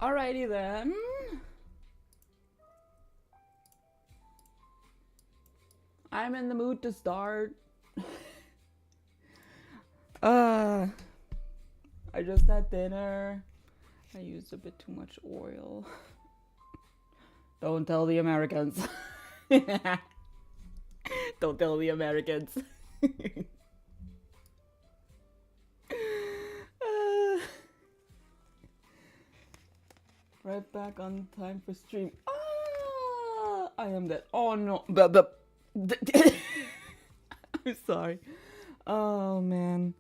Alrighty then. I'm in the mood to start. uh, I just had dinner. I used a bit too much oil. Don't tell the Americans. Don't tell the Americans. Uh, right back on time for stream. Ah, I am dead. Oh no. I'm sorry. Oh man.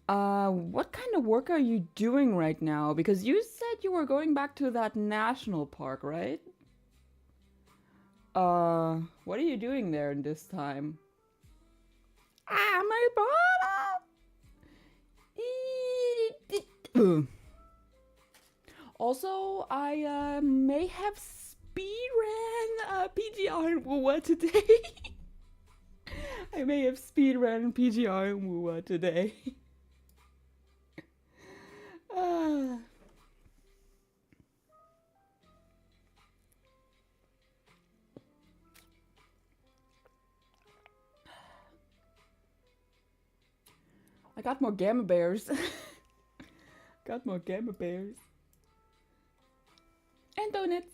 What kind of work are you doing right now? Because you said you were going back to that national park, right? What are you doing there this time? Ah, my bottle! Also, I may have speed ran PGR in Wuwa today. I may have speed ran PGR in Wuwa today. I got more Gamma Bears. Got more Gamma Bears. And donuts.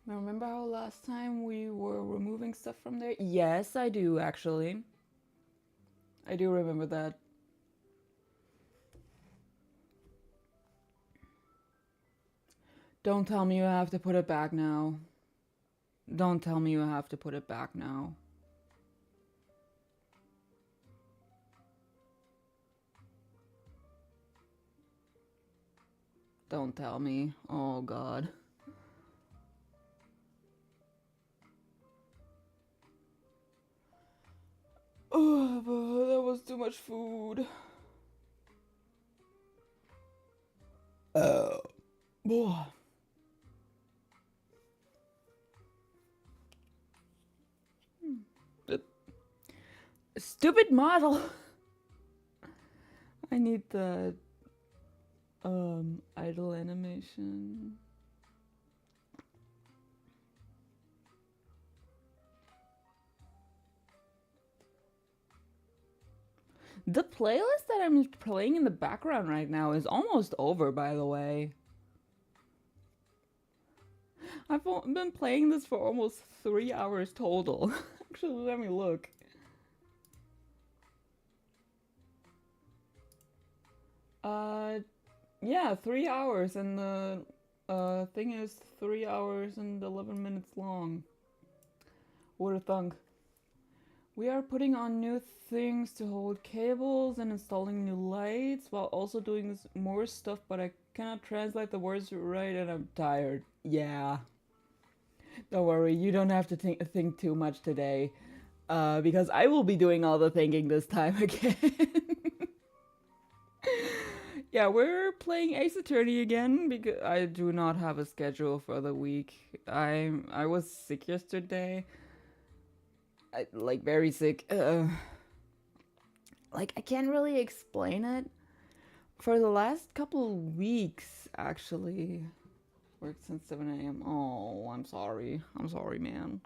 Now, remember how last time we were removing stuff from there? Yes, I do actually. I do remember that. Don't tell me you have to put it back now. Don't tell me you have to put it back now. Don't tell me. Oh god. Oh, but that was too much food. Oh. Boy. Stupid model. I need the idle animation. The playlist that I'm playing in the background right now is almost over, by the way. I've been playing this for almost 3 hours total. Actually, let me look. Yeah, 3 hours, and the thing is 3 hours and 11 minutes long. What a thunk. We are putting on new things to hold cables and installing new lights while also doing more stuff, but I cannot translate the words right and I'm tired. Yeah. Don't worry, you don't have to think too much today. Because I will be doing all the thinking this time again. Yeah, we're playing Ace Attorney again because I do not have a schedule for the week. I was sick yesterday. Like very sick. Like I can't really explain it. For the last couple weeks, actually, worked since 7 a.m. Oh, I'm sorry. I'm sorry, man.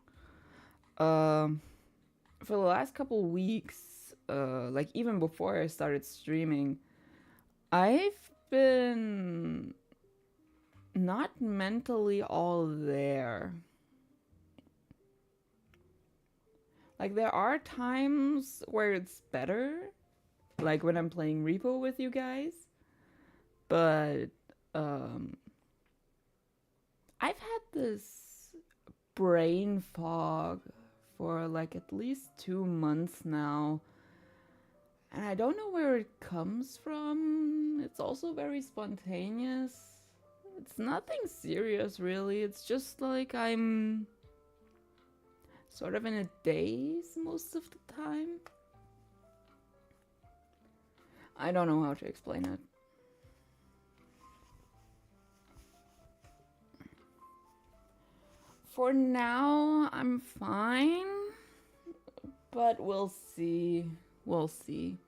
Um, for the last couple weeks, like even before I started streaming, I've been not mentally all there. Like there are times where it's better, like when I'm playing Repo with you guys, but um I've had this brain fog for like at least 2 months now. And I don't know where it comes from. It's also very spontaneous. It's nothing serious, really. It's just like I'm sort of in a daze most of the time. I don't know how to explain it. For now, I'm fine. But we'll see. We'll see.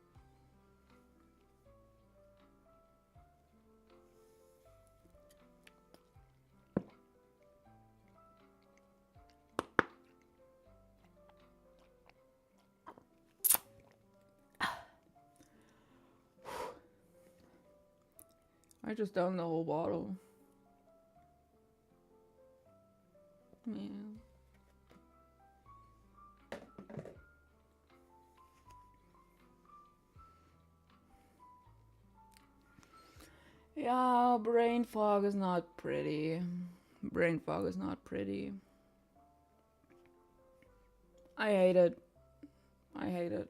I just downed the whole bottle. Man. Yeah, brain fog is not pretty. Brain fog is not pretty. I hate it. I hate it.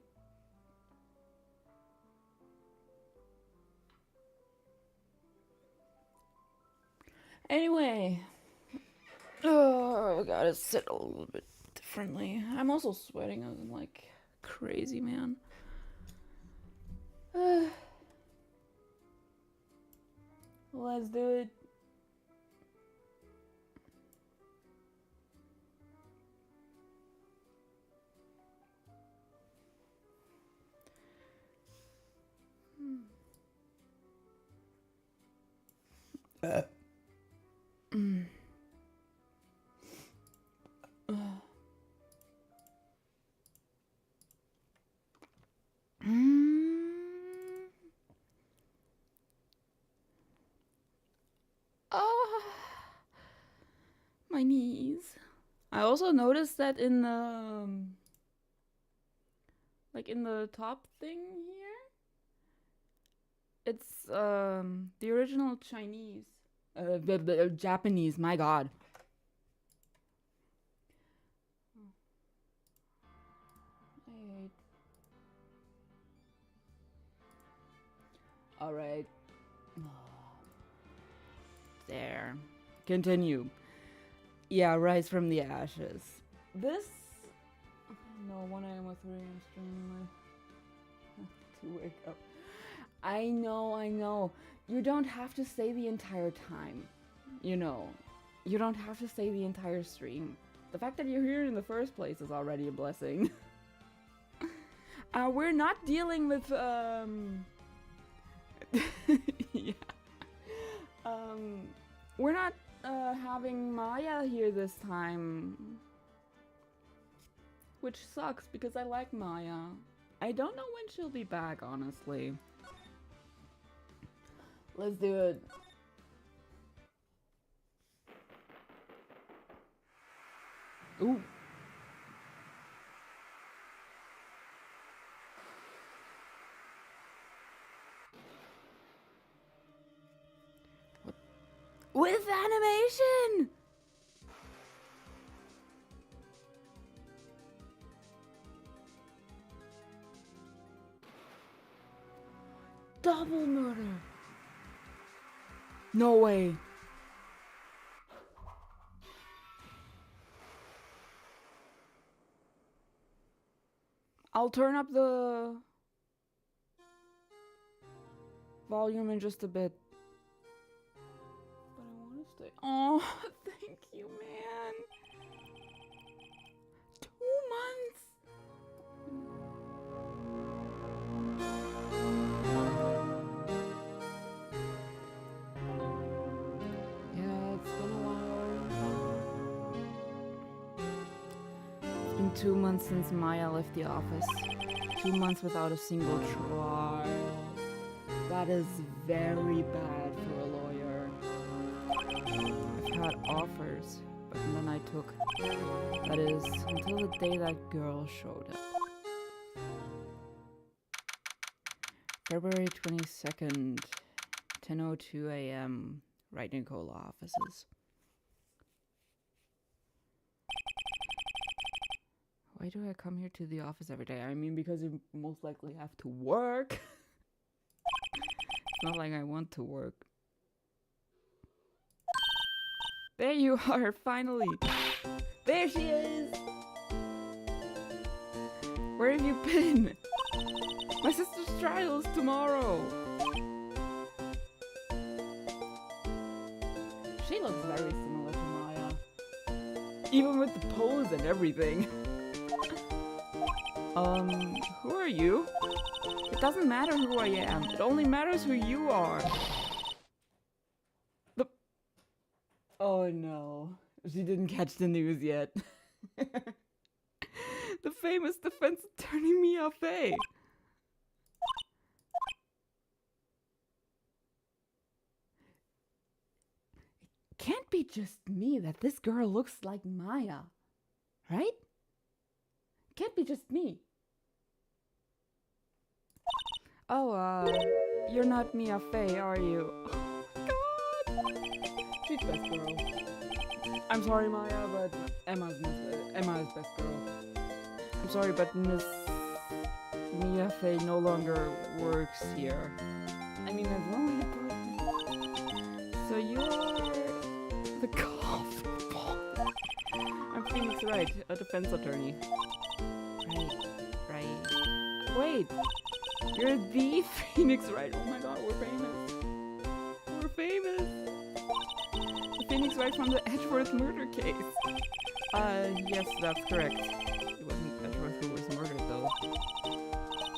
Anyway. Oh, I gotta sit a little bit differently. I'm also sweating. I'm like crazy, man. Let's do it. My knees. I also noticed that in the like in the top thing here, it's the original Chinese, the Japanese. My God. I hate. All right. There. Continue. Yeah, rise from the ashes. This. No, 1 a.m. or 3 a.m. streaming to wake up. I know. You don't have to stay the entire time. You know. You don't have to stay the entire stream. The fact that you're here in the first place is already a blessing. We're not dealing with, yeah. We're not, having Maya here this time. Which sucks, because I like Maya. I don't know when she'll be back, honestly. Let's do it. Ooh. What? With animation! Double murder! No way! I'll turn up the volume in just a bit. But I want to stay. Oh, thank you, man. 2 months. Yeah, it's been a while. It's been 2 months since Maya left the office. 2 months without a single trial. That is very bad for a lawyer. I've had offers, but none I took. That is, until the day that girl showed up. February 22nd, 10:02 a.m. Right Nicola offices. Why do I come here to the office every day? I mean, because you most likely have to work. It's not like I want to work. There you are, finally. There she is. Where have you been? My sister's trial is tomorrow. She looks very similar to Maya. Even with the pose and everything. Who are you? It doesn't matter who I am. It only matters who you are. Oh no. She didn't catch the news yet. The famous defense attorney Mia Fey. can't be just me that this girl looks like Maya, right? Can't be just me. Oh, you're not Mia Fey, are you? Oh my god! She's best girl. I'm sorry, Maya, but Emma's best girl. I'm sorry, but Miss Mia Fey no longer works here. I mean, as long as you put... So you are the coffin ball. I'm Phoenix Wright, a defense attorney. Right. Wait, you're the Phoenix Wright. Oh my god, we're famous. We're famous. The Phoenix Wright from the Edgeworth murder case. Yes, that's correct. It wasn't Edgeworth who was murdered, though.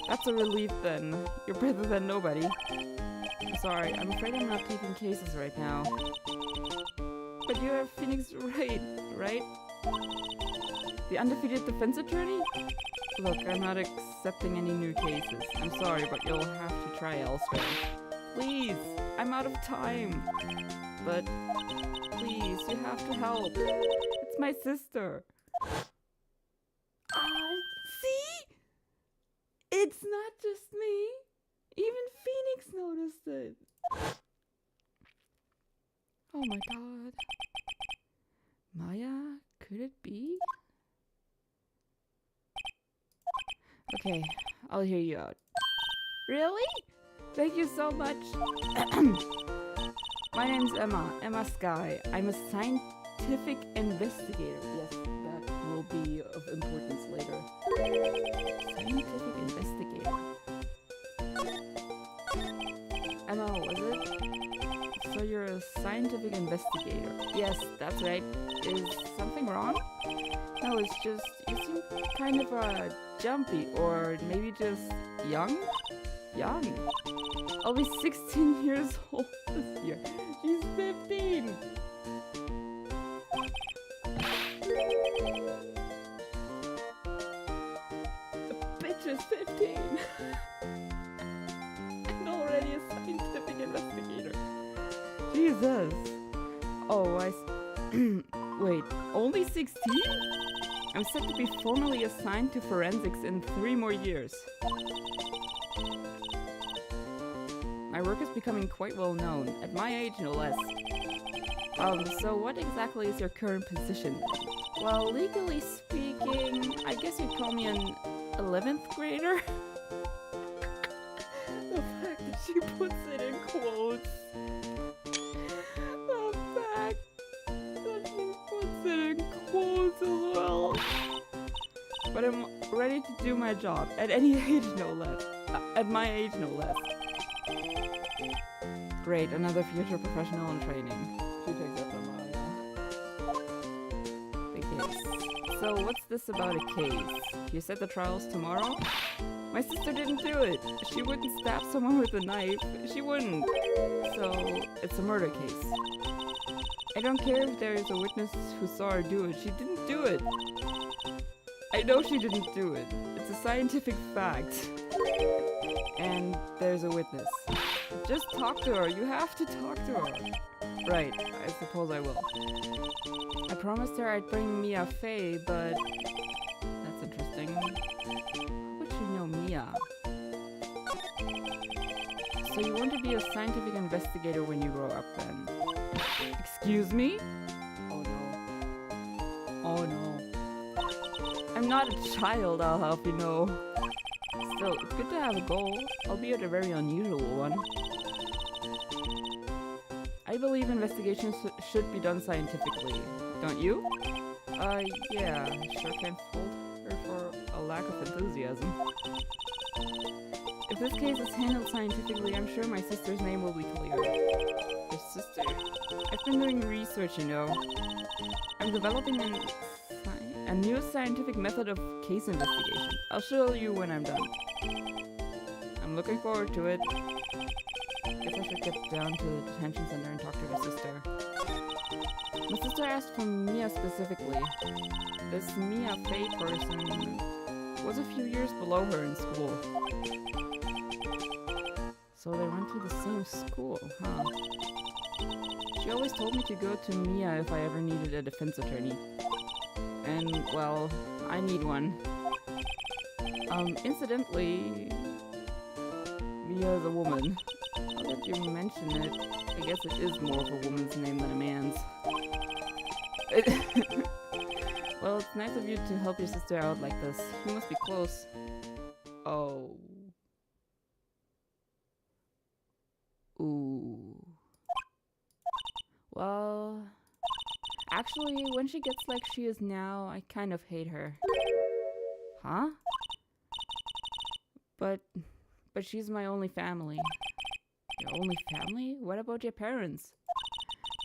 That's a relief, then. You're better than nobody. I'm sorry, I'm afraid I'm not taking cases right now. But you are Phoenix Wright, right? The undefeated defense attorney? Look, I'm not accepting any new cases. I'm sorry, but you'll have to try elsewhere. Please, I'm out of time. But please, you have to help. It's my sister. See? It's not just me. Even Phoenix noticed it. Oh my god. Maya, could it be? Okay, I'll hear you out. Really? Thank you so much. My name's Emma Sky. I'm a scientific investigator. Yes, that will be of importance later. Scientific investigator. Emma, was it? So you're a scientific investigator. Yes, that's right. Is something wrong? No, it's just, you seem kind of jumpy, or maybe just young? Young? I'll be 16 years old this year. She's 15! The bitch is 15! And already a scientific investigator. Jesus! Oh, wait, only 16? I'm set to be formally assigned to forensics in 3 more years. My work is becoming quite well known, at my age no less. So what exactly is your current position? Well, legally speaking, I guess you'd call me an 11th grader? The fact that she puts it in quotes. The fact that she puts it in quotes as well. But I'm ready to do my job, at any age no less. At my age no less. Great, another future professional in training. She takes up Maya. The case. So what's this about a case? You said the trial's tomorrow? My sister didn't do it. She wouldn't stab someone with a knife. She wouldn't. So it's a murder case. I don't care if there is a witness who saw her do it. She didn't do it. I know she didn't do it. It's a scientific fact. And there's a witness. Just talk to her. You have to talk to her. Right, I suppose I will. I promised her I'd bring Mia Fey, but... That's interesting. How would you know Mia? So you want to be a scientific investigator when you grow up, then? Excuse me? Oh no. Oh no. I'm not a child, I'll help you know. Still, it's good to have a goal, albeit a very unusual one. I believe investigations should be done scientifically, don't you? Yeah, sure can't fault her for a lack of enthusiasm. If this case is handled scientifically, I'm sure my sister's name will be clear. Your sister? I've been doing research, you know. I'm developing a new scientific method of case investigation. I'll show you when I'm done. I'm looking forward to it. Guess I should get down to the detention center and talk to your sister. My sister asked for Mia specifically. This Mia Fey person was a few years below her in school. So they went to the same school, huh? She always told me to go to Mia if I ever needed a defense attorney. And, well, I need one. Incidentally, Mia is a woman. Now that you mention it, I guess it is more of a woman's name than a man's. Well, it's nice of you to help your sister out like this. You must be close. Oh. Ooh. Well, actually, when she gets like she is now, I kind of hate her. Huh? But she's my only family. Your only family? What about your parents?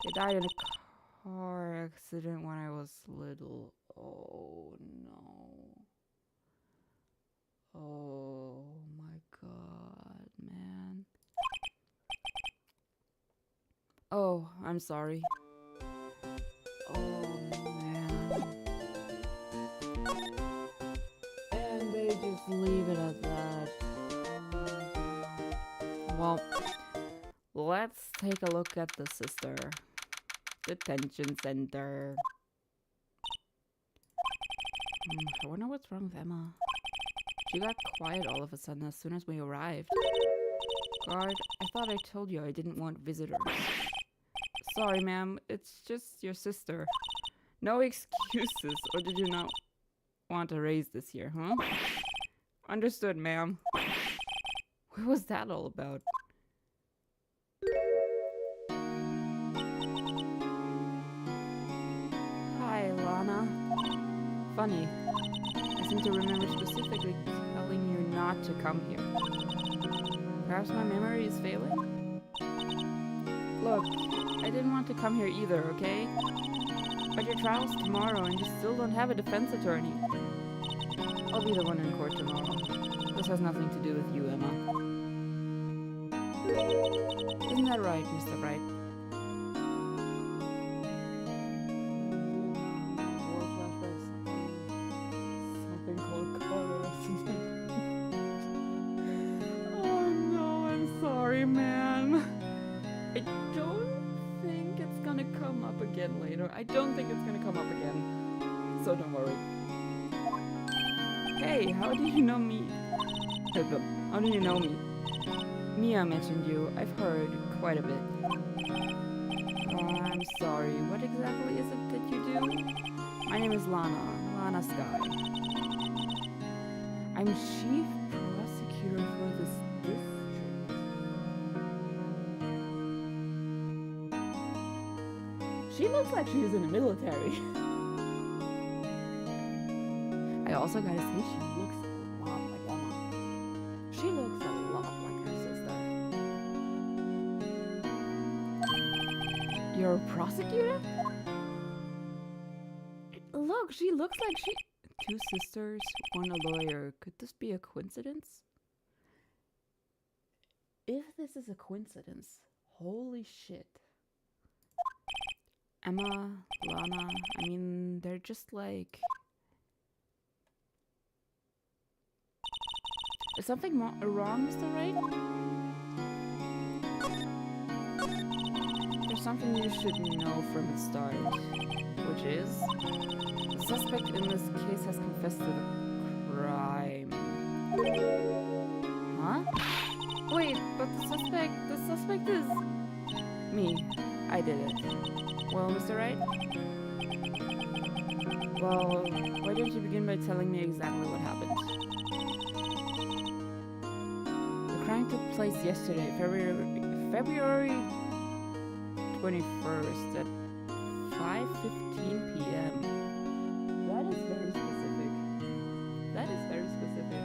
They died in a car accident when I was little. Oh no. Oh my god, man. Oh, I'm sorry. Oh man. And they just leave it at that. Well, let's take a look at the sister. Detention center. I wonder what's wrong with Emma. She got quiet all of a sudden as soon as we arrived. Guard, I thought I told you I didn't want visitors. Sorry, ma'am. It's just your sister. No excuses, or did you not want a raise this year, huh? Understood, ma'am. What was that all about? Hi, Lana. Funny. I seem to remember specifically telling you not to come here. Perhaps my memory is failing? Look, I didn't want to come here either, okay? But your trial's tomorrow and you still don't have a defense attorney. I'll be the one in court tomorrow. This has nothing to do with you, Emma. Isn't that right, Mr. Wright? Something called Carter. Oh no, I'm sorry, ma'am. I don't think it's gonna come up again later. I don't think it's gonna come up again. So don't worry. Hey, how do you know me? How do you know me? Mia mentioned you. I've heard quite a bit. Oh, I'm sorry. What exactly is it that you do? My name is Lana Sky. I'm chief prosecutor for this district. She looks like she's in the military. I also gotta say, she looks a lot like Emma. She looks a lot like her sister. You're a prosecutor? Look, she looks like she... Two sisters, one a lawyer. Could this be a coincidence? If this is a coincidence, holy shit. Emma, Lana, I mean, they're just like... Is something wrong, Mr. Wright? There's something you should know from the start, which is the suspect in this case has confessed to the crime. Huh? Wait, but the suspect is me. I did it. Well, Mr. Wright? Well, why don't you begin by telling me exactly what happened? The crime took place yesterday, February 21st at 5:15 p.m. That is very specific. That is very specific.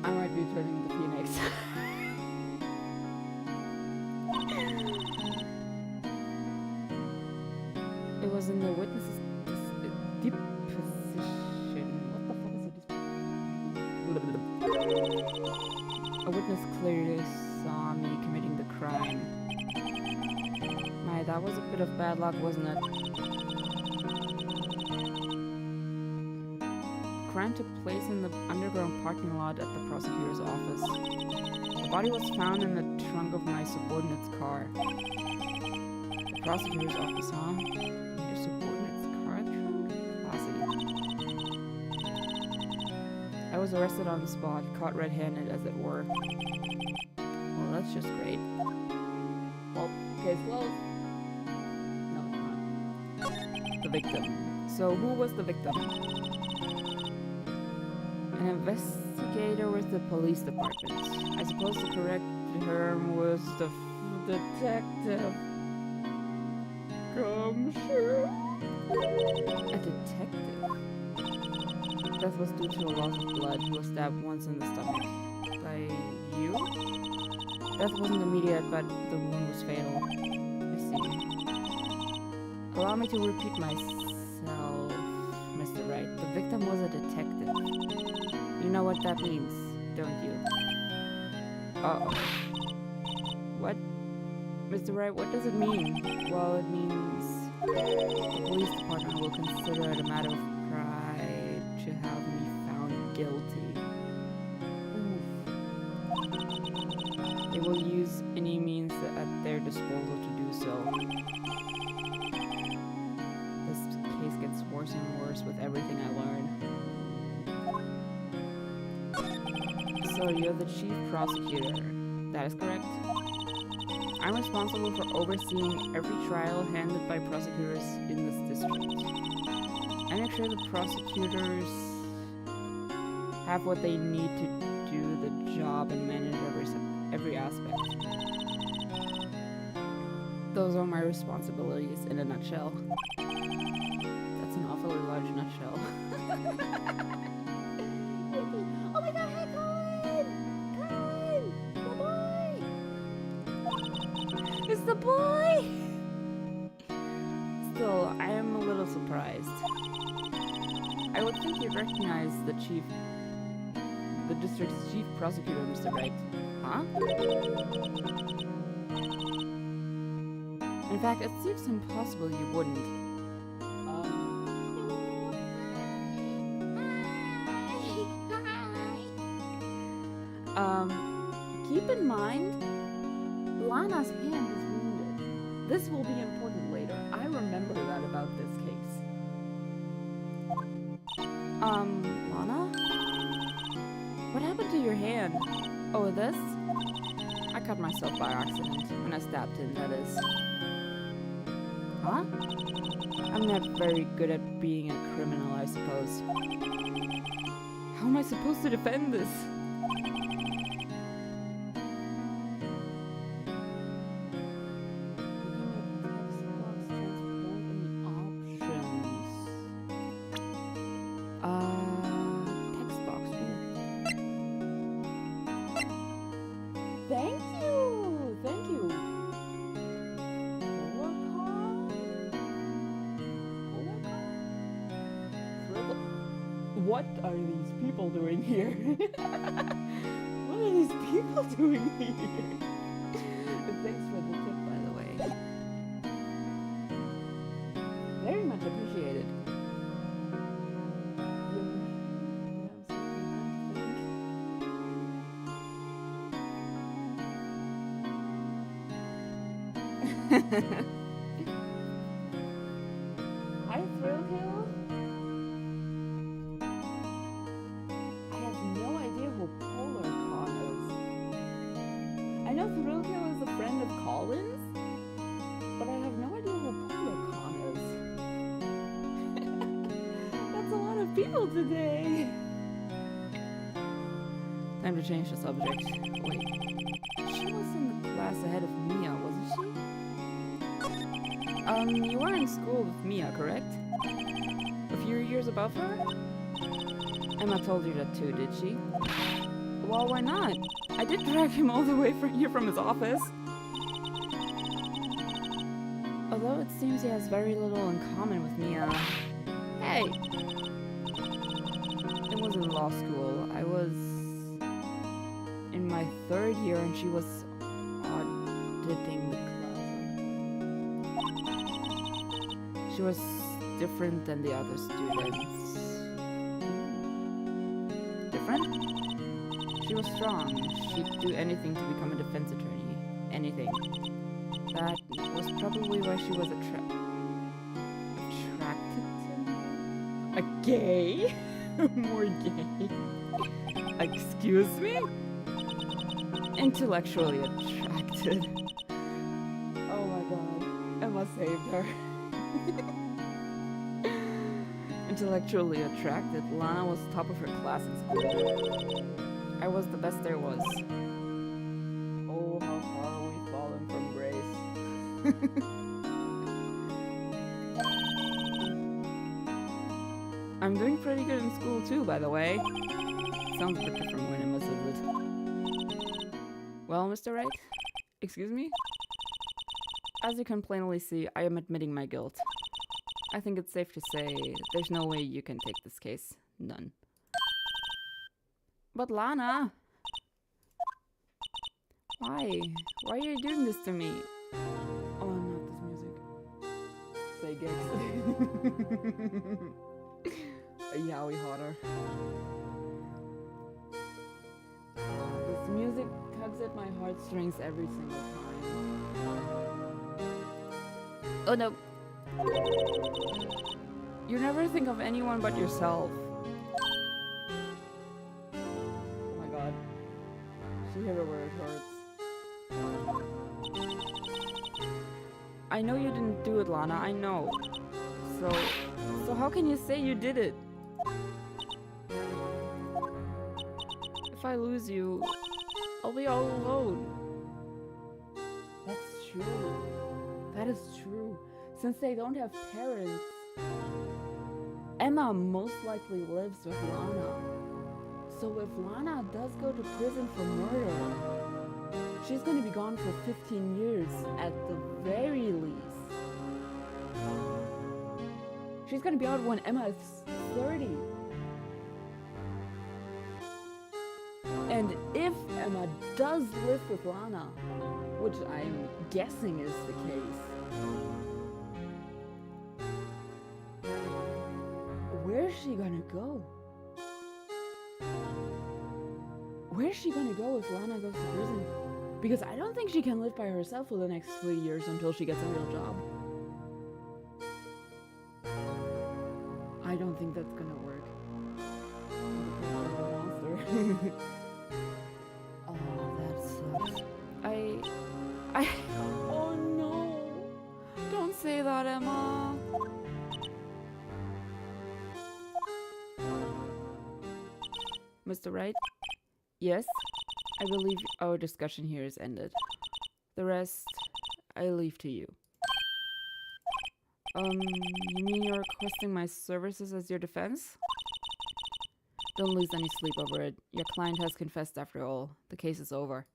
I might be turning into Phoenix. It was in the witness's deposition. What the fuck is a witness clearly saw me committing the crime. My, that was a bit of bad luck, wasn't it? The crime took place in the underground parking lot at the prosecutor's office. The body was found in the trunk of my subordinate's car. The prosecutor's office, huh? Your subordinate's car trunk? Classy. I was arrested on the spot, caught red-handed as it were. Well, that's just great. Well, case closed. No, it's not. The victim. So, who was the victim? An investigator with the police department. I suppose the correct term was the detective. Gumshoe. A detective. Death was due to a loss of blood. He was stabbed once in the stomach. By you? Death wasn't immediate, but the wound was fatal. I see. Allow me to repeat myself, Mr. Wright. The victim was a detective. You know what that means, don't you? Uh-oh. What? Mr. Wright, what does it mean? Well, it means the police department will consider it a matter of pride to have me found guilty. Oof. They will use any means at their disposal to do so. This case gets worse and worse with everything I learn. So you're the chief prosecutor. That is correct. I'm responsible for overseeing every trial handled by prosecutors in this district. I make sure the prosecutors have what they need to do the job and manage every aspect. Those are my responsibilities in a nutshell. That's an awfully large nutshell. Oh my god, hey Colin! Colin! The boy! It's the boy! Still, I am a little surprised. I would think you'd recognize the district's chief prosecutor, Mr. Wright. Huh? In fact, it seems impossible you wouldn't. Keep in mind, Lana's hand is wounded. This will be important later. I remember that about this case. Lana? What happened to your hand? Oh, this? I cut myself by accident when I stabbed him, that is. Huh? I'm not very good at being a criminal, I suppose. How am I supposed to defend this? Thank you! Thank you! What are these people doing here? What are these people doing here? Thanks for the tip, by the way. Very much appreciated. Hi, Thrillkill. I have no idea who PolarCon is. I know Thrillkill is a friend of Colin's, but I have no idea who PolarCon is. That's a lot of people today. Time to change the subject. Wait, she was in the class ahead of Mia, wasn't she? You were in school with Mia, correct? A few years above her? Emma told you that too, did she? Well, why not? I did drag him all the way here from his office. Although it seems he has very little in common with Mia. Hey! It was in law school. I was in my 3rd year and she was auditing the class. She was different than the other students. Different? She was strong. She'd do anything to become a defense attorney. Anything. That was probably why she was attracted to me. A gay? More gay. Excuse me? Intellectually attracted. Oh my god. Emma saved her. Intellectually attracted, Lana was top of her class in school. I was the best there was. Oh, how far we've fallen from grace. I'm doing pretty good in school too, by the way. Sounds a bit different when Emma says it. Well, Mr. Wright? Excuse me? As you can plainly see, I am admitting my guilt. I think it's safe to say there's no way you can take this case. None. But Lana! Why? Why are you doing this to me? Oh, not this music. Say gigs. A yaoi hotter. This music tugs at my heartstrings every single time. Oh no. You never think of anyone but yourself. Oh my god. She hit her where it hurts. I know you didn't do it, Lana, I know. So how can you say you did it? If I lose you, I'll be all alone. That's true. That is true. Since they don't have parents, Emma most likely lives with Lana. So if Lana does go to prison for murder, she's gonna be gone for 15 years at the very least. She's gonna be out when Emma is 30. And if Emma does live with Lana, which I'm guessing is the case, where's she gonna go? Where's she gonna go if Lana goes to prison? Because I don't think she can live by herself for the next 3 years until she gets a real job. I don't think that's gonna work. Monster. Oh, that sucks. Oh no! Don't say that, Emma! Mr. Wright? Yes? I believe our discussion here is ended. The rest, I leave to you. You mean you're requesting my services as your defense? Don't lose any sleep over it. Your client has confessed after all. The case is over.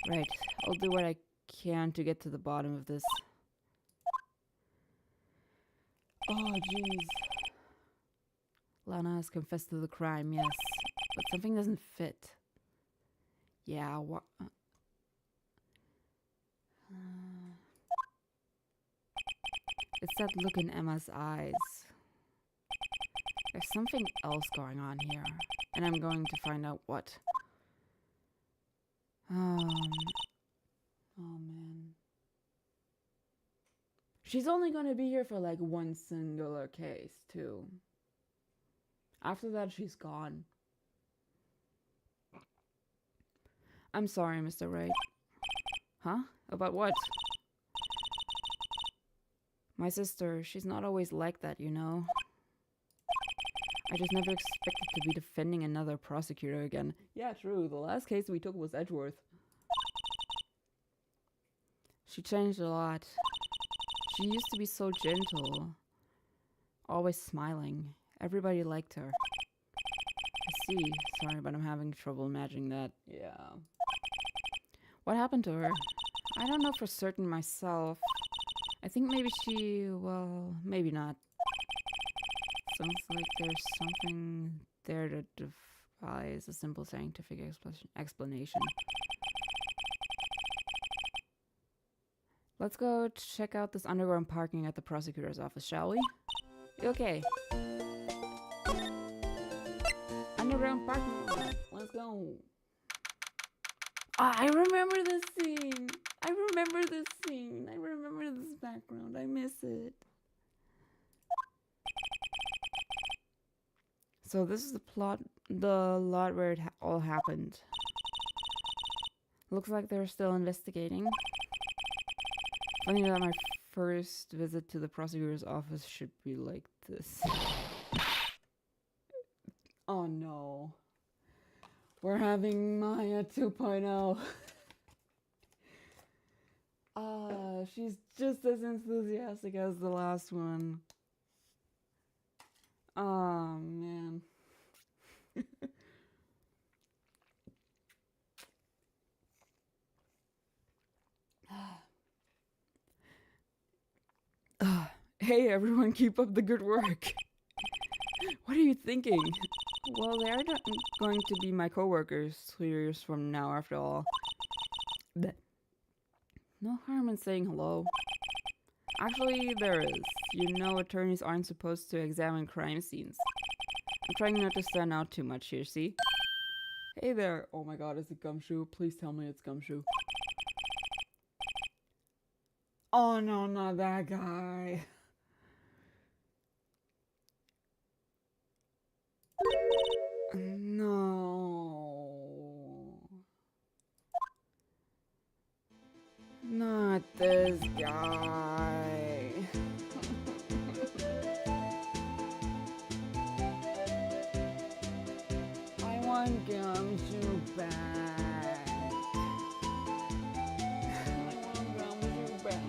Right. I'll do what I can to get to the bottom of this. Oh, jeez. Lana has confessed to the crime, yes. But something doesn't fit. Yeah, what? It's that look in Emma's eyes. There's something else going on here, and I'm going to find out what. Oh man. She's only going to be here for like one singular case, too. After that, she's gone. I'm sorry, Mr. Wright. Huh? About what? My sister, she's not always like that, you know? I just never expected to be defending another prosecutor again. Yeah, true. The last case we took was Edgeworth. She changed a lot. She used to be so gentle. Always smiling. Everybody liked her. I see. Sorry, but I'm having trouble imagining that. Yeah. What happened to her? I don't know for certain myself. I think maybe she... well, maybe not. Sounds like there's something there that defies a simple scientific explanation. Let's go check out this underground parking at the prosecutor's office, shall we? Okay. Underground parking lot. Let's go. I remember this scene. I remember this scene. I remember this background. I miss it. So this is the plot, the lot where it all happened. Looks like they're still investigating. Funny that my first visit to the prosecutor's office should be like this. Oh no. We're having Maya 2.0. She's just as enthusiastic as the last one. Oh man. Hey everyone, keep up the good work. What are you thinking? Well, they are going to be my coworkers 2 years from now, after all. Blech. No harm in saying hello. Actually, there is. You know, attorneys aren't supposed to examine crime scenes. I'm trying not to stand out too much here, see? Hey there. Oh my god, is it Gumshoe? Please tell me it's Gumshoe. Oh no, not that guy. No. Not this guy. I want Gumshoe back. I want Gumshoe back.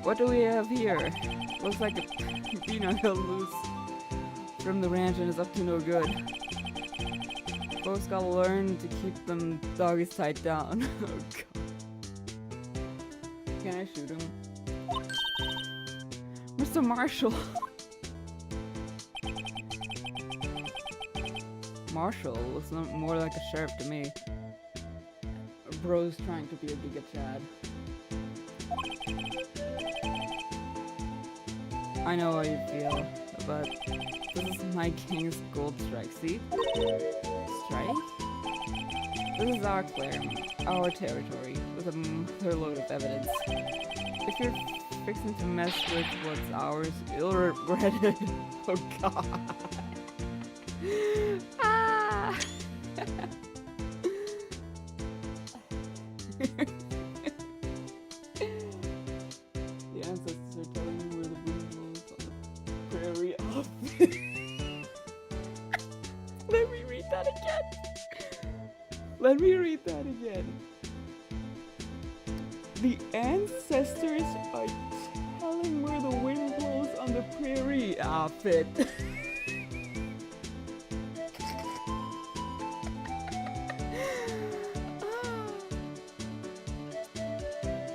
What do we have here? Looks like a peanut got loose from the ranch and is up to no good. Folks gotta learn to keep them doggies tied down. Oh god. Can I shoot him? Mr. Marshall! Marshall looks more like a sheriff to me. Bro's trying to be a Giga Chad. I know how you feel, but this is my king's gold strike, see? Strike? This is our claim, our territory, with another load of evidence. If you're fixing to mess with what's ours, you'll regret it. Oh god. Ah! The ancestors are telling me where the wind blows on the prairie off. Let me read that again. Let me read that again. The ancestors are telling where the wind blows on the prairie outfit.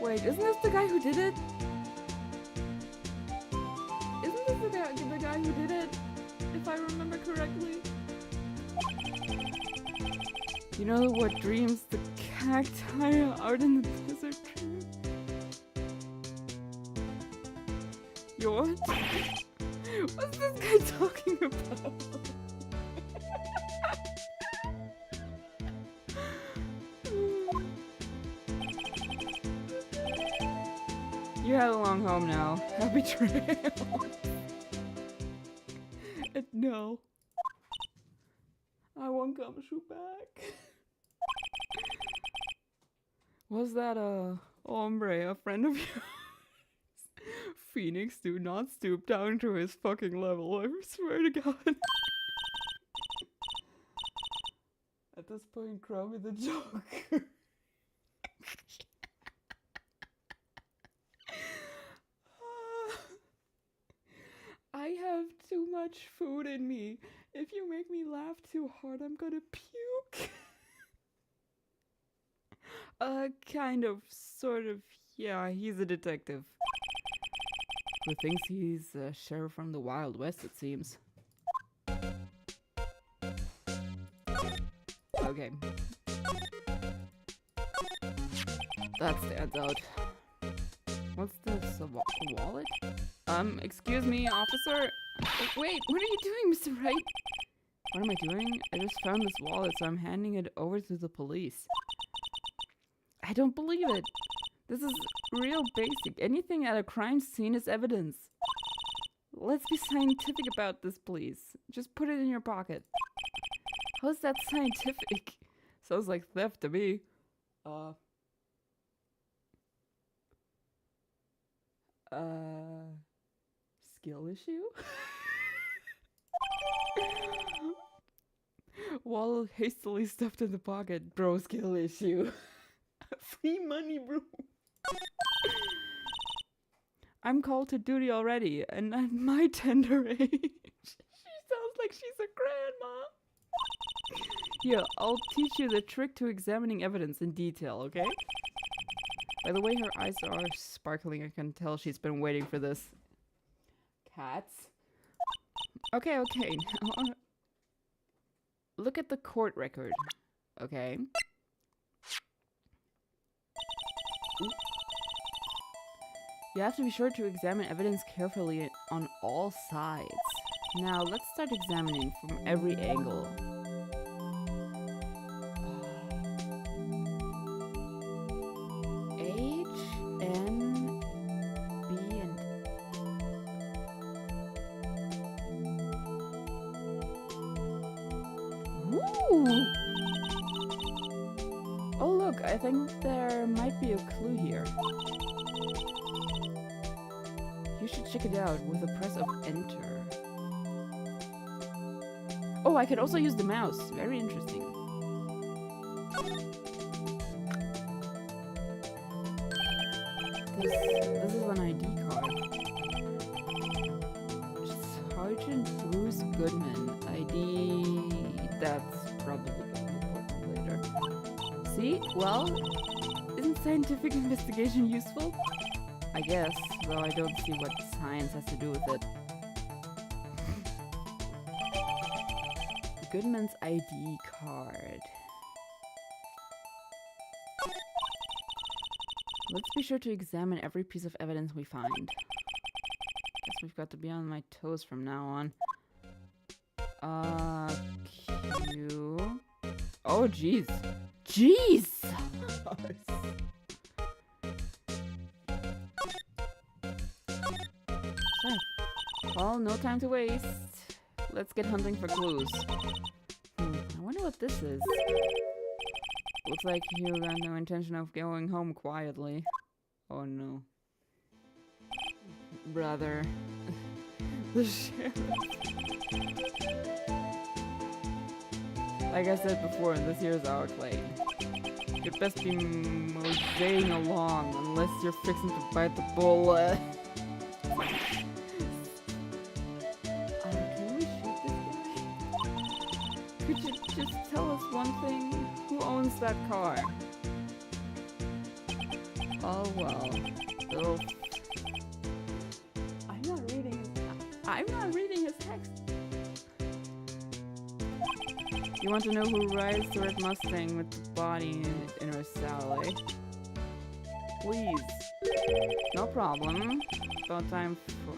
Wait, isn't this the guy who did it? Isn't this the guy who did it? If I remember correctly. You know what dreams the cacti out in the desert dream? Yo, what? What's this guy talking about? You had a long home now. Happy trail. No. I want Gumshoe back. Was that a hombre, a friend of yours? Phoenix, do not stoop down to his fucking level, I swear to God. At this point, Crummy the Joker. I have too much food in me. If you make me laugh too hard, I'm gonna puke. Kind of, sort of, yeah, he's a detective. Who thinks he's a sheriff from the Wild West, it seems. Okay. That stands out. What's this, a wallet? Excuse me, officer? Wait, what are you doing, Mr. Wright? What am I doing? I just found this wallet, so I'm handing it over to the police. I don't believe it. This is real basic. Anything at a crime scene is evidence. Let's be scientific about this, please. Just put it in your pocket. How's that scientific? Sounds like theft to me. Skill issue? Wall hastily stuffed in the pocket. Bro, skill issue. Free money, bro. I'm called to duty already, and at my tender age. She sounds like she's a grandma. Here, I'll teach you the trick to examining evidence in detail, okay? By the way her eyes are sparkling, I can tell she's been waiting for this. Cats. Okay, now look at the court record, okay? Ooh. You have to be sure to examine evidence carefully on all sides. Now, let's start examining from every angle. H, N, B, and... Ooh! Oh look, I think there might be a clue here. You should check it out with a press of enter. Oh, I could also use the mouse. Very interesting. This is an ID card. Sergeant Bruce Goodman. ID... That's probably gonna be important later. See? Well, isn't scientific investigation useful? I guess, though I don't see what science has to do with it. Goodman's ID card. Let's be sure to examine every piece of evidence we find. Guess we've got to be on my toes from now on. Q. Oh, jeez. Jeez! Well, no time to waste. Let's get hunting for clues. I wonder what this is. Looks like you got no intention of going home quietly. Oh no. Brother. The sheriff. Like I said before, this here's our claim. You'd best be moseying along, unless you're fixing to bite the bullet. Can we shoot this guy? Could you just tell us one thing? Who owns that car? Oh well. Ugh. I'm not reading his text. You want to know who rides the red Mustang with the body in her saddle, eh? Please. No problem. About time for...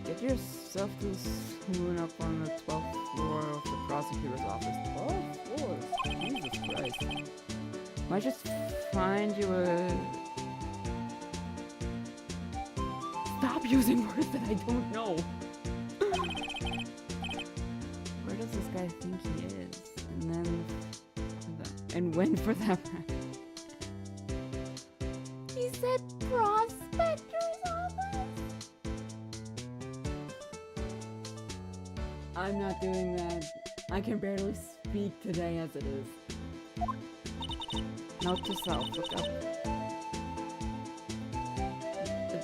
Get yourself to swoon up on the 12th floor of the prosecutor's office. 12 floors? Jesus Christ. Might just find you a... Stop using words that I don't know! Where does this guy think he is? And then... And when for that matter? He said prospector's office? I'm not doing that. I can barely speak today as it is. Note to self, look up.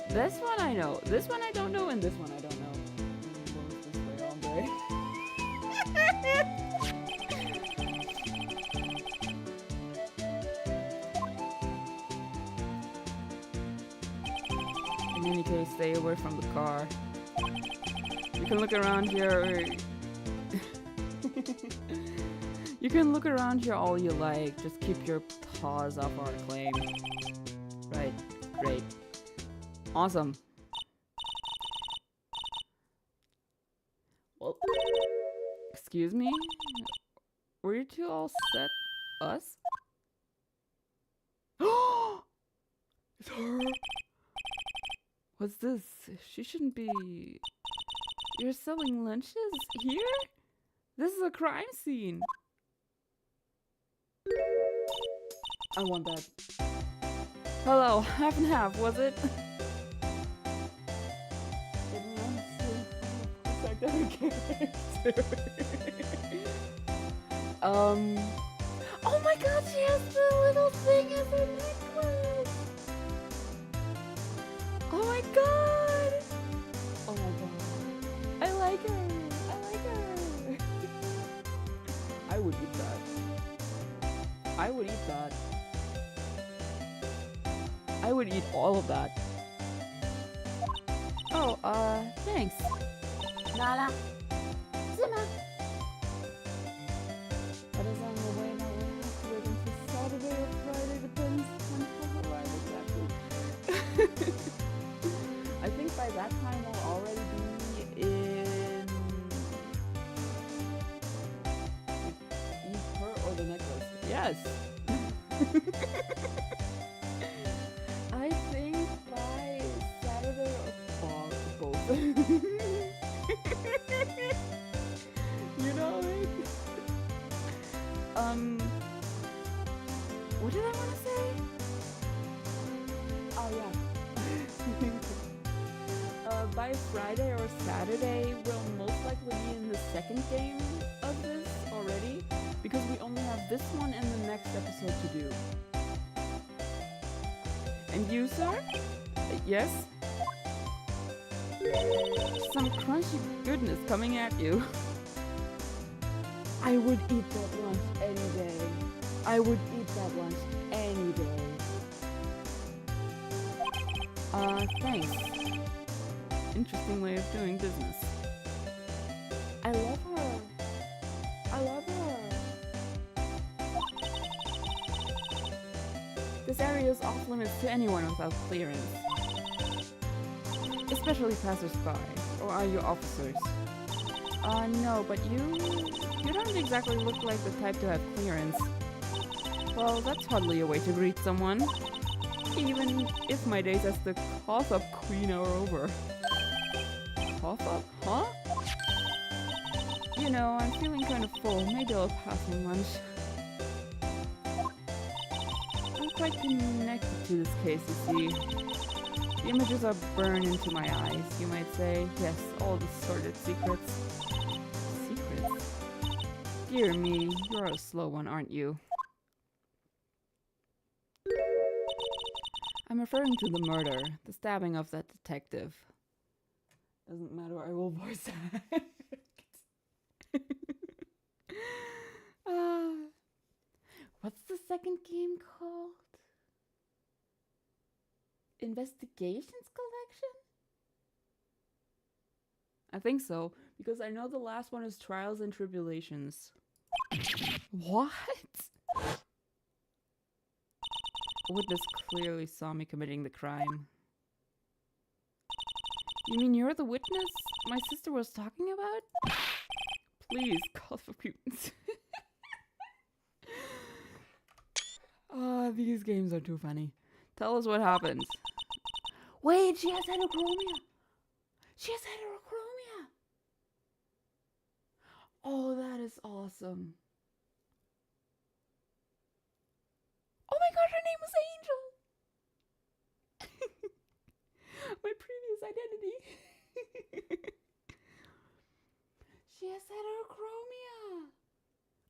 This one I know. This one I don't know, and this one I don't know. This way all day. In any case, stay away from the car. You can look around here. You can look around here all you like. Just keep your paws off our claim. Right, great. Awesome. Well, excuse me? Were you two all set? Us? It's her! What's this? She shouldn't be... You're selling lunches here? This is a crime scene! I want that. Hello, half and half, was it? Oh my god, she has the little thing as her necklace! Oh my god! Oh my god. I like her! I like her! I would eat that. I would eat that. I would eat all of that. Oh, thanks. Nala. Zimmer. That is on the way now. We'll have to wait until Saturday or Friday, depends on how arrive exactly. I think by that time we'll already be in... Eat her or the necklace. Yes! I think by Saturday or both. You know, like... What did I want to say? Oh yeah. By Friday or Saturday, we'll most likely be in the second game of this already, because we only have this one and the next episode to do. And you, sir? Yes? Some crunchy goodness coming at you. I would eat that lunch any day. I would eat that lunch any day. Thanks. Interesting way of doing business. I love her. I love her. This area is off limits to anyone without clearance. Especially passers-by. Or are you officers? No, but you don't exactly look like the type to have clearance. Well, that's hardly a way to greet someone. Even if my days as the cough-up queen are over. Cough-up? Huh? You know, I'm feeling kind of full. Maybe I'll pass on lunch. I'm quite connected to this case, you see. The images are burned into my eyes, you might say. Yes, all the sordid secrets. Secrets? Dear me, you're a slow one, aren't you? I'm referring to the murder, the stabbing of that detective. Doesn't matter, I will voice act. What's the second game called? Investigations Collection? I think so, because I know the last one is Trials and Tribulations. What? A witness clearly saw me committing the crime. You mean you're the witness my sister was talking about? Please, call for prudence. Oh, these games are too funny. Tell us what happened. Wait, she has heterochromia! She has heterochromia! Oh, that is awesome. Oh my god, her name was Angel! My previous identity. She has heterochromia!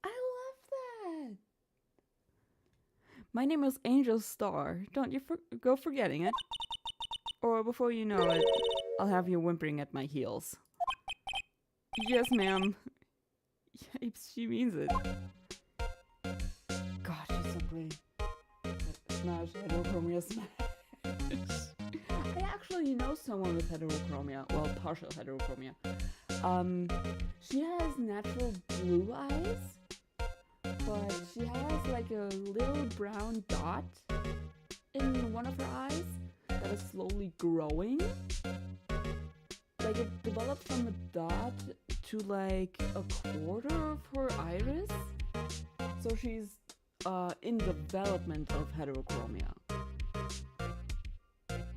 I love that! My name is Angel Star. Don't you go forgetting it. Or before you know it, I'll have you whimpering at my heels. Yes, ma'am. Yipes, she means it. God, she's so pretty. Smash, heterochromia, smash. I actually know someone with heterochromia. Well, partial heterochromia. She has natural blue eyes, but she has like a little brown dot in one of her eyes. that is slowly growing. Like it developed from a dot to like a quarter of her iris. So she's in development of heterochromia.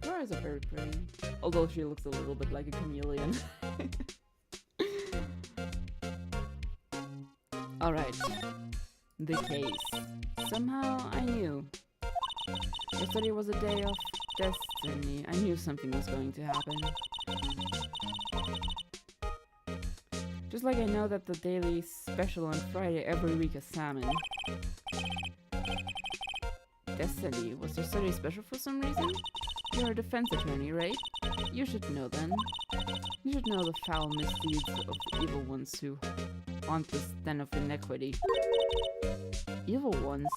Her eyes are very pretty, although she looks a little bit like a chameleon. Alright, the case. Somehow I knew. Yesterday was a day of destiny. I knew something was going to happen. Just like I know that the daily special on Friday every week is salmon. Destiny? Was yesterday special for some reason? You're a defense attorney, right? You should know then. You should know the foul misdeeds of the evil ones who haunt this den of iniquity. Evil ones?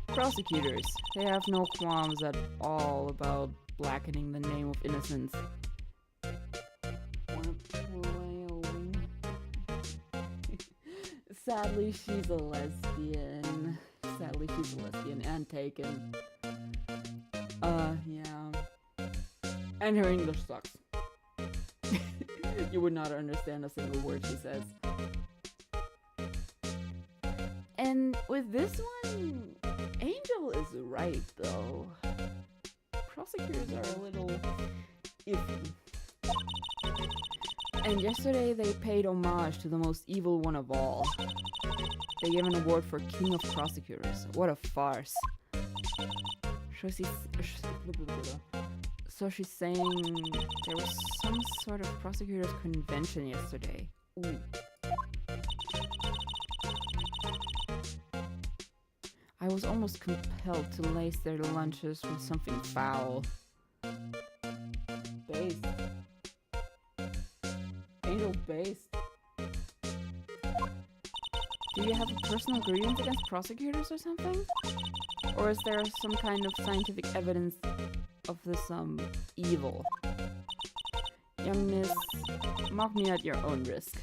Prosecutors. They have no qualms at all about blackening the name of innocence. Sadly, she's a lesbian. Sadly, she's a lesbian and taken. Yeah. And her English sucks. You would not understand a single word she says. And with this one, Angel is right, though. Prosecutors are a little iffy. And yesterday they paid homage to the most evil one of all. They gave an award for King of Prosecutors. What a farce. So she's saying there was some sort of prosecutors convention yesterday. Ooh. I was almost compelled to lace their lunches with something foul. Based. Angel based. Do you have a personal grievance against prosecutors or something? Or is there some kind of scientific evidence of this, evil? Young miss, mock me at your own risk.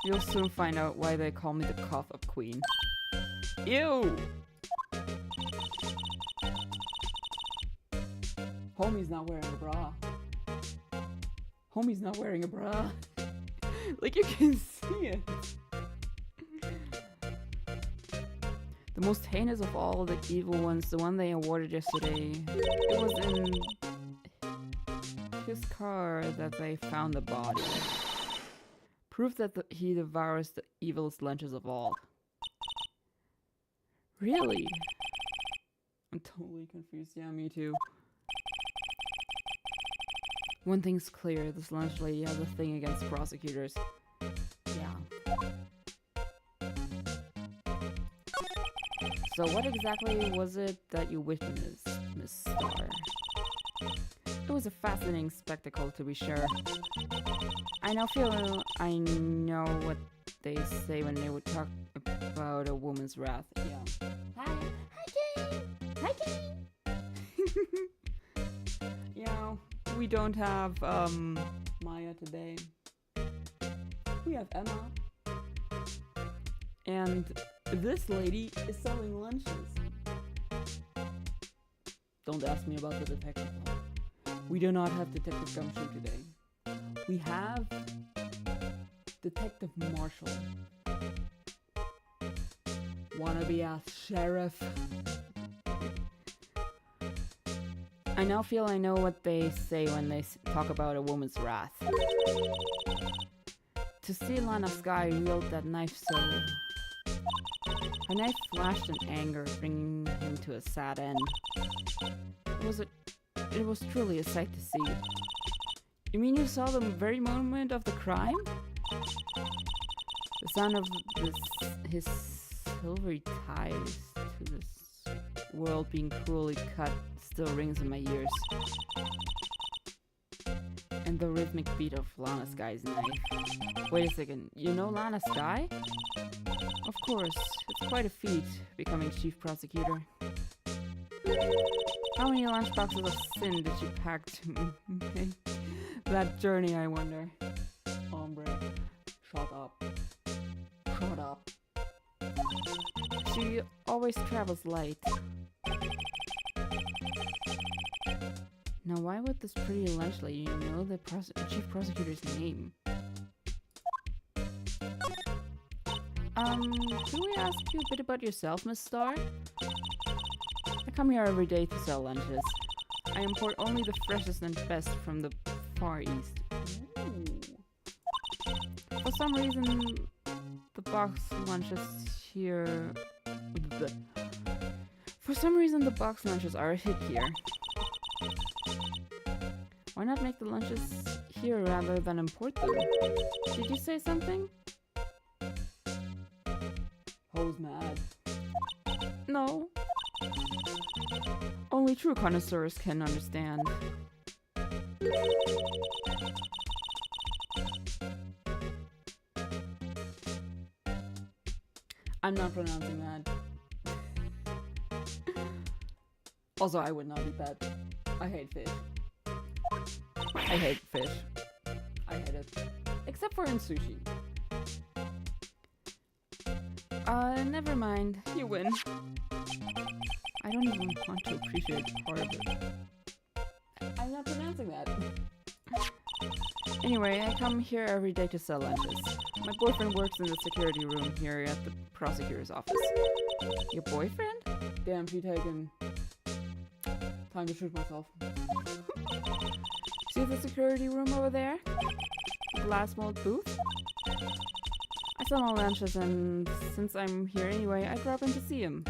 You'll soon find out why they call me the cough up queen. Ew! Homie's not wearing a bra. Homie's not wearing a bra. Like, you can see it. The most heinous of all the evil ones, the one they awarded yesterday, it was in his car that they found the body. Proof that he devours the evilest lunches of all. Really? I'm totally confused. Yeah, me too. One thing's clear, this lunch lady has a thing against prosecutors. Yeah. So what exactly was it that you witnessed, Miss Star? It was a fascinating spectacle, to be sure. I now feel I know what they say when they would talk about a woman's wrath. Yeah. Hi Kane! Hi Kane! Yeah, we don't have Maya today. We have Emma. And this lady is selling lunches. Don't ask me about the detective though. We do not have Detective Gumshoe today. We have Detective Marshall. Wanna be a sheriff? I now feel I know what they say when they talk about a woman's wrath. To see Lana Skye wield that knife so... Her knife flashed in anger, bringing him to a sad end. It was truly a sight to see. You mean you saw the very moment of the crime? The sound of his silvery ties to this world being cruelly cut still rings in my ears. And the rhythmic beat of Lana Skye's knife. Wait a second, you know Lana Skye? Of course, it's quite a feat, becoming chief prosecutor. How many lunchboxes of sin did she pack to make that journey, I wonder? Hombre, shut up. Shut up. She always travels light. Now, why would this pretty lunch lady know the chief prosecutor's name? Can we ask you a bit about yourself, Miss Starr? I come here every day to sell lunches. I import only the freshest and best from the Far East. Ooh. For some reason, the box lunches here... For some reason, the box lunches are a hit here. Why not make the lunches here rather than import them? Did you say something? Who's mad? No. Only true connoisseurs can understand. I'm not pronouncing that. Also, I would not eat that. I hate fish. I hate fish. I hate it. Except for in sushi. Never mind. You win. I don't even want to appreciate part of it. I'm not pronouncing that. Anyway, I come here every day to sell lunches. My boyfriend works in the security room here at the prosecutor's office. Your boyfriend? Damn, she taken. Time to shoot myself. See the security room over there? The glass mold booth? I sell my lunches, and since I'm here anyway, I drop in to see him.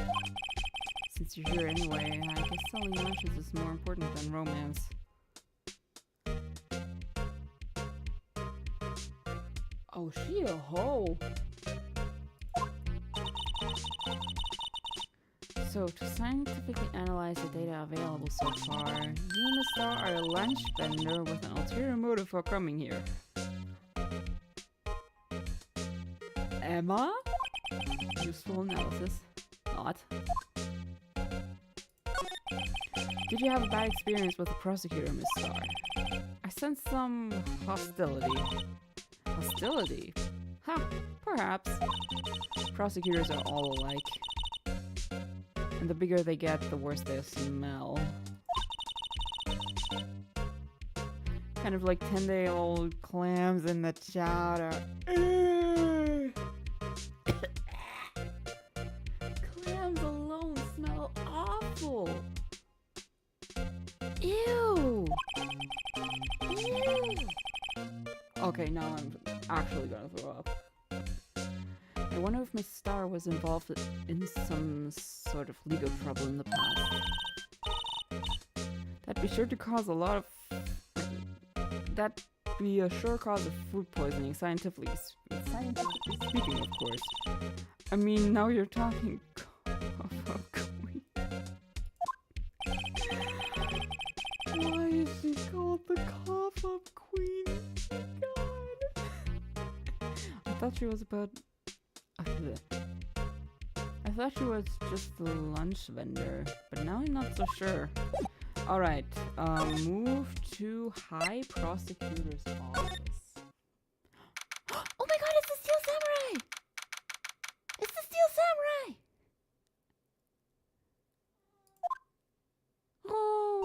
Since you're here anyway, I guess selling lunches is more important than romance. Oh, she a hoe. So, to scientifically analyze the data available so far, you and Miss Starr are a lunch vendor with an ulterior motive for coming here. Emma? Useful analysis. Not. Did you have a bad experience with the prosecutor, Miss Starr? I sense some hostility. Hostility? Huh, perhaps. Prosecutors are all alike. And the bigger they get, the worse they smell. Kind of like 10-day-old clams in the chowder. Clams alone smell awful. Ew. Ew. Okay, now I'm actually gonna throw up. I wonder if Miss Starr was involved in some sort of legal trouble in the past. That'd be sure to cause a lot of... That'd be a sure cause of food poisoning, scientifically speaking, of course. I mean, now you're talking... Why is she called the cough-up queen? God! I thought she was about... I thought she was just the lunch vendor, but now I'm not so sure. Alright, move to High Prosecutor's Office. Oh my god, it's the Steel Samurai! It's the Steel Samurai! Oh!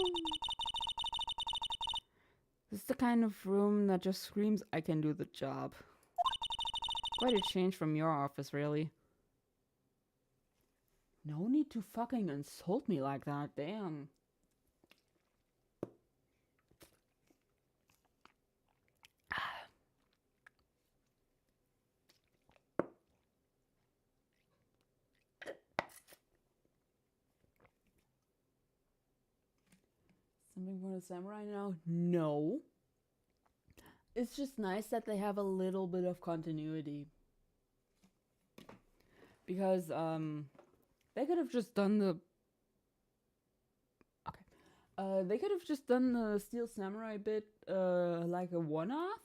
This is the kind of room that just screams, I can do the job. Quite a change from your office, really. No need to fucking insult me like that, damn. Something for the samurai now? No. It's just nice that they have a little bit of continuity. Because, they could have just done the... Okay. They could have just done the Steel Samurai bit, like a one-off.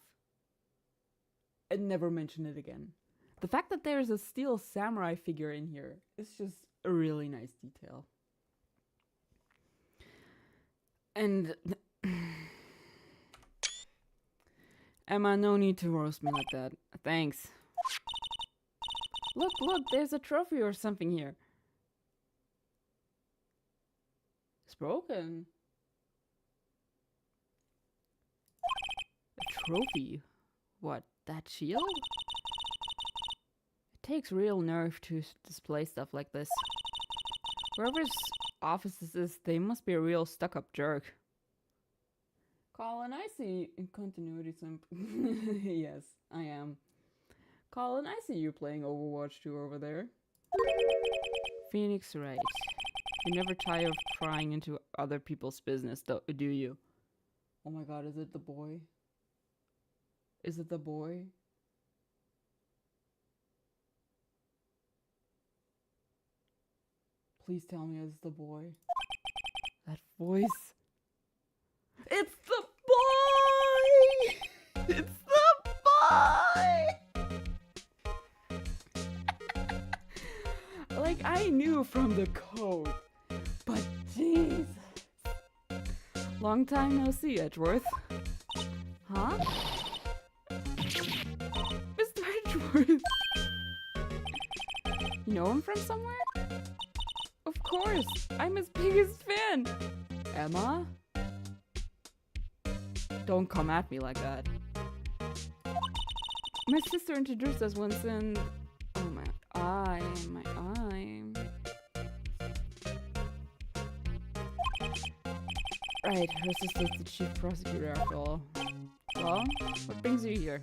And never mention it again. The fact that there's a Steel Samurai figure in here is just a really nice detail. And... Emma, no need to roast me like that. Thanks. Look, there's a trophy or something here. This It's broken. A trophy? What, that shield? It takes real nerve to display stuff like this. Whoever's office this is, they must be a real stuck-up jerk. Colin, I see continuity simp. Yes, I am. Colin, I see you playing Overwatch 2 over there. Phoenix Wright. You never tire of prying into other people's business, do you? Oh my god, is it the boy? Is it the boy? Please tell me it's the boy. That voice. It's the boy! It's the boy! Like, I knew from the code, but jeez. Long time no see, Edgeworth. Huh? Mr. Edgeworth! You know him from somewhere? Of course! I'm his biggest fan! Emma? Don't come at me like that. My sister introduced us once and... Oh my eye. Right, her sister's the chief prosecutor after all. Well, what brings you here?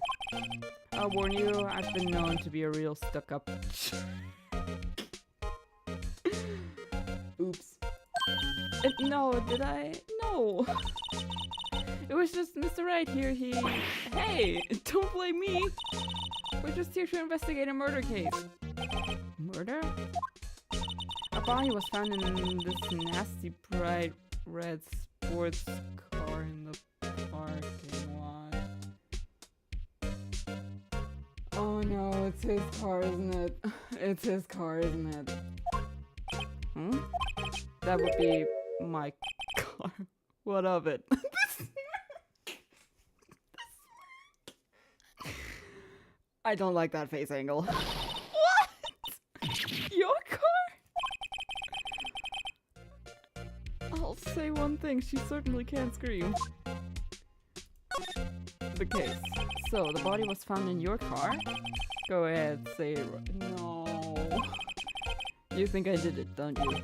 I'll warn you, I've been known to be a real stuck-up... Oops. No, did I? No. It was just Mr. Wright here, Hey, don't blame me. We're just here to investigate a murder case. Murder? A body was found in this nasty bright red sports car in the parking lot. Oh no, it's his car, isn't it? It's his car, isn't it? Hmm? That would be my car. What of it? I don't like that face angle. What? Your car? I'll say one thing, she certainly can't scream. The case. So, the body was found in your car? Go ahead, say it. No. You think I did it, don't you?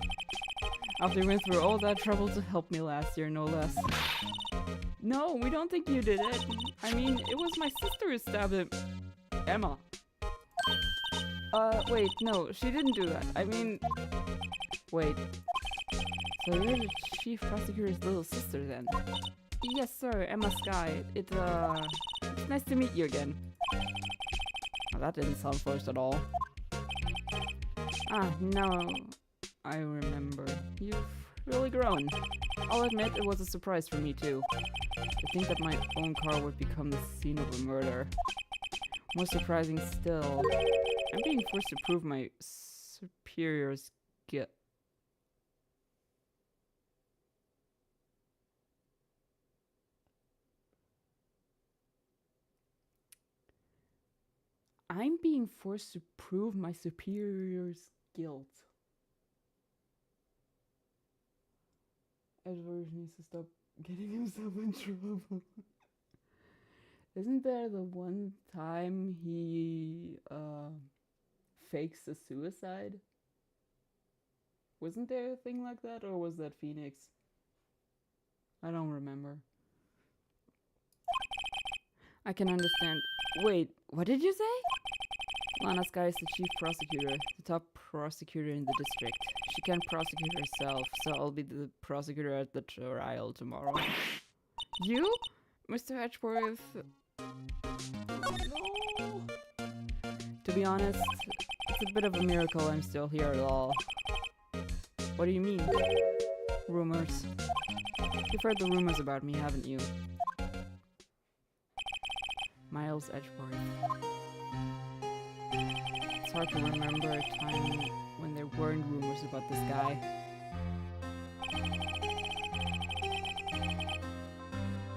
After you went through all that trouble to help me last year, no less. No, we don't think you did it. I mean, it was my sister who stabbed him. Emma. Wait, no, she didn't do that. I mean... Wait. So you're the chief prosecutor's little sister then? Yes, sir, Emma Sky. It's nice to meet you again. Oh, that didn't sound forced at all. Ah, now I remember. You've really grown. I'll admit it was a surprise for me too. To think that my own car would become the scene of a murder. More surprising still, I'm being forced to prove my superior's guilt. I'm being forced to prove my superior's guilt. Edward needs to stop getting himself in trouble. Isn't there the one time he fakes a suicide? Wasn't there a thing like that, or was that Phoenix? I don't remember. I can understand. Wait, what did you say? Lana Sky is the chief prosecutor, the top prosecutor in the district. She can't prosecute herself, so I'll be the prosecutor at the trial tomorrow. You? Mr. Edgeworth? No. To be honest, it's a bit of a miracle I'm still here at all. What do you mean? Rumors. You've heard the rumors about me, haven't you? Miles Edgeworth. It's hard to remember a time when there weren't rumors about this guy.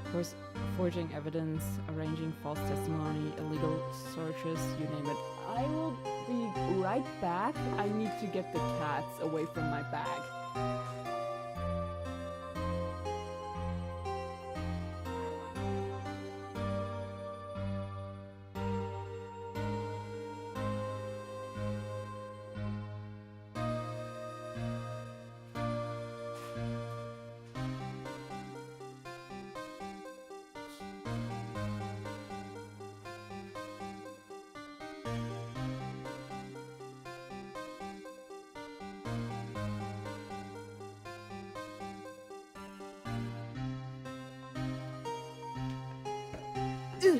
Of course, forging evidence, arranging false testimony, illegal searches, you name it. I will be right back. I need to get the cats away from my bag. Ugh.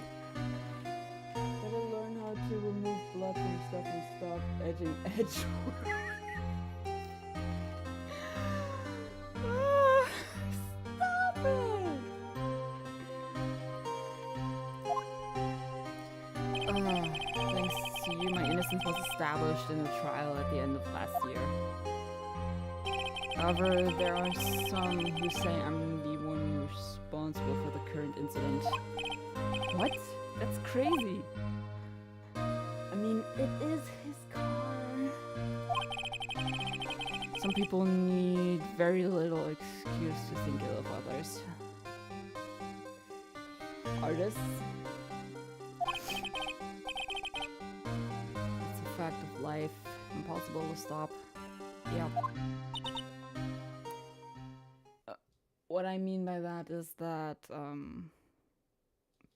Gotta learn how to remove blood from stuff and stop edging edge. Stop it! Thanks to you, my innocence was established in a trial at the end of last year. However, there are some who say I'm the one responsible for the current incident. What? That's crazy. I mean, it is his car. Some people need very little excuse to think ill of others. Artists? It's a fact of life. Impossible to stop. Yeah. What I mean by that is that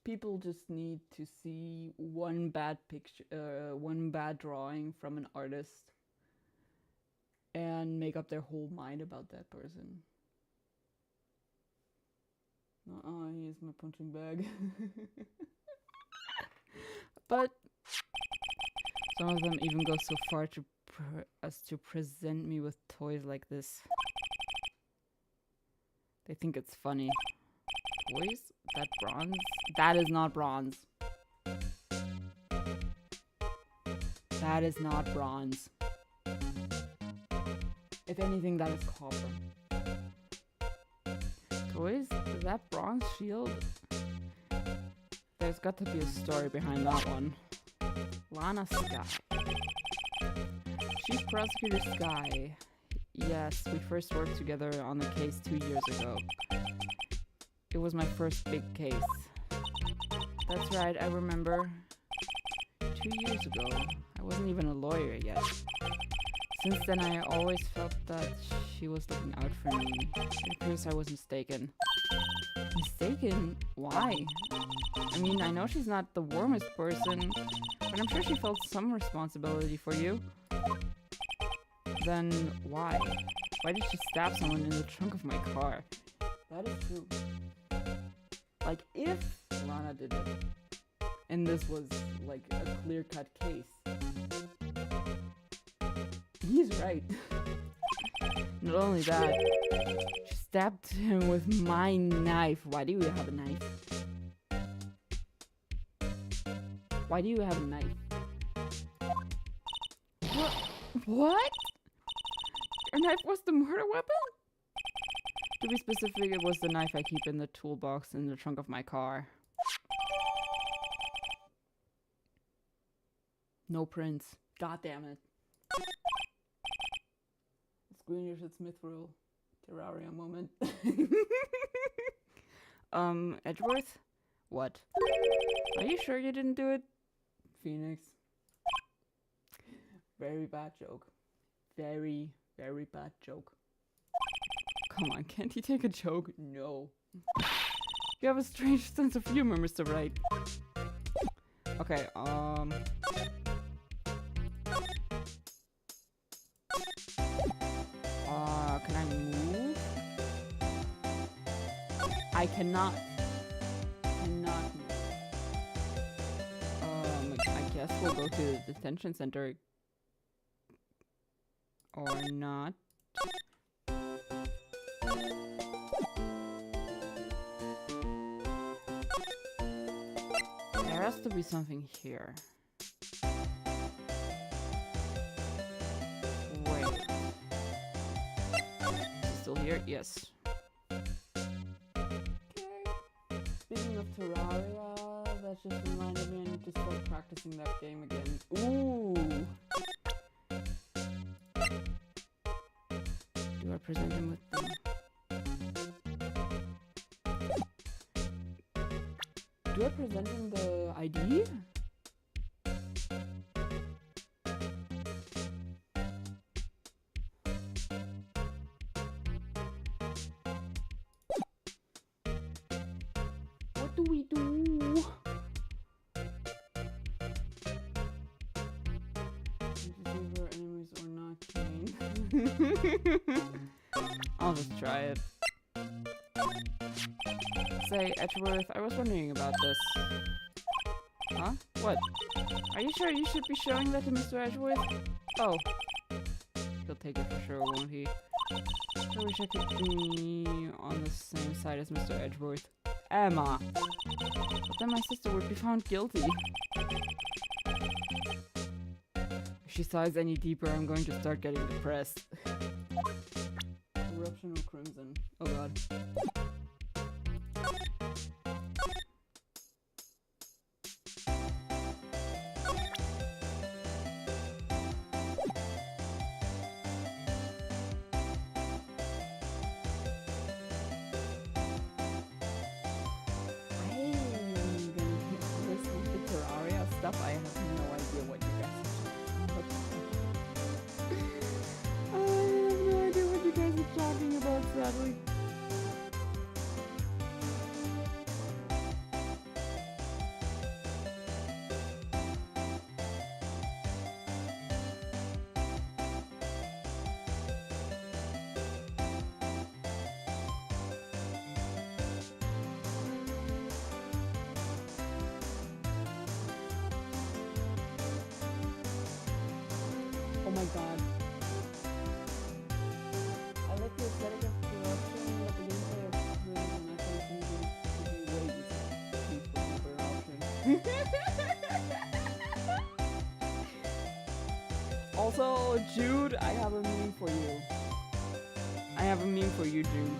people just need to see one bad picture, one bad drawing from an artist, and make up their whole mind about that person. Here's my punching bag. But some of them even go so far as to present me with toys like this. They think it's funny. Toys? That bronze? That is not bronze. That is not bronze. If anything, that is copper. Toys? Is that bronze shield? There's got to be a story behind that one. Lana Skye. Chief Prosecutor Skye. Yes, we first worked together on the case 2 years ago. It was my first big case. That's right, I remember. 2 years ago. I wasn't even a lawyer yet. Since then, I always felt that she was looking out for me. It appears I was mistaken. Mistaken? Why? I mean, I know she's not the warmest person, but I'm sure she felt some responsibility for you. Then why? Why did she stab someone in the trunk of my car? That is true. Like, if Lana did it, and this was like a clear-cut case, he's right. Not only that, she stabbed him with my knife. Why do you have a knife? Why do you have a knife? What? Your knife was the murder weapon? To be specific, it was the knife I keep in the toolbox in the trunk of my car. No prints. God damn it. Screen your shit Smith rule. Terraria moment. Edgeworth? What? Are you sure you didn't do it? Phoenix. Very bad joke. Very, very bad joke. Come on, can't he take a joke? No. You have a strange sense of humor, Mr. Wright. Okay, can I move? I cannot move. I guess we'll go to the detention center. Or not. There has to be something here. Wait. Is he still here? Yes. Okay. Speaking of Terraria, that just reminded me I need to start practicing that game again. Ooh! Do I present him with them? Do I present him the ID? What do we do? Disable enemies or not chain. I'll just try it. Say, Edgeworth, I was wondering about this. Huh? What? Are you sure you should be showing that to Mr. Edgeworth? Oh. He'll take it for sure, won't he? I wish I could be on the same side as Mr. Edgeworth. Emma! But then my sister would be found guilty. If she sighs any deeper, I'm going to start getting depressed. Eruption of Crimson. Oh god. Stuff, I have no idea what you guys are talking about. I have no idea what you guys are talking about, sadly. Oh my god. I like the aesthetic of corruption, but the gameplay of Crimson and I think to be way peaceful corruption. Also, Jude, I have a meme for you. I have a meme for you, Jude.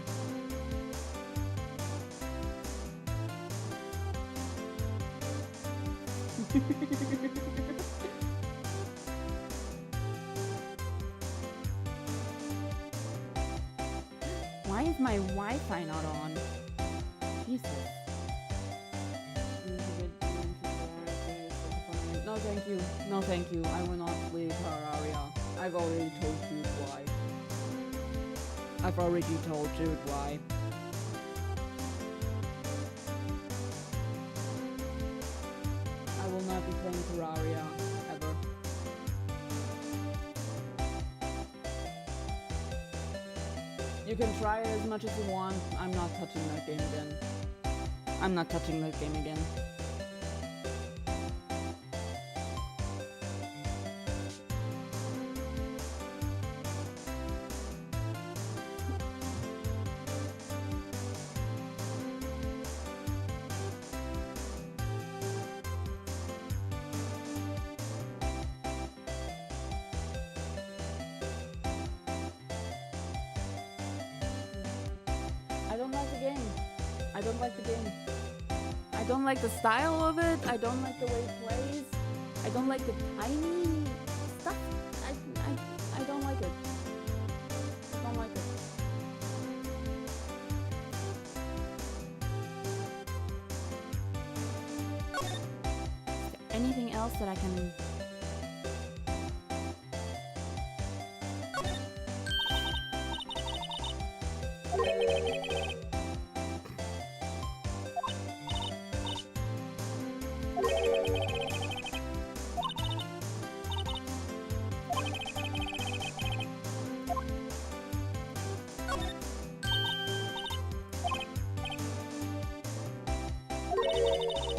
Why is my Wi-Fi not on? Jesus. No thank you. No thank you. I will not play Terraria. I've already told Jude why. I've already told Jude why. I will not be playing Terraria ever. You can try it as much as you want. I'm not touching that game again. I'm not touching that game again. I don't like the game. I don't like the game. I don't like the style of it. I don't like the way it plays. I don't like the tiny stuff. I don't like it. I don't like it. Is there anything else that I can...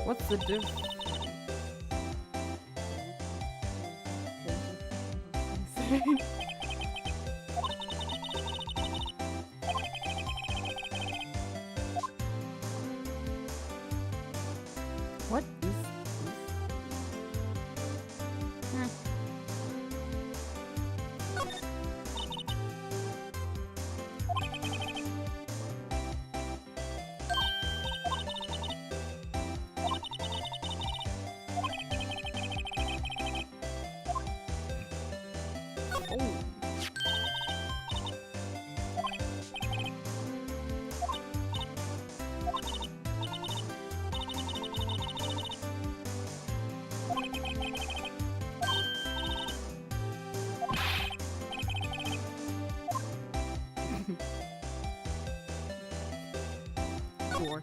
What's the difference? What is this? Four.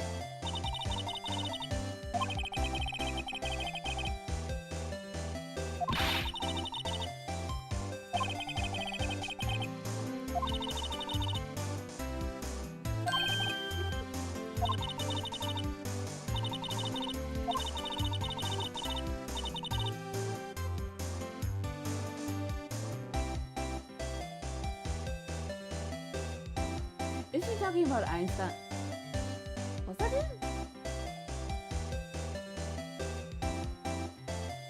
he talking about Einstein? Was that it?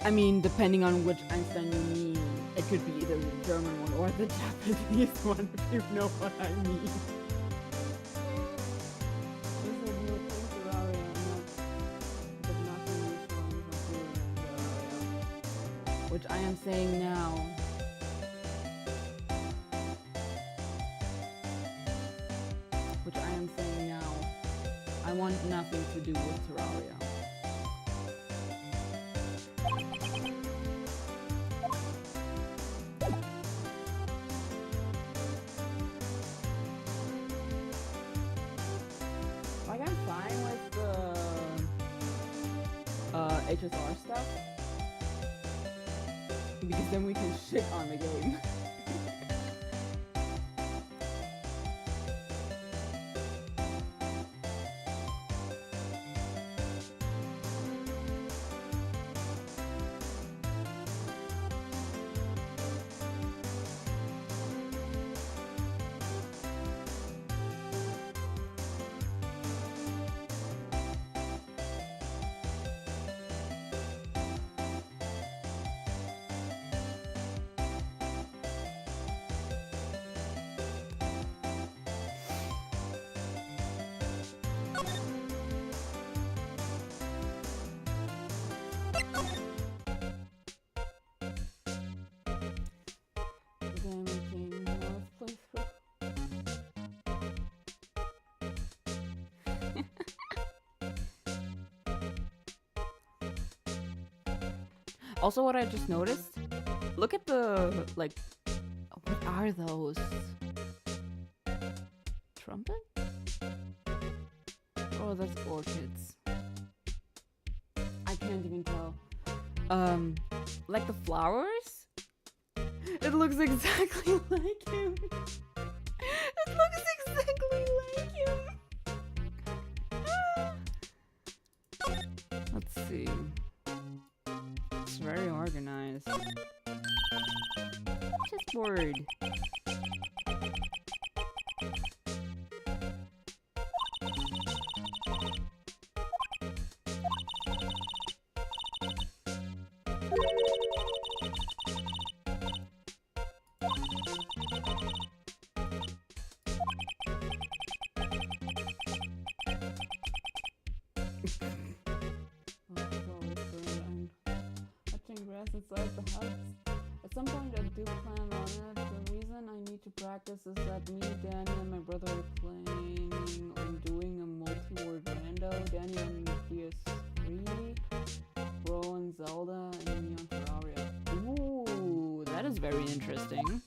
I mean, depending on which Einstein you mean, it could be either the German one or the Japanese one, if you know what I mean. Which I am saying now. Which I am saying now. I want nothing to do with Terraria. Like, I'm fine with the HSR stuff. Because then we can shit on the game. Also, what I just noticed, look at the, like, what are those? Trumpet? Oh, that's orchids. I can't even tell. Like the flowers? It looks exactly like him. It looks exactly like him. Let's see. It's very organized. Chessboard. Inside the house. At some point I do plan on it. The reason I need to practice is that me, Danny, and my brother are playing on doing a multi-word rando. Danny on PS3, Bro and Zelda, and me on Terraria. Ooh, that is very interesting.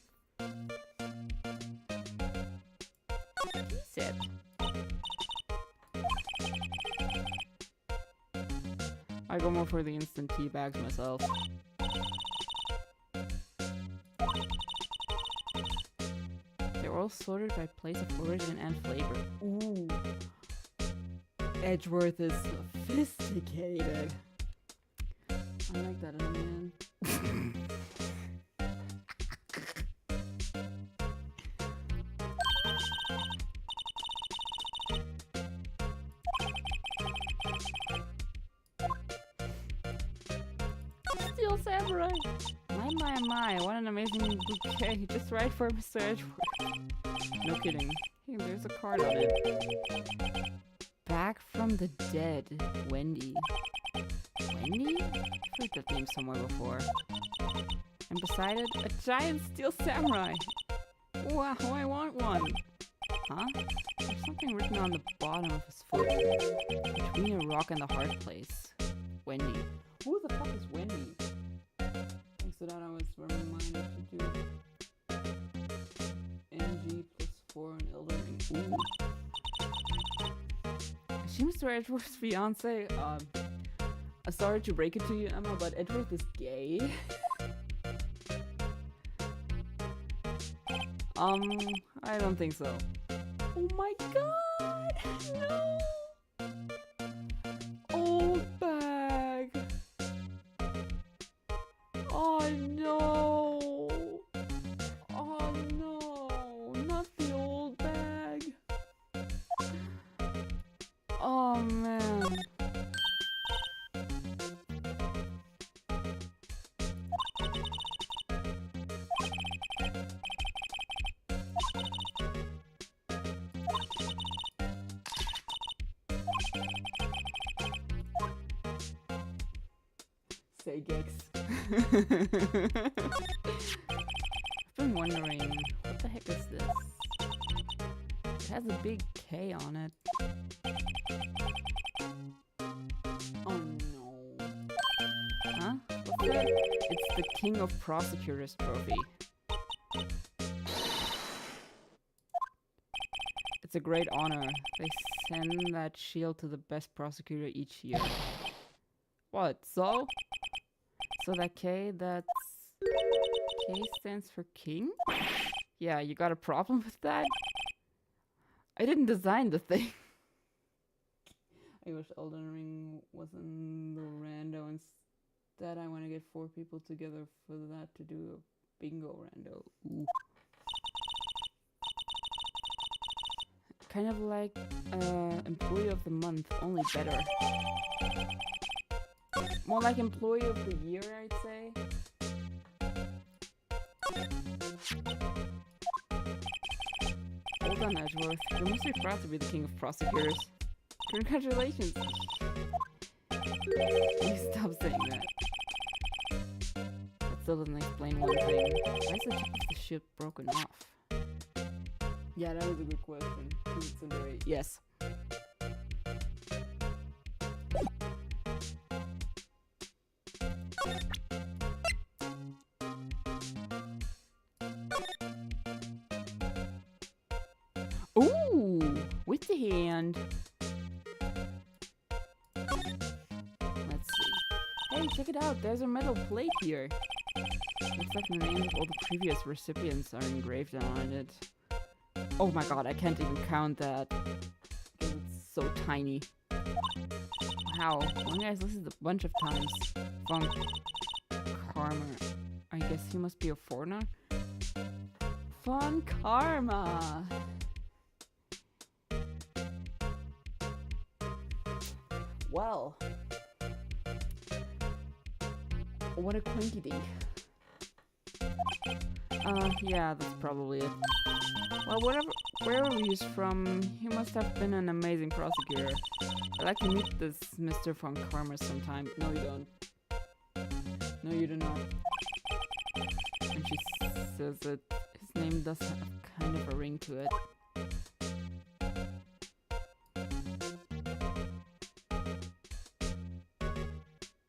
Sip. I go more for the instant tea bags myself. They're all sorted by place of origin and flavor. Ooh. Edgeworth is sophisticated. I like that in a man. Steel Samurai! My, what an amazing bouquet. Just right for Mr. Edgeworth. No kidding. Hey, there's a card on it. Back from the dead, Wendy. Wendy? I've heard that name somewhere before. And beside it, a giant steel samurai. Wow, I want one. Huh? There's something written on the bottom of his foot. Between a rock and the hard place. Wendy. Who the fuck is Wendy? Thanks to that, I was reminded to do NG plus 4 and Elder Ring. Ooh. Is she Mr. Edgeworth's fiance? Sorry to break it to you, Emma, but Edgeworth is gay. I don't think so. Oh my god! No! Old bag! Oh no! Oh no! Not the old bag! Okay, Gex. I've been wondering, what the heck is this? It has a big K on it. Oh no. Huh? What's that? It's the King of Prosecutors trophy. It's a great honor. They send that shield to the best prosecutor each year. What? So? So that K, that's... K stands for king? Yeah, you got a problem with that? I didn't design the thing. I wish Elden Ring wasn't the rando. Instead, I want to get 4 people together for that to do a bingo rando. Ooh. Kind of like Employee of the Month, only better. More like Employee of the Year, I'd say. Well done, Edgeworth. You must be proud to be the king of prosecutors. Congratulations! You stop saying that. That still doesn't explain one thing. Why is the tip of the ship broken off? Yeah, that was a good question. Yes. Ooh, with the hand. Let's see. Hey, check it out. There's a metal plate here. Looks like the names of all the previous recipients are engraved on it. Oh my god, I can't even count that. It's so tiny. Wow, one guy's listed a bunch of times. Von Karma. I guess he must be a foreigner. Von Karma! Well. What a quinky dink. Yeah, that's probably it. Well, wherever he's from, he must have been an amazing prosecutor. I'd like to meet this Mr. Von Karma sometime. No, you don't. No, you do not. And she says that his name does have kind of a ring to it.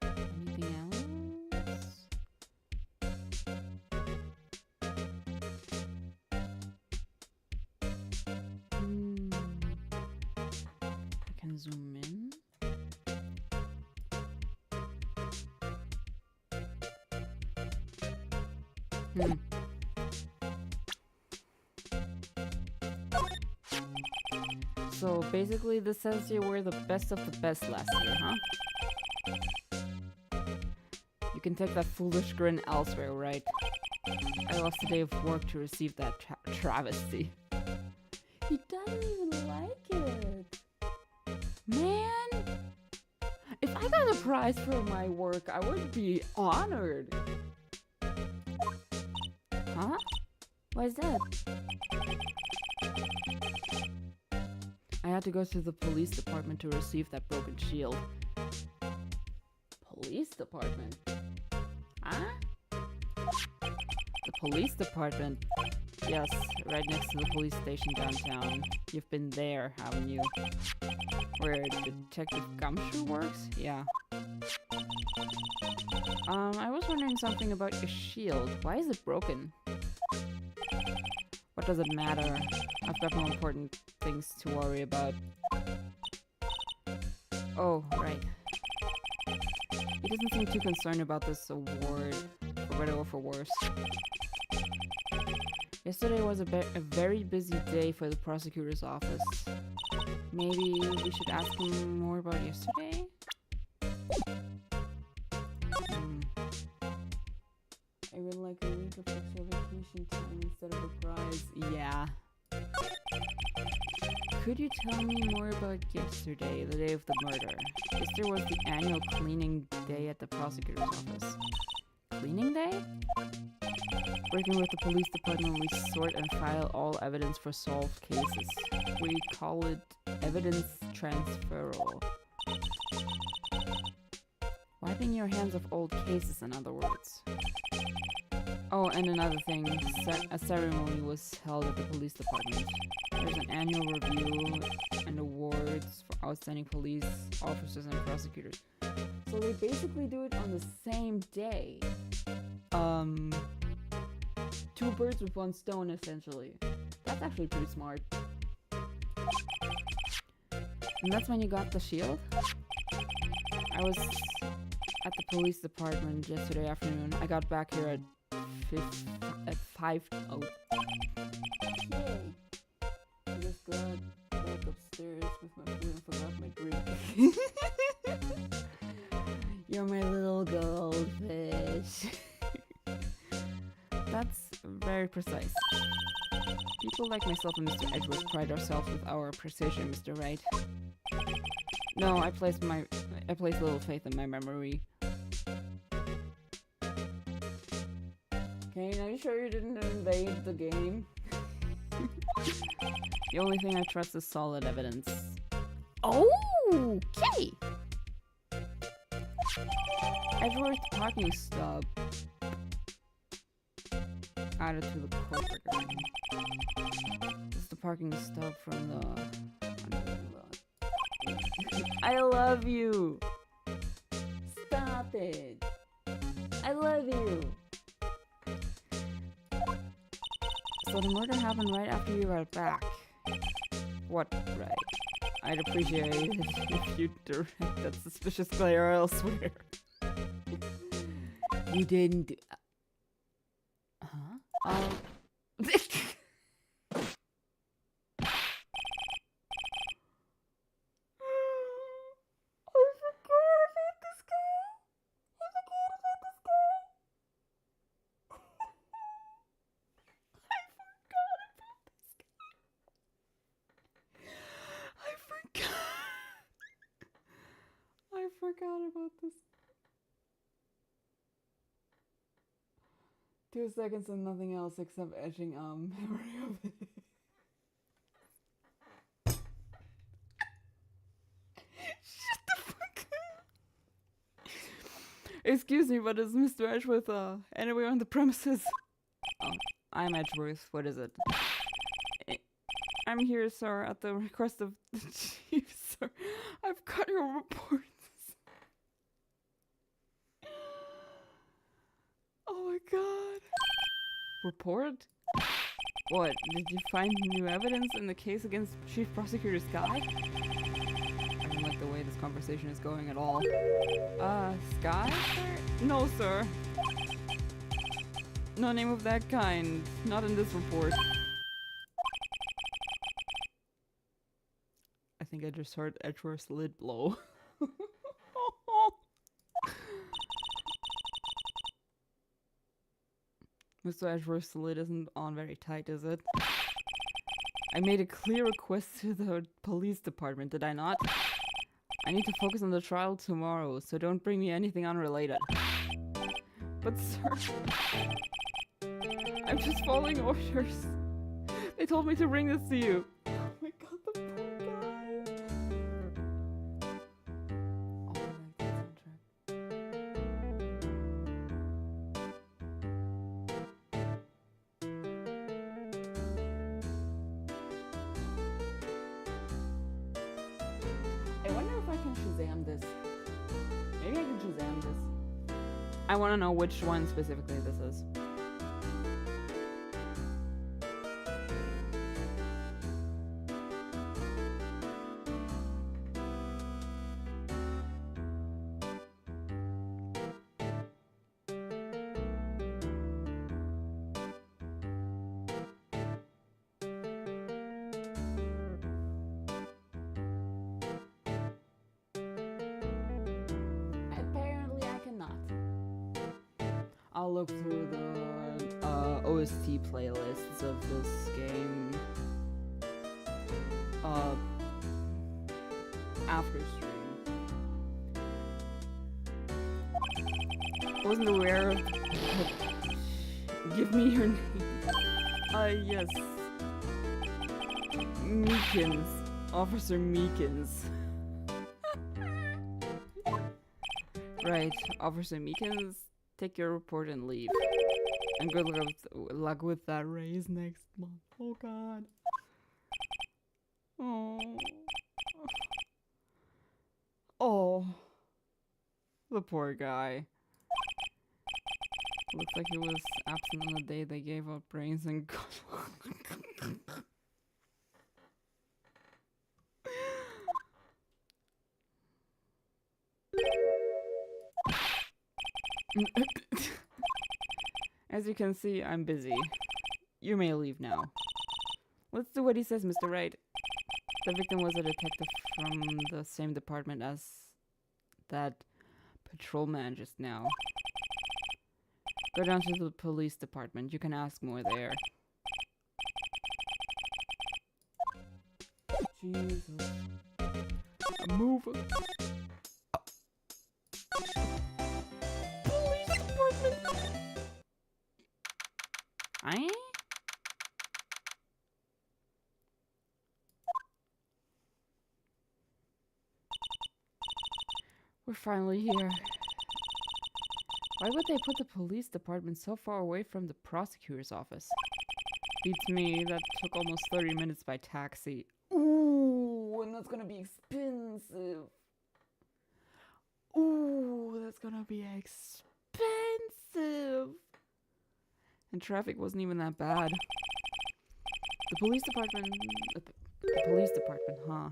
Anything else? I can zoom in. So basically this says you were the best of the best last year, huh? You can take that foolish grin elsewhere, right? I lost a day of work to receive that travesty. He doesn't even like it. Man! If I got a prize for my work, I would be honored. Huh? Why is that? I had to go to the police department to receive that broken shield. Police department? Huh? The police department? Yes, right next to the police station downtown. You've been there, haven't you? Where Detective Gumshoe works? Yeah. I was wondering something about your shield. Why is it broken? What does it matter? I've got more important things to worry about. Oh, right. He doesn't seem too concerned about this award, for better or for worse. Yesterday was a very busy day for the prosecutor's office. Maybe we should ask him more about yesterday? I would like a week of extra vacation time instead of a prize. Yeah. Could you tell me more about yesterday, the day of the murder? Yesterday was the annual cleaning day at the prosecutor's office. Cleaning day? Working with the police department, we sort and file all evidence for solved cases. We call it evidence transferal. Wiping your hands of old cases, in other words. Oh, and another thing, a ceremony was held at the police department. There's an annual review and awards for outstanding police officers and prosecutors. So they basically do it on the same day. Two birds with one stone, essentially. That's actually pretty smart. And that's when you got the shield? I was at the police department yesterday afternoon. I got back here at 5. Oh. Yay. I just got back upstairs with my food and forgot my drink. You're my little goldfish. That's very precise. People like myself and Mr. Edgeworth pride ourselves with our precision, Mr. Wright. No, I place little faith in my memory. Okay, are you sure you didn't invade the game? The only thing I trust is solid evidence. Okay! Edgeworth parking stop. Added to the court record. This is the parking stop from the... I love you! Stop it! I love you! So the murder happened right after you got back. What, right? I'd appreciate it if you direct that suspicious player elsewhere. You didn't do... Huh? I forgot about this. 2 seconds and nothing else except etching memory of it. Shut the fuck up. Excuse me, but is Mr. Edgeworth anywhere on the premises? Oh, I'm Edgeworth. What is it? I'm here, sir, at the request of the chief, sir. I've got your reports. Oh my god. Report? What? Did you find new evidence in the case against Chief Prosecutor Skye? I don't like the way this conversation is going at all. Skye, sir? No, sir. No name of that kind. Not in this report. I think I just heard Edgeworth's lid blow. Mr. Edgeworth's lid isn't on very tight, is it? I made a clear request to the police department, did I not? I need to focus on the trial tomorrow, so don't bring me anything unrelated. But sir... I'm just following orders. They told me to bring this to you. Oh my god, the poor guy. Oh my god, I wonder if I can Shazam this. Maybe I can Shazam this. I want to know which one specifically this is. I'll look through the OST playlists of this game after stream. I wasn't aware of... Give me your name. Yes. Meekins. Officer Meekins. Right, Officer Meekins, take your report and leave. And good luck with that raise next month. Oh god. Oh. Oh. The poor guy. Looks like he was absent on the day they gave up brains and As you can see, I'm busy. You may leave now. Let's do what he says, Mr. Wright. The victim was a detective from the same department as that patrolman just now. Go down to the police department. You can ask more there. Jesus. Move. Police department. We're finally here. Why would they put the police department so far away from the prosecutor's office? Beats me, that took almost 30 minutes by taxi. Ooh, and that's gonna be expensive. Ooh, that's gonna be expensive. And traffic wasn't even that bad. The police department, huh?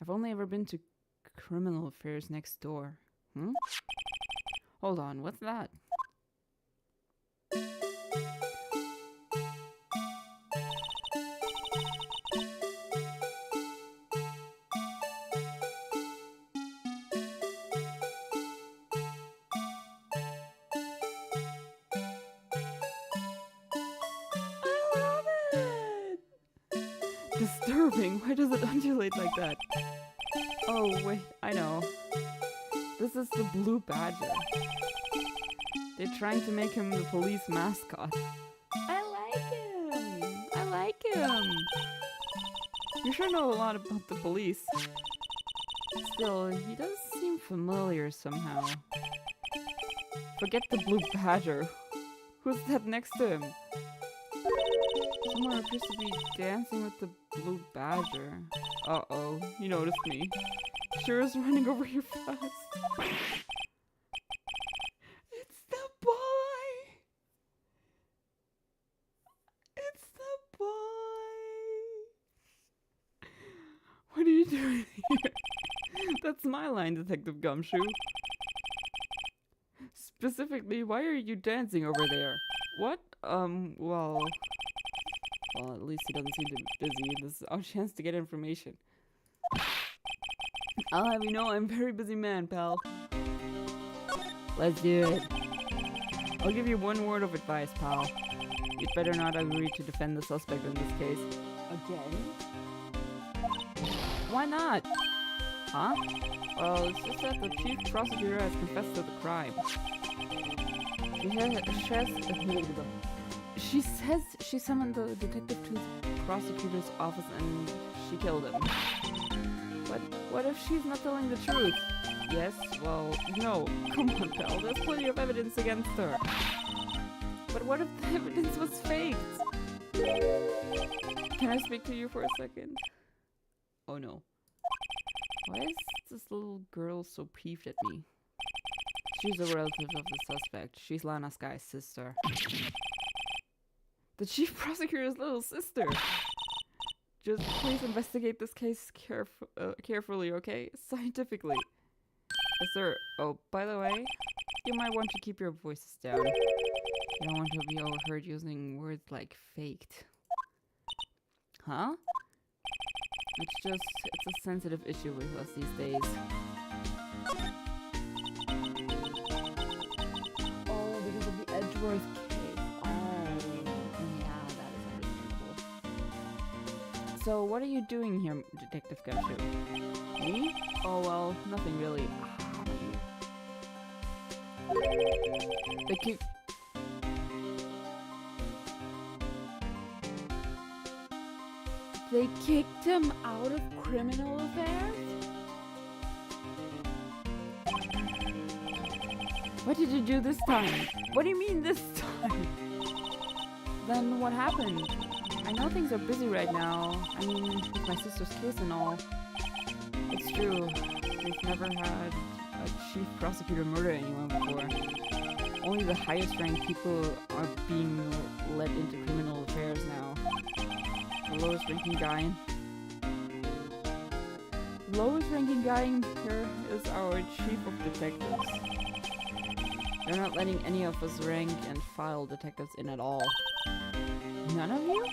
I've only ever been to criminal affairs next door. Hold on, what's that? I love it! Disturbing, why does it undulate like that? Oh, wait, I know. This is the Blue Badger. They're trying to make him the police mascot. I like him! You sure know a lot about the police. Still, he does seem familiar somehow. Forget the Blue Badger. Who's that next to him? Someone appears to be dancing with the Blue Badger. Uh-oh, he noticed me. Sure is running over here fast. It's the boy! It's the boy! What are you doing here? That's my line, Detective Gumshoe. Specifically, why are you dancing over there? What? Well, at least he doesn't seem to be busy. This is our chance to get information. I'll have you know I'm a very busy man, pal. Let's do it. I'll give you one word of advice, pal. You'd better not agree to defend the suspect in this case. Again? Why not? Huh? Well, it's just that the chief prosecutor has confessed to the crime. She says she summoned the detective to the prosecutor's office and she killed him. But what if she's not telling the truth? Yes, well, no. Come on, pal. There's plenty of evidence against her. But what if the evidence was faked? Can I speak to you for a second? Oh no. Why is this little girl so peeved at me? She's a relative of the suspect. She's Lana Sky's sister. The chief prosecutor's little sister! Just please investigate this case carefully, okay? Scientifically. Yes, sir. Oh, by the way, you might want to keep your voices down. You don't want to be overheard using words like faked. Huh? It's a sensitive issue with us these days. Oh, because of the Edgeworth case. Oh, yeah, that is understandable. So, what are you doing here, Detective Gumshoe? Me? Oh, well, nothing really. They kicked him out of criminal affairs? What did you do this time? What do you mean this time? Then what happened? I know things are busy right now. I mean, with my sister's case and all. It's true. We've never had a chief prosecutor murder anyone before. Only the highest ranked people are being let into criminal affairs now. The lowest ranking guy in here is our chief of detectives. They're not letting any of us rank and file detectives in at all. None of you?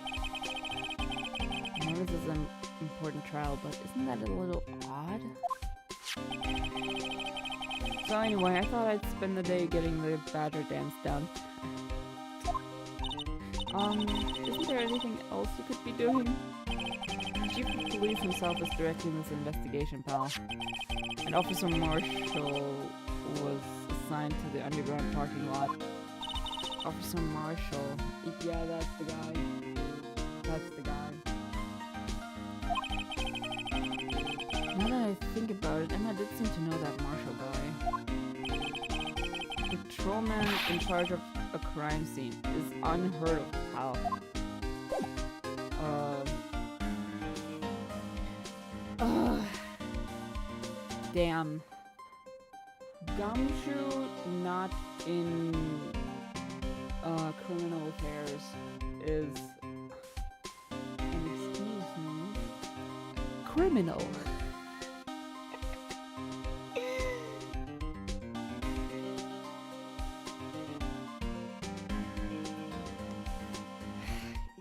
I know this is an important trial, but isn't that a little odd? So anyway, I thought I'd spend the day getting the badger dance done. Isn't there anything else you could be doing? Chief of Police himself is directing this investigation, pal. And Officer Marshall was assigned to the underground parking lot. Officer Marshall. Yeah, that's the guy. That's the guy. Now that I think about it, Emma did seem to know that Marshall guy. Patrolman in charge of a crime scene is unheard of, pal. Damn. Gumshoe not in criminal affairs is excuse me, criminal.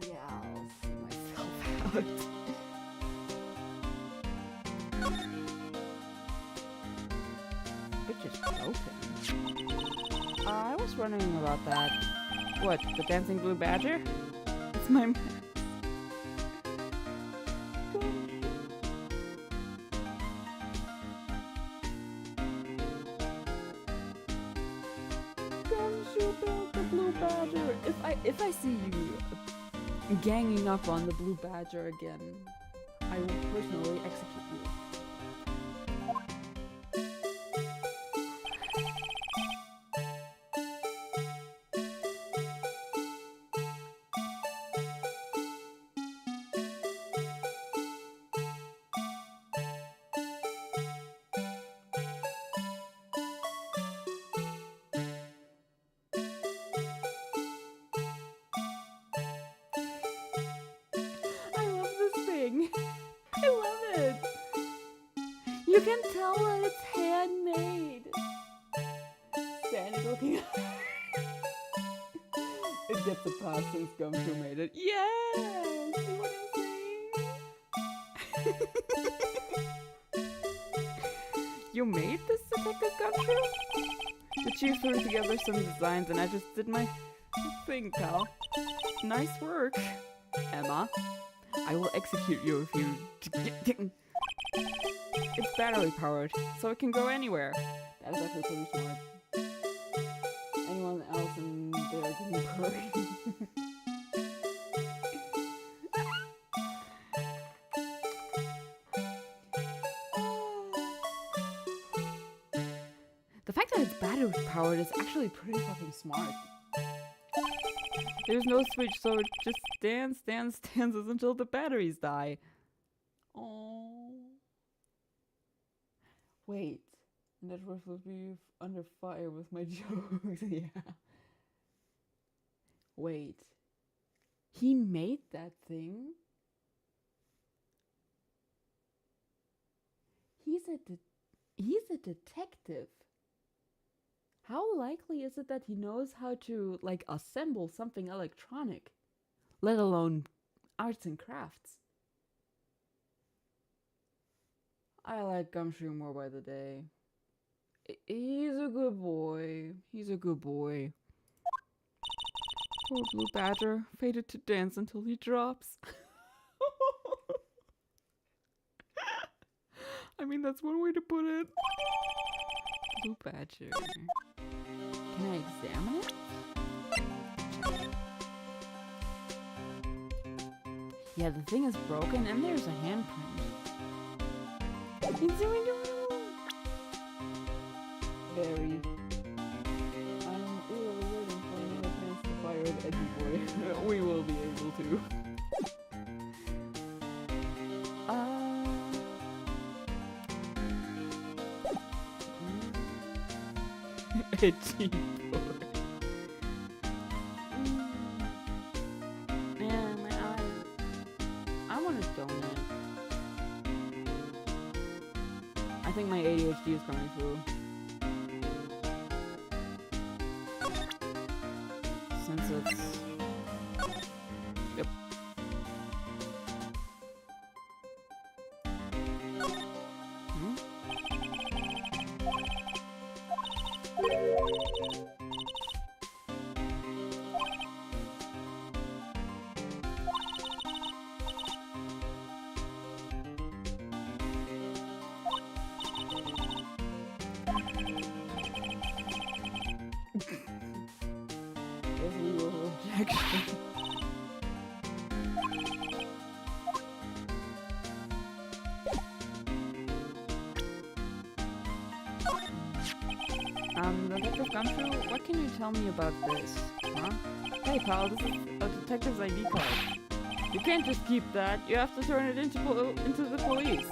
Yeah, I'll see myself out. Bitch is broken. I was wondering about that. What, the dancing blue badger? It's my man. Gumshoe built the blue badger. If I see you ganging up on the blue badger again, I will personally execute you. I love it! You can tell that it's handmade! Sandy looking at it gets a pass since Gumshoe made it. Yes! See what I'm saying? You made this, Detective Gumshoe? The chief threw together some designs and I just did my thing, pal. Nice work, Emma. I will execute you if you... It's battery powered, so it can go anywhere. That is actually pretty smart. Anyone else in there getting buried? The fact that it's battery powered is actually pretty fucking smart. There's no switch, so it just stands until the batteries die. Oh. Wait. Network will be under fire with my jokes. Yeah. Wait. He made that thing? He's a detective. How likely is it that he knows how to, like, assemble something electronic, let alone arts and crafts? I like Gumshoe more by the day. He's a good boy. He's a good boy. Poor blue badger, fated to dance until he drops. I mean, that's one way to put it. Blue badger. Can I examine it? Yeah, the thing is broken and there's a handprint. It's doing very We will be able to. Itchy boy. Man, my eye. I want a donut. I think my ADHD is coming through. Since it's... Yep. Hmm? Yes, we will objection. Detective Gumshoe, what can you tell me about this? Huh? Hey pal, this is a detective's ID card. You can't just keep that, you have to turn it into the police.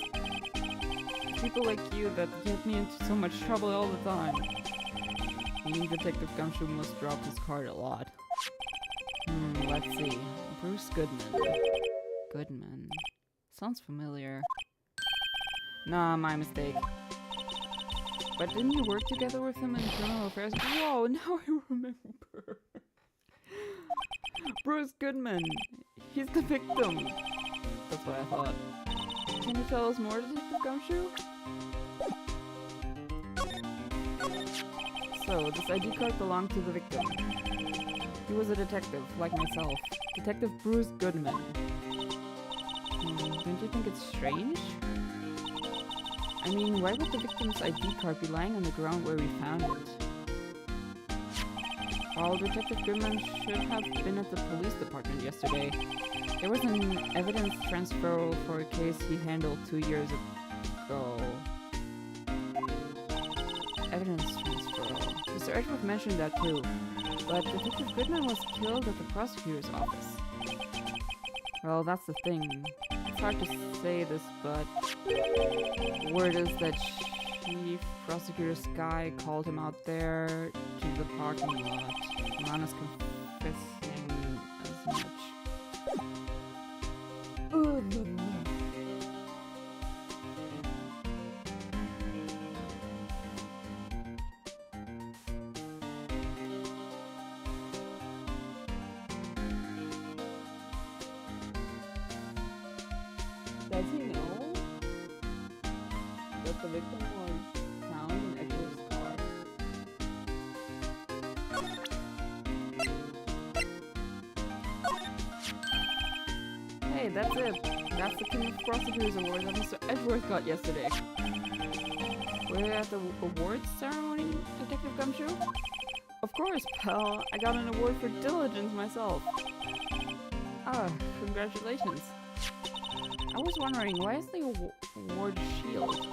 People like you that get me into so much trouble all the time. Meaning Detective Gumshoe must drop his card a lot. Let's see. Bruce Goodman. Goodman. Sounds familiar. Nah, my mistake. But didn't you work together with him in criminal affairs? Whoa, now I remember. Bruce Goodman. He's the victim. That's what I thought. Can you tell us more, Detective Gumshoe? So, this ID card belonged to the victim. He was a detective, like myself. Detective Bruce Goodman. Don't you think it's strange? I mean, why would the victim's ID card be lying on the ground where we found it? Well, Detective Goodman should have been at the police department yesterday. There was an evidence transfer for a case he handled 2 years ago. Evidence transfer. Mr. Edgeworth mentioned that too. But Detective Goodman was killed at the prosecutor's office. Well, that's the thing. It's hard to say this, but word is that Chief Prosecutor Sky called him out there to the parking lot. Lana's confessing as much. Does he know that the victim was found in Edgeworth's car? Hey, that's it. That's the King of Prosecutors Award that Mr. Edgeworth got yesterday. We're at the awards ceremony, Detective Gumshoe? Of course, pal. I got an award for diligence myself. Ah, congratulations. I was wondering, why is the award shield?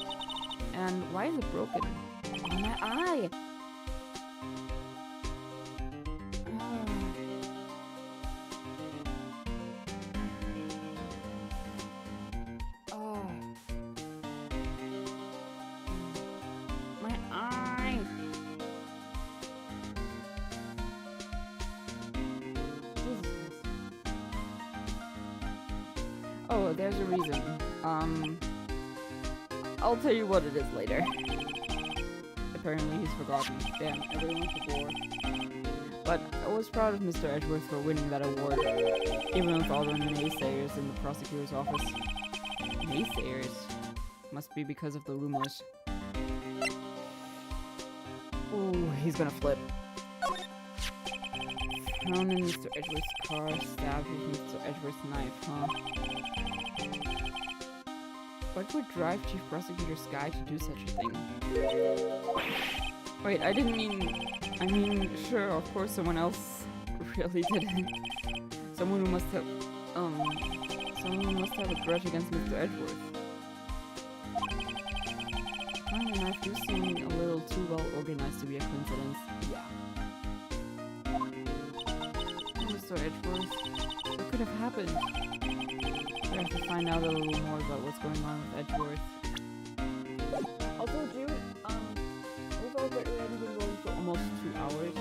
And why is it broken? Oh, my eye! My eye! Jesus Christ. Oh, there's a reason. I'll tell you what it is later. Apparently he's forgotten. Damn, everyone's bored. But I was proud of Mr. Edgeworth for winning that award, even with all the naysayers in the prosecutor's office. Naysayers? Must be because of the rumors. Ooh, he's gonna flip. Found in Mr. Edgeworth's car, stabbed with Mr. Edgeworth's knife, huh? What would drive Chief Prosecutor Sky to do such a thing? Wait, I mean, sure, of course someone else really did it. Someone who must have a grudge against Mr. Edgeworth. Finding a knife do seem a little too well organized to be a coincidence. Yeah. Mr. Mr. Edgeworth? What could have happened? We have to find out a little more about what's going on with Edgeworth. Also, Jude, we've already been going for almost 2 hours.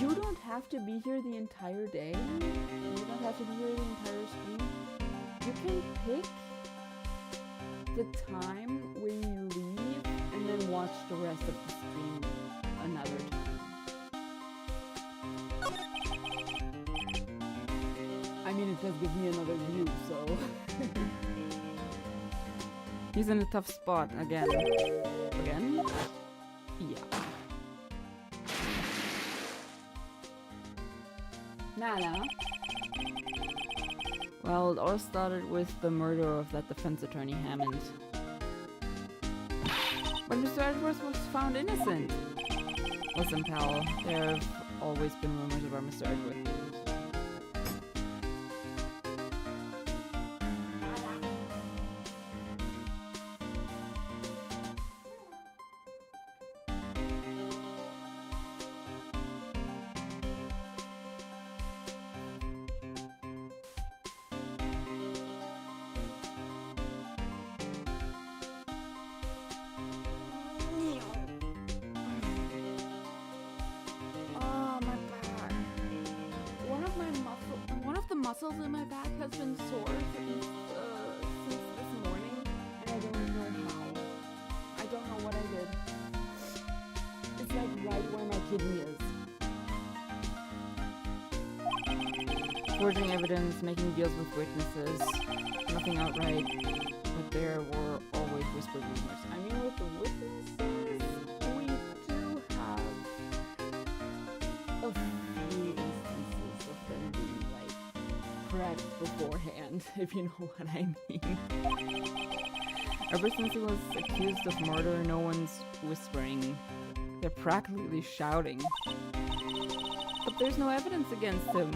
You don't have to be here the entire day. You don't have to be here the entire stream. You can pick the time when you leave and then watch the rest of the stream another time. I mean, it does give me another view, so... He's in a tough spot again. Again? Yeah. Nana? Well, it all started with the murder of that defense attorney Hammond. But Mr. Edgeworth was found innocent. Listen, pal, there have always been rumors about Mr. Edgeworth. Muscles in my back has been sore since this morning, and I don't know how. I don't know what I did. It's like right where my kidney is. Forging evidence, making deals with witnesses, nothing outright, but there were always whispered rumors. I mean, with the witnesses, we do have a few instances of them being like prepped beforehand, if you know what I mean. Ever since he was accused of murder, no one's whispering. They're practically shouting. But there's no evidence against him.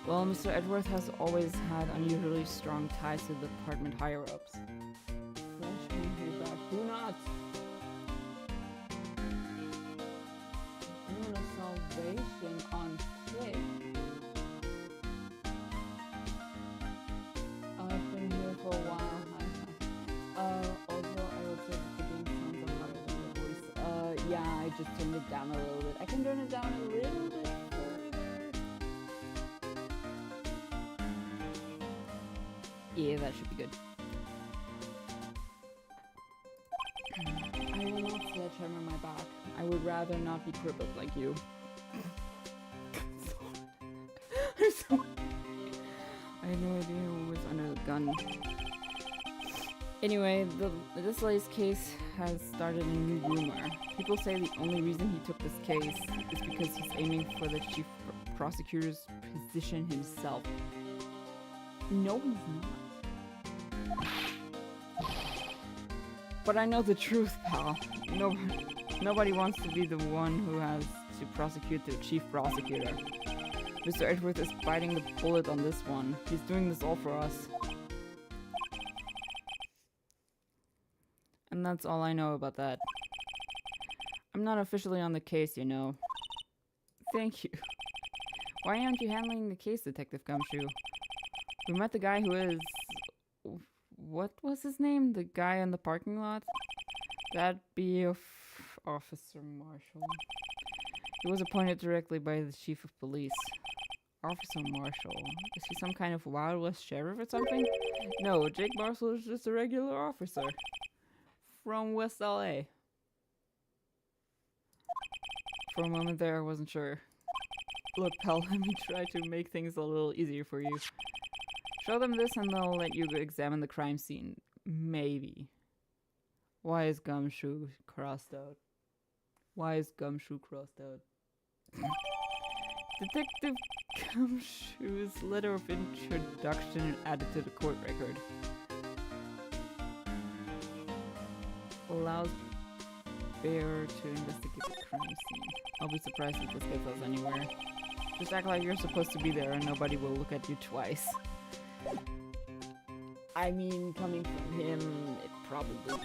Well, Mr. Edgeworth has always had unusually strong ties to the department higher-ups. Flashman here back. Do not! Moon of Salvation on Kick. I've been here for a while. Also, I would say that the game sounds harder than the voice. Yeah, I just turned it down a little bit. I can turn it down a little bit further. Yeah, that should be good. I will not sledgehammer my back. I would rather not be crippled like you. I'm so... I had no idea who was under the gun. Anyway, this latest case has started a new rumor. People say the only reason he took this case is because he's aiming for the chief prosecutor's position himself. No, he's not. But I know the truth, pal. Nobody wants to be the one who has to prosecute the chief prosecutor. Mr. Edgeworth is biting the bullet on this one. He's doing this all for us. And that's all I know about that. I'm not officially on the case, you know. Thank you. Why aren't you handling the case, Detective Gumshoe? We met the guy who is... What was his name? The guy in the parking lot? That'd be Officer Marshall. He was appointed directly by the chief of police. Officer Marshall. Is he some kind of Wild West sheriff or something? No, Jake Marshall is just a regular officer. From West LA. For a moment there, I wasn't sure. Look, pal, let me try to make things a little easier for you. Show them this and they'll let you examine the crime scene. Maybe. Why is Gumshoe crossed out? Why is Gumshoe crossed out? Detective Gumshoe's letter of introduction added to the court record. Allows bearer to investigate the crime scene. I'll be surprised if this gets us anywhere. Just act like you're supposed to be there and nobody will look at you twice. I mean, coming from him, it probably does.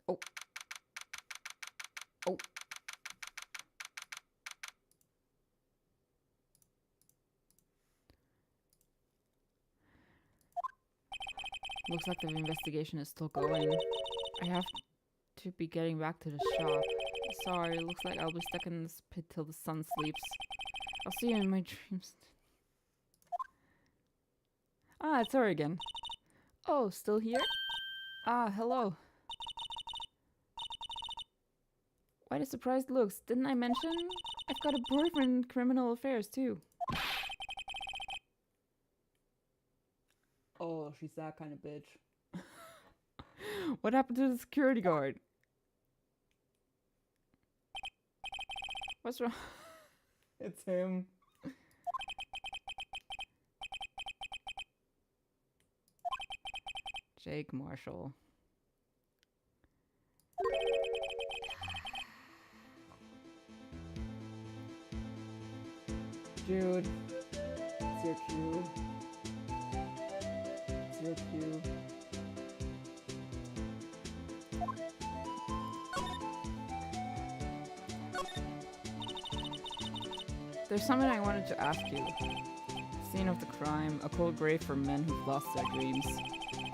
Oh. Oh. Looks like the investigation is still going. I have to be getting back to the shop. Sorry, looks like I'll be stuck in this pit till the sun sleeps. I'll see you in my dreams. Ah, it's her again. Oh, still here? Ah, hello. Why the surprised looks? Didn't I mention? I've got a boyfriend in criminal affairs too. Oh, she's that kind of bitch. What happened to the security guard? What's wrong? It's him. Jake Marshall. Jude. It's your cue. It's your cue. There's something I wanted to ask you. Scene of the crime, a cold grave for men who've lost their dreams.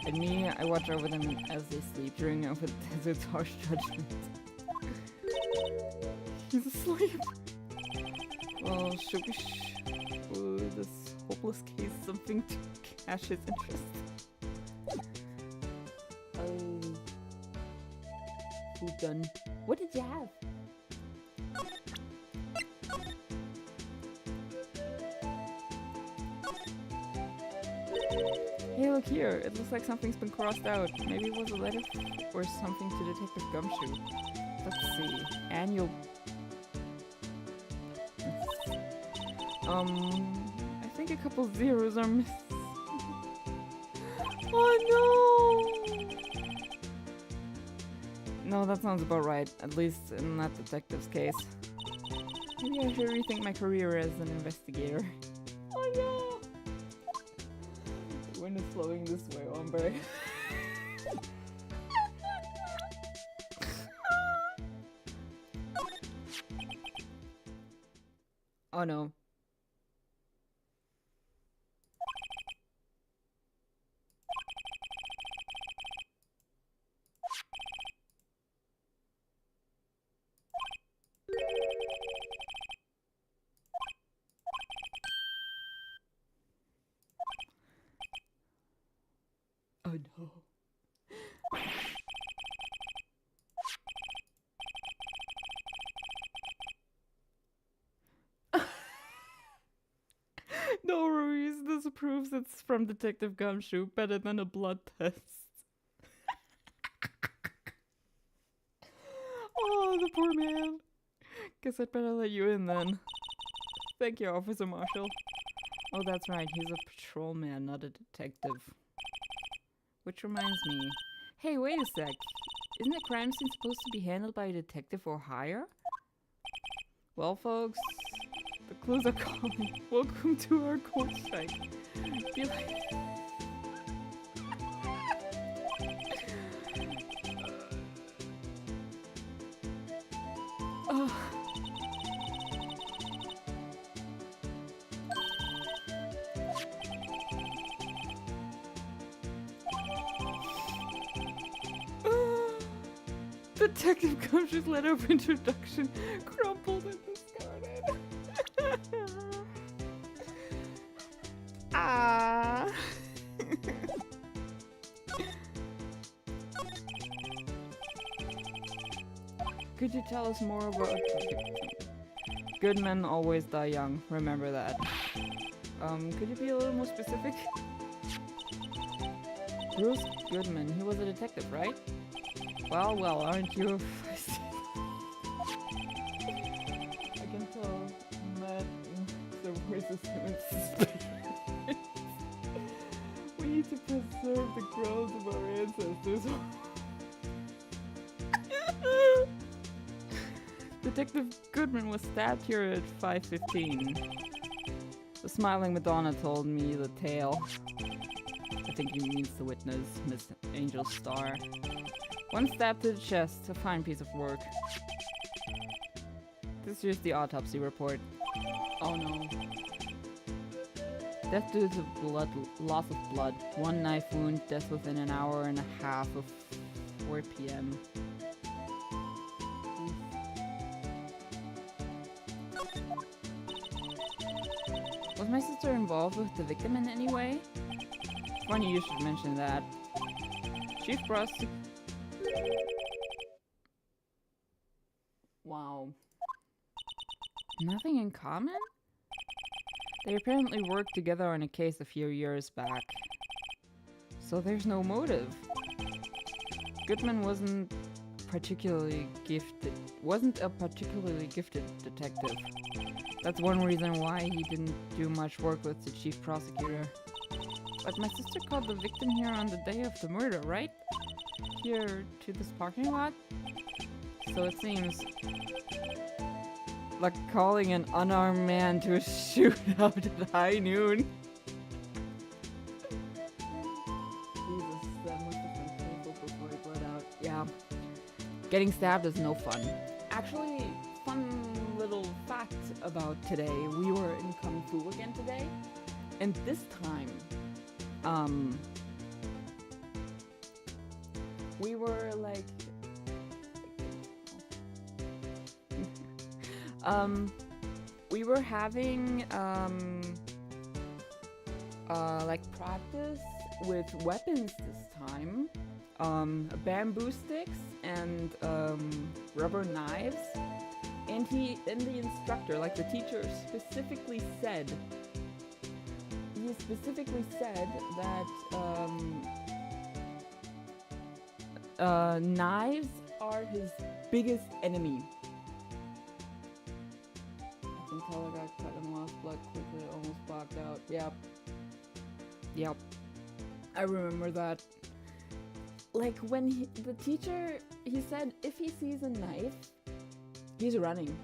And me, I watch over them as they sleep during over the desert's harsh judgment. He's asleep. Well, should we show this hopeless case something to cash his interest? Food done. What did you have? Hey, look here. It looks like something's been crossed out. Maybe it was a letter or something to Detective Gumshoe. Let's see. Annual... I think a couple zeros are missing. Oh no! No, that sounds about right. At least in that detective's case. Maybe I should rethink my career as an investigator. Oh no! The wind is flowing this way, hombre. Oh no. Oh no. No worries, this proves it's from Detective Gumshoe, better than a blood test. Oh, the poor man. Guess I'd better let you in then. Thank you, Officer Marshall. Oh, that's right, he's a patrolman, not a detective. Which reminds me. Hey, wait a sec. Isn't a crime scene supposed to be handled by a detective for hire? Well, folks, the clues are calling. Welcome to our court strike. Feel like... Oh. Detective Gumshoe's letter of introduction crumpled and discarded. Ah. Could you tell us more about... Good men always die young, remember that. Could you be a little more specific? Bruce Goodman, he was a detective, right? Well, aren't you? I can tell Matt the voices him in We need to preserve the grounds of our ancestors. Detective Goodman was stabbed here at 5:15. The smiling Madonna told me the tale. I think he means the witness, Miss Angel Star. One stab to the chest, a fine piece of work. This is the autopsy report. Oh no. Death due to loss of blood. One knife wound, death within an hour and a half of 4 p.m. Was my sister involved with the victim in any way? Funny you should mention that. Chief Prosec... Wow. Nothing in common? They apparently worked together on a case a few years back. So there's no motive. Goodman wasn't a particularly gifted detective. That's one reason why he didn't do much work with the chief prosecutor. But my sister called the victim here on the day of the murder, right? Here to this parking lot? So it seems like calling an unarmed man to a shootout at high noon. Jesus, that must have been painful before he bled out. Yeah. Getting stabbed is no fun. Actually, fun little fact about today. We were in Kung Fu again today. And this time, we were like... we were having, like practice with weapons this time. Bamboo sticks and, rubber knives. And the instructor, like the teacher, specifically said that, knives are his biggest enemy. I can tell I got cut and lost blood quickly, almost blocked out. Yep. I remember that. Like when the teacher, he said if he sees a knife, he's running.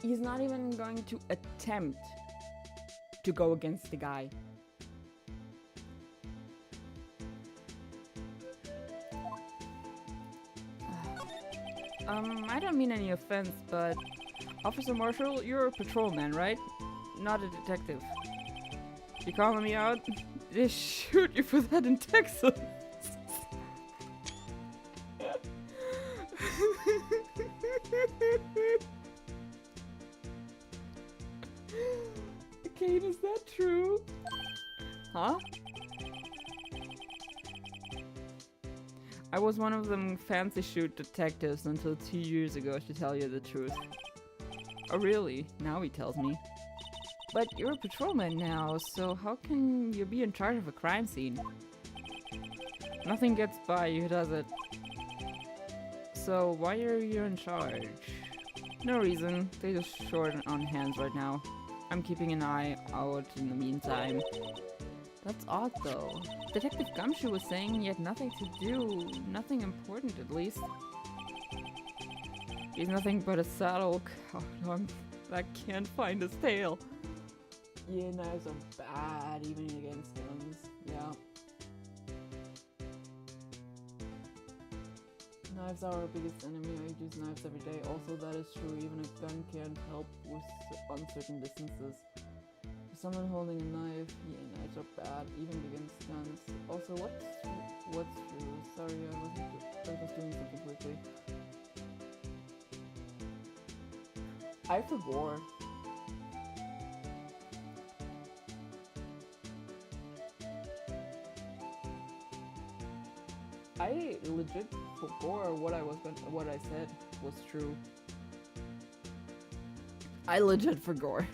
He's not even going to attempt to go against the guy. I don't mean any offense, but Officer Marshall, you're a patrolman, right? Not a detective. You calling me out? They shoot you for that in Texas. Kate, is that true? Huh? I was one of them fancy shoot detectives until 2 years ago, to tell you the truth. Oh really? Now he tells me. But you're a patrolman now, so how can you be in charge of a crime scene? Nothing gets by you, does it? So why are you in charge? No reason, they're just short on hands right now. I'm keeping an eye out in the meantime. That's odd though. Detective Gumshoe was saying he had nothing to do, nothing important at least. He's nothing but a saddle coward that can't find his tail. Yeah, knives are bad even against guns. Yeah. Knives are our biggest enemy. I use knives every day. Also, that is true. Even a gun can't help with uncertain distances. For someone holding a knife, yeah, knives are bad, even against guns. Also, what's true? Sorry, I was doing something quickly. I forgot. I legit forgot what I said was true. I legit forgot.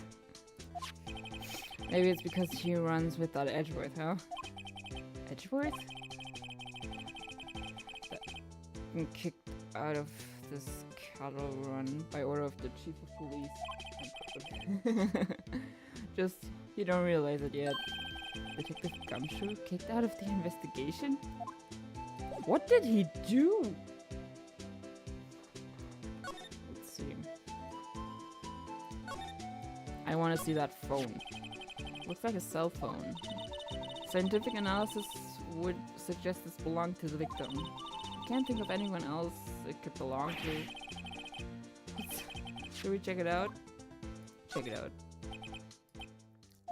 Maybe it's because he runs with that Edgeworth, huh? Edgeworth? I'm kicked out of this cattle run by order of the chief of police. Just, you don't realize it yet. Detective Gumshoe kicked out of the investigation? What did he do? Let's see. I want to see that phone. Looks like a cell phone. Scientific analysis would suggest this belonged to the victim. I can't think of anyone else it could belong to. Should we check it out? Check it out.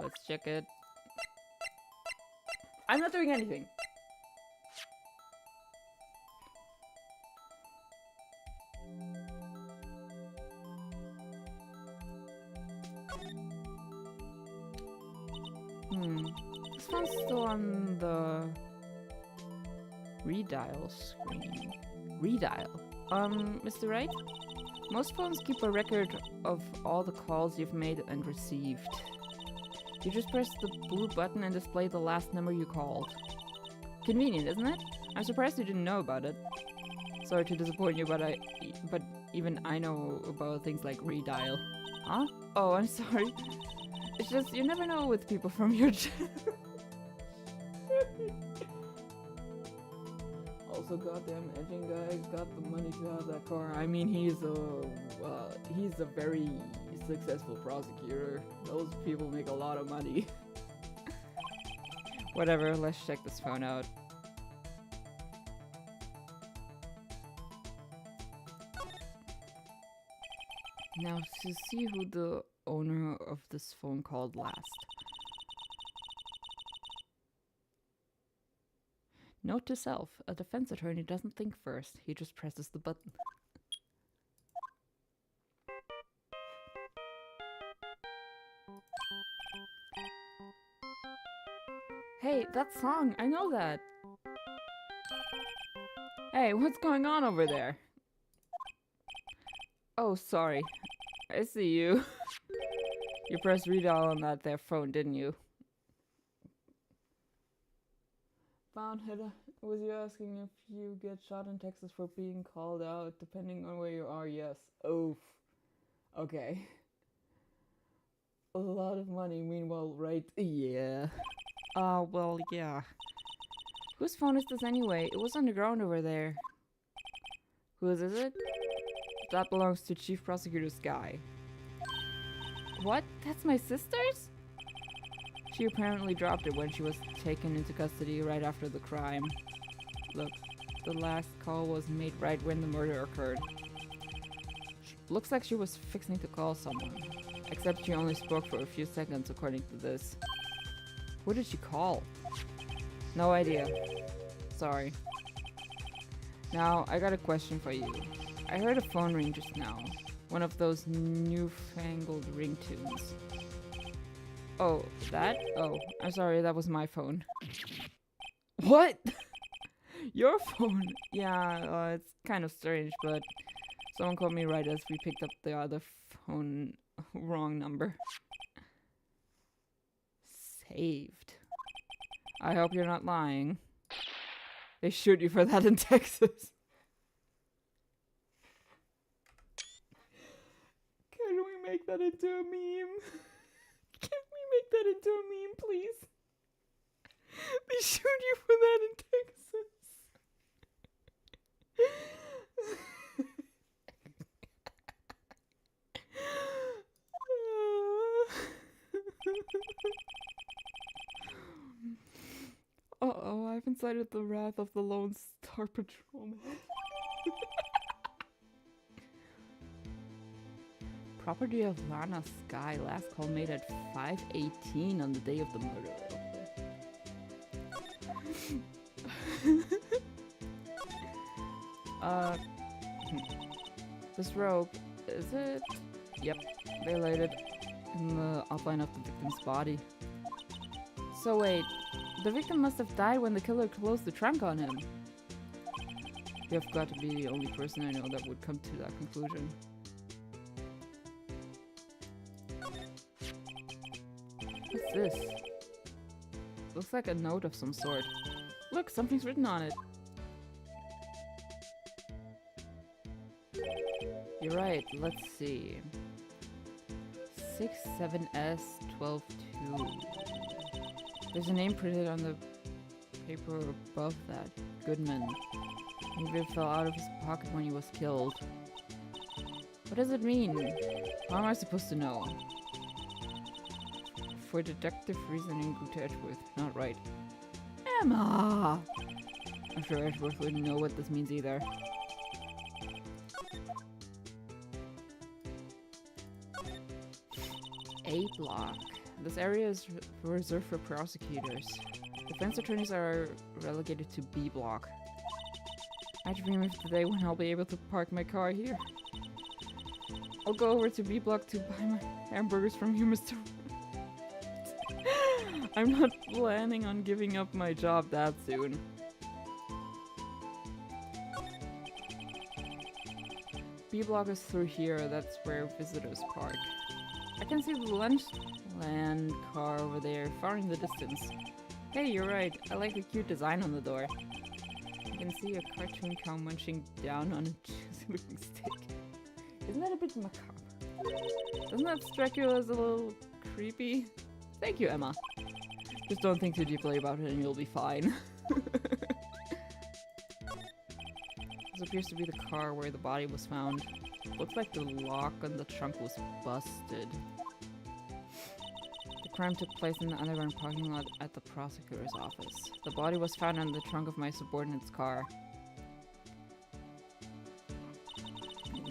Let's check it. I'm not doing anything. This one's still on the redial screen. Redial. Mr. Wright? Most phones keep a record of all the calls you've made and received. You just press the blue button and display the last number you called. Convenient, isn't it? I'm surprised you didn't know about it. Sorry to disappoint you, but even I know about things like redial. Huh? Oh, I'm sorry. It's just, you never know with people from your channel. Also, goddamn engine guy got the money to have that car. I mean, he's a very successful prosecutor. Those people make a lot of money. Whatever, let's check this phone out. Now, to see who the owner of this phone called last. Note to self, a defense attorney doesn't think first, he just presses the button. Hey, that song, I know that! Hey, what's going on over there? Oh, sorry. I see you. You pressed redial on that there phone, didn't you? Foundhead, was you asking if you get shot in Texas for being called out? Depending on where you are, yes. Oof. Okay. A lot of money, meanwhile, right? Yeah. Well, yeah. Whose phone is this anyway? It was on the ground over there. Whose is it? That belongs to Chief Prosecutor's guy. What? That's my sister's? She apparently dropped it when she was taken into custody right after the crime. Look, the last call was made right when the murder occurred. Looks like she was fixing to call someone. Except she only spoke for a few seconds according to this. Who did she call? No idea. Sorry. Now, I got a question for you. I heard a phone ring just now. One of those newfangled ringtones. Oh, that? Oh, I'm sorry, that was my phone. What? Your phone? Yeah, it's kind of strange, but someone called me right as we picked up the other phone. Wrong number. Saved. I hope you're not lying. They shoot you for that in Texas. Can we make that into a meme? Can we make that into a meme, please? They shoot you for that in Texas. Uh-oh, I've incited the wrath of the Lone Star Patrolman. Property of Lana Sky. Last call made at 5:18 on the day of the murder. This rope, is it? Yep, they laid it in the outline of the victim's body. So wait, the victim must have died when the killer closed the trunk on him. You have got to be the only person I know that would come to that conclusion. What's this? Looks like a note of some sort. Look, something's written on it. You're right, let's see. 67S122. There's a name printed on the paper above that. Goodman. Maybe it fell out of his pocket when he was killed. What does it mean? How am I supposed to know? for deductive reasoning go to Edgeworth. Not right. Emma! I'm sure Edgeworth wouldn't know what this means either. A block. This area is reserved for prosecutors. Defense attorneys are relegated to B block. I dream of the day when I'll be able to park my car here. I'll go over to B block to buy my hamburgers from you, Mr. I'm not planning on giving up my job that soon. B block is through here, that's where visitors park. I can see the Lunchland car over there, far in the distance. Hey, you're right, I like the cute design on the door. I can see a cartoon cow munching down on a juicy-looking steak. Isn't that a bit macabre? Doesn't that strike you as a little creepy? Thank you, Emma. Just don't think too deeply about it and you'll be fine. This appears to be the car where the body was found. Looks like the lock on the trunk was busted. The crime took place in the underground parking lot at the prosecutor's office. The body was found in the trunk of my subordinate's car.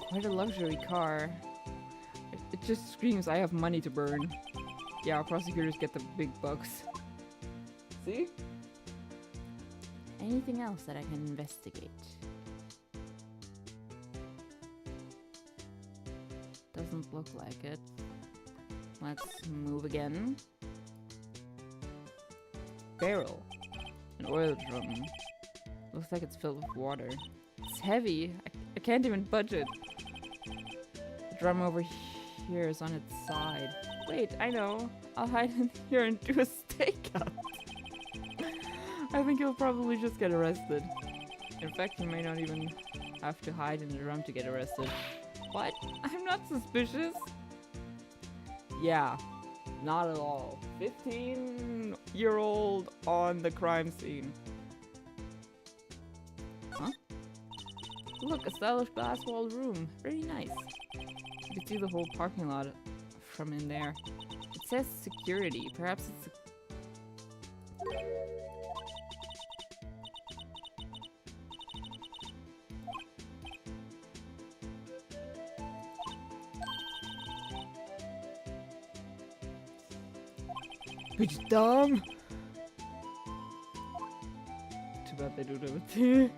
Quite a luxury car. It just screams, I have money to burn. Yeah, prosecutors get the big bucks. See? Anything else that I can investigate? Doesn't look like it. Let's move again. Barrel. An oil drum. Looks like it's filled with water. It's heavy. I can't even budge it. The drum over here is on its side. Wait, I know. I'll hide in here and do a stakeout. I think he'll probably just get arrested. In fact, he may not even have to hide in the drum to get arrested. What? I'm not suspicious. Yeah, not at all. 15-year-old on the crime scene. Huh? Look, a stylish glass-walled room. Very nice. You can see the whole parking lot from in there. It says security. Perhaps it's bitch dumb. Too bad they don't have a T.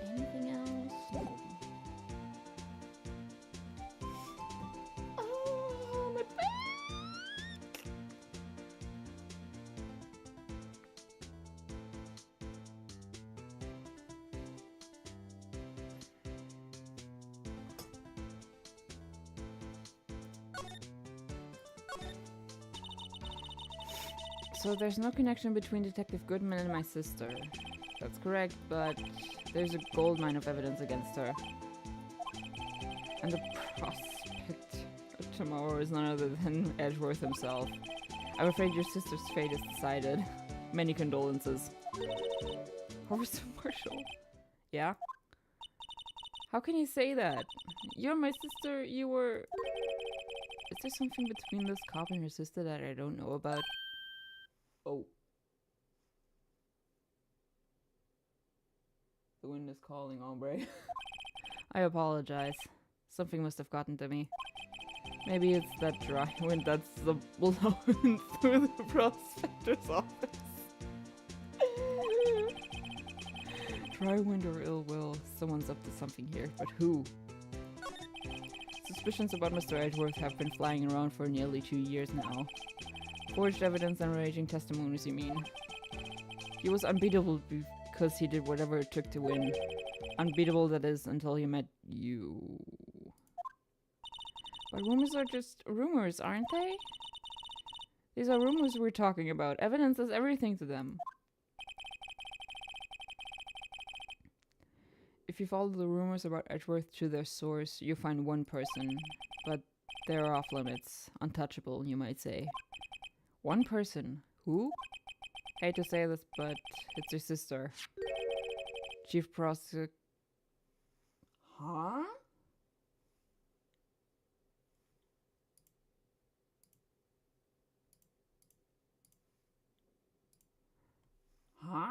Anything else? No. Oh, my back! So there's no connection between Detective Goodman and my sister. That's correct, but there's a goldmine of evidence against her. And the prospect of tomorrow is none other than Edgeworth himself. I'm afraid your sister's fate is decided. Many condolences. Officer Marshall. Yeah? How can you say that? You're my sister, you were... Is there something between this cop and your sister that I don't know about? Oh. The wind is calling, hombre. I apologize. Something must have gotten to me. Maybe it's that dry wind that's blowing through the prospector's office. Dry wind or ill will, someone's up to something here, but who? Suspicions about Mr. Edgeworth have been flying around for nearly 2 years now. Forged evidence and raging testimonies, you mean? He was unbeatable because he did whatever it took to win. Unbeatable, that is, until he met you. But rumors are just rumors, aren't they? These are rumors we're talking about. Evidence is everything to them. If you follow the rumors about Edgeworth to their source, you find one person. But they're off limits. Untouchable, you might say. One person. Who? Hate to say this, but it's your sister. Chief Prosecutor. Huh? Huh?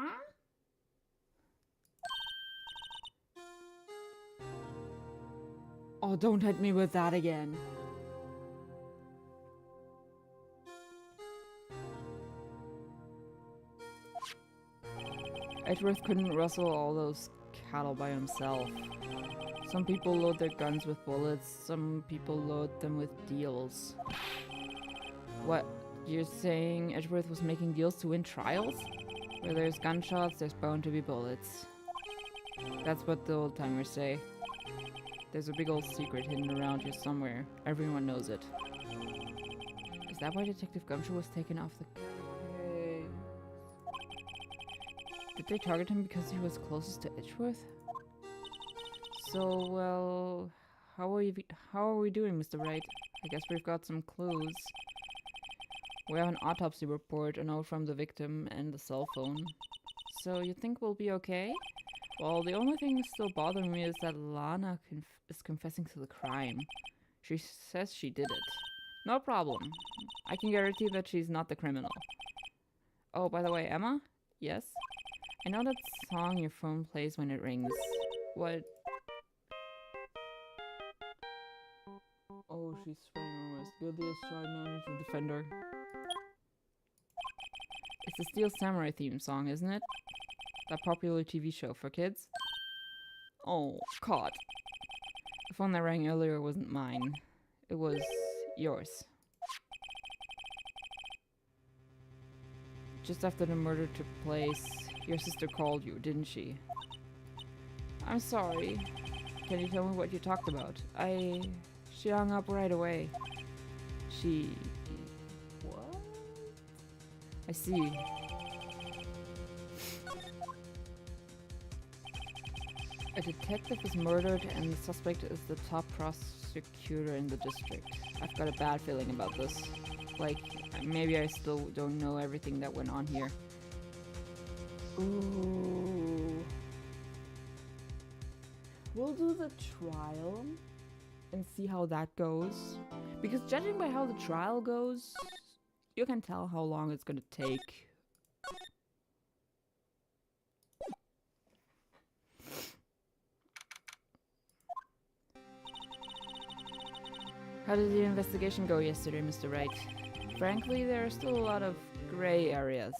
Oh, don't hit me with that again. Edgeworth couldn't rustle all those cattle by himself. Some people load their guns with bullets, some people load them with deals. What? You're saying Edgeworth was making deals to win trials? Where there's gunshots, there's bound to be bullets. That's what the old timers say. There's a big old secret hidden around here somewhere. Everyone knows it. Is that why Detective Gumshoe was taken off the case? Did they target him because he was closest to Edgeworth? So, well, how are we doing, Mr. Wright? I guess we've got some clues. We have an autopsy report, a note from the victim, and the cell phone. So you think we'll be okay? Well, the only thing still bothering me is that Lana is confessing to the crime. She says she did it. No problem. I can guarantee that she's not the criminal. Oh, by the way, Emma? Yes? I know that song your phone plays when it rings. What? Oh, she's spraying almost. Guilty as charged, no need to defend her. It's the Steel Samurai theme song, isn't it? That popular TV show for kids? Oh, caught. The phone that rang earlier wasn't mine. It was yours. Just after the murder took place, your sister called you, didn't she? I'm sorry. Can you tell me what you talked about? She hung up right away. She... What? I see. A detective is murdered and the suspect is the top prosecutor in the district. I've got a bad feeling about this. Like, maybe I still don't know everything that went on here. Ooh. We'll do the trial and see how that goes. Because judging by how the trial goes, you can tell how long it's gonna take. How did the investigation go yesterday, Mr. Wright? Frankly, there are still a lot of gray areas.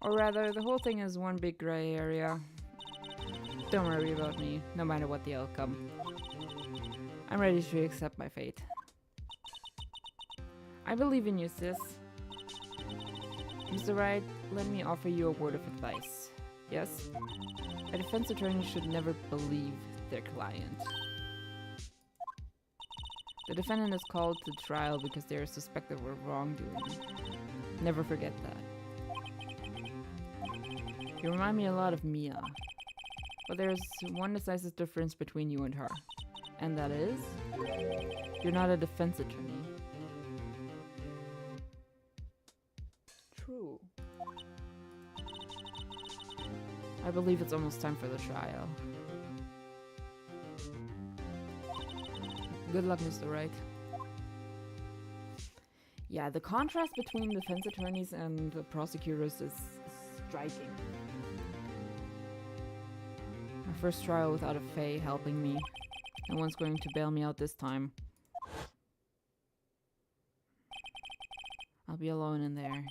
Or rather, the whole thing is one big gray area. Don't worry about me, no matter what the outcome. I'm ready to accept my fate. I believe in you, sis. Mr. Wright, let me offer you a word of advice. Yes? A defense attorney should never believe their client. The defendant is called to trial because they are suspected of wrongdoing. Never forget that. You remind me a lot of Mia. But there's one decisive difference between you and her. And that is... you're not a defense attorney. True. I believe it's almost time for the trial. Good luck, Mr. Wright. Yeah, the contrast between defense attorneys and the prosecutors is striking. My first trial without a Fae helping me. No one's going to bail me out this time. I'll be alone in there,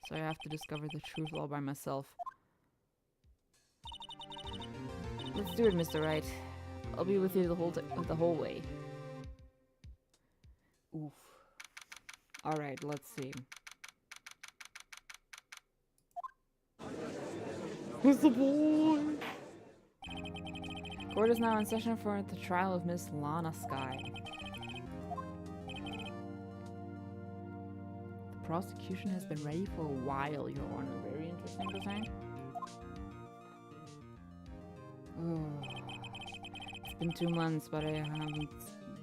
so I have to discover the truth all by myself. Let's do it, Mr. Wright. I'll be with you the whole way. Oof. Alright, let's see. Who's the boy? Court is now in session for the trial of Miss Lana Skye. The prosecution has been ready for a while, Your Honor. Very interesting to say. It's been 2 months, but I haven't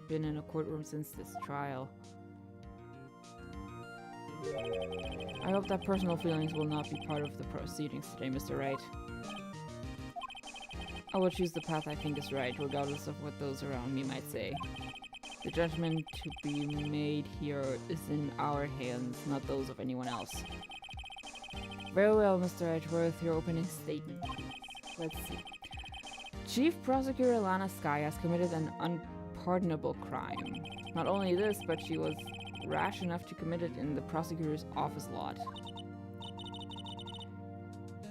been in a courtroom since this trial. I hope that personal feelings will not be part of the proceedings today, Mr. Wright. I will choose the path I think is right, regardless of what those around me might say. The judgment to be made here is in our hands, not those of anyone else. Very well, Mr. Edgeworth, your opening statement, please. Let's see. Chief Prosecutor Lana Sky has committed an unpardonable crime. Not only this, but she was rash enough to commit it in the prosecutor's office lot.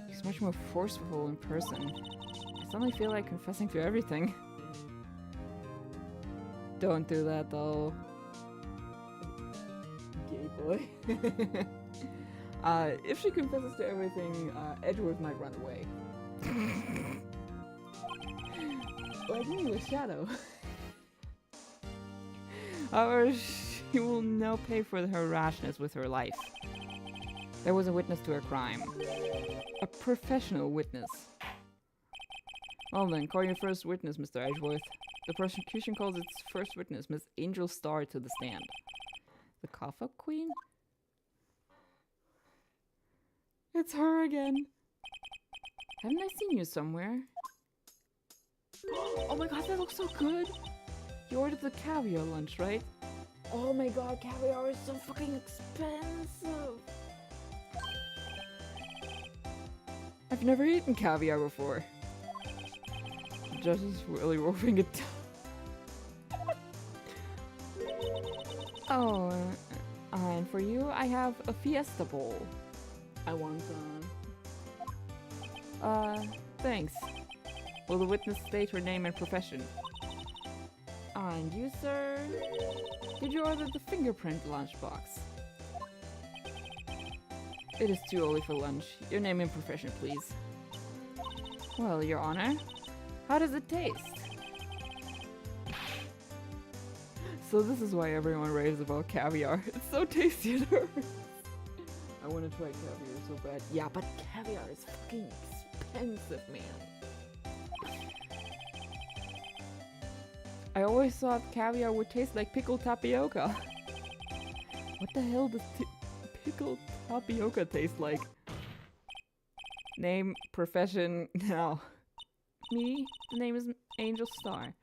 He's much more forceful in person. I suddenly feel like confessing to everything. Don't do that, though. Gay boy. If she confesses to everything, Edgeworth might run away. Like me with Shadow. However, she will now pay for her rashness with her life. There was a witness to her crime. A professional witness. Well then, call your first witness, Mr. Edgeworth. The prosecution calls its first witness, Miss Angel Star, to the stand. The Cough-Up Queen? It's her again. Haven't I seen you somewhere? Oh my god, that looks so good! You ordered the caviar lunch, right? Oh my god, caviar is so fucking expensive! I've never eaten caviar before. Just really wolfing it down. Oh, and for you, I have a Fiesta Bowl. I want thanks. Will the witness state her name and profession? And you, sir? Did you order the fingerprint lunchbox? It is too early for lunch. Your name and profession, please. Well, Your Honor, how does it taste? So this is why everyone raves about caviar. It's so tasty it hurts. I want to try caviar so bad. Yeah, but caviar is fucking expensive, man. I always thought caviar would taste like pickled tapioca. What the hell does pickled tapioca taste like? Name, profession, now. Me? The name is Angel Star.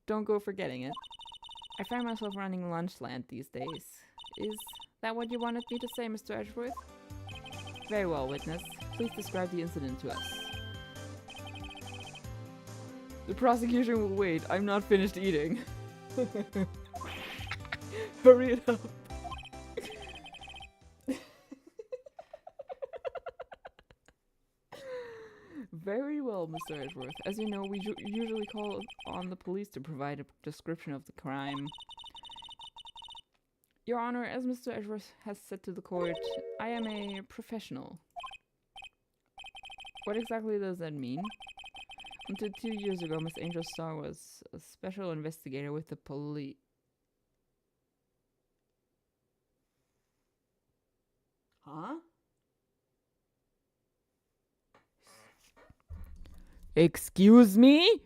Don't go forgetting it. I find myself running Lunchland these days. Is that what you wanted me to say, Mr. Edgeworth? Very well, witness. Please describe the incident to us. The prosecution will wait. I'm not finished eating. Hurry it up. Very well, Mr. Edgeworth. As you know, we usually call on the police to provide a description of the crime. Your Honor, as Mr. Edgeworth has said to the court, I am a professional. What exactly does that mean? Until 2 years ago, Miss Angel Star was a special investigator with the police. Huh? Excuse me?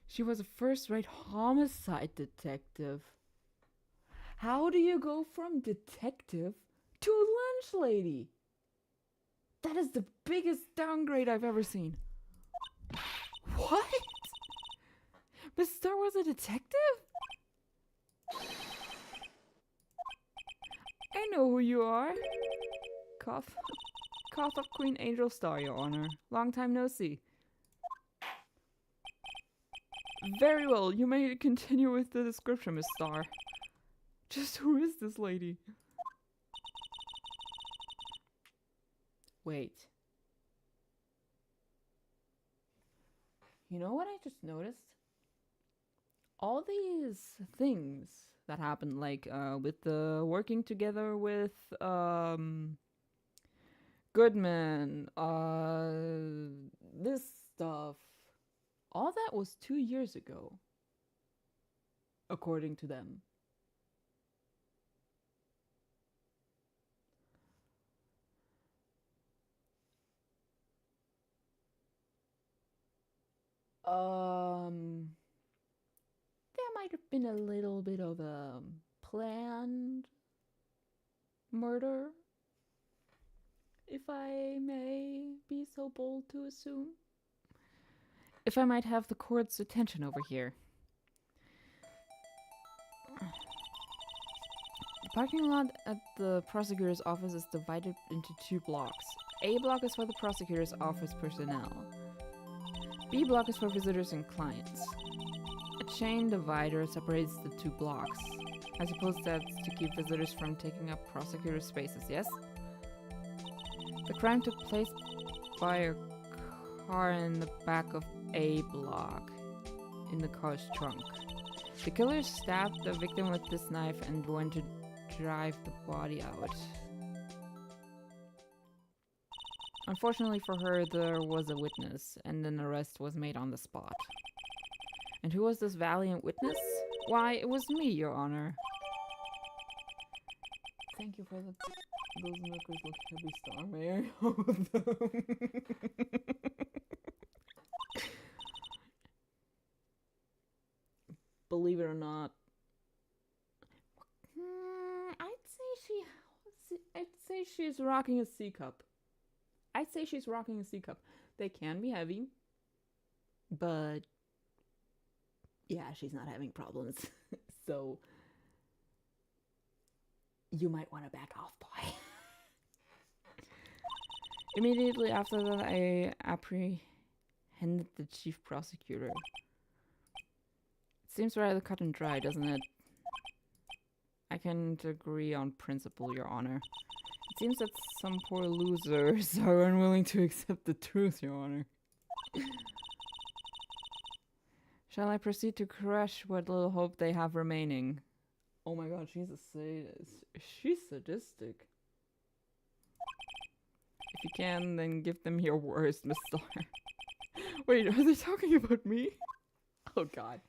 She was a first-rate homicide detective. How do you go from detective to lunch lady? That is the biggest downgrade I've ever seen. What? Miss Star was a detective? I know who you are. Cough-Up Queen Angel Star, Your Honor. Long time no see. Very well, you may continue with the description, Miss Star. Just who is this lady? Wait. You know what I just noticed? All these things that happened, like with the working together with Goodman, this stuff, all that was 2 years ago, according to them. There might have been a little bit of a planned murder, if I may be so bold to assume. If I might have the court's attention over here. parking lot at the prosecutor's office is divided into 2 blocks. A block is for the prosecutor's office personnel. B block is for visitors and clients. A chain divider separates the 2 blocks. I suppose that's to keep visitors from taking up prosecutor spaces, yes? The crime took place by a car in the back of A block, in the car's trunk. The killer stabbed the victim with this knife and went to drive the body out. Unfortunately for her, there was a witness, and an arrest was made on the spot. And who was this valiant witness? Why, it was me, Your Honor. Thank you for those milkers look heavy, Star Mayor. Believe it or not, I'd say she's rocking a C cup. I'd say she's rocking a C cup. They can be heavy, but yeah, she's not having problems. So you might want to back off, boy. Immediately after that, I apprehended the chief prosecutor. It seems rather cut and dry, doesn't it? I can't agree on principle, Your Honor. It seems that some poor losers are unwilling to accept the truth, Your Honor. Shall I proceed to crush what little hope they have remaining? Oh my god, she's a sadist. She's sadistic. If you can, then give them your worst, Miss Star. Wait, are they talking about me? Oh god.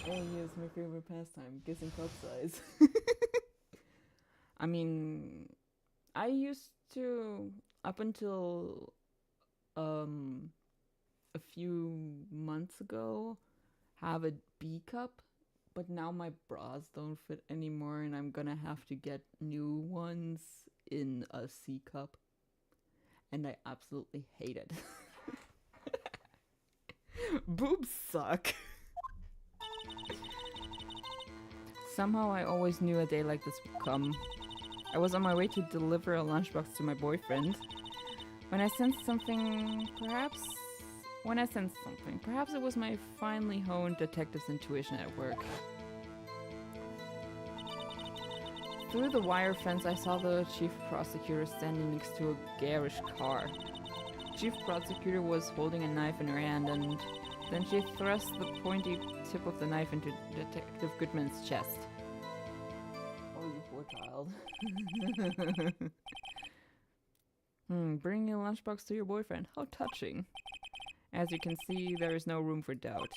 Oh yes, my favorite pastime, guessing cup size. I mean, I used to, up until a few months ago, have a B cup, but now my bras don't fit anymore and I'm gonna have to get new ones in a C cup. And I absolutely hate it. Boobs suck. Somehow I always knew a day like this would come. I was on my way to deliver a lunchbox to my boyfriend. When I sensed something, perhaps it was my finely honed detective's intuition at work. Through the wire fence, I saw the chief prosecutor standing next to a garish car. Chief prosecutor was holding a knife in her hand, and then she thrust the pointy tip of the knife into Detective Goodman's chest. Oh, you poor child. Bringing a lunchbox to your boyfriend. How touching. As you can see, there is no room for doubt.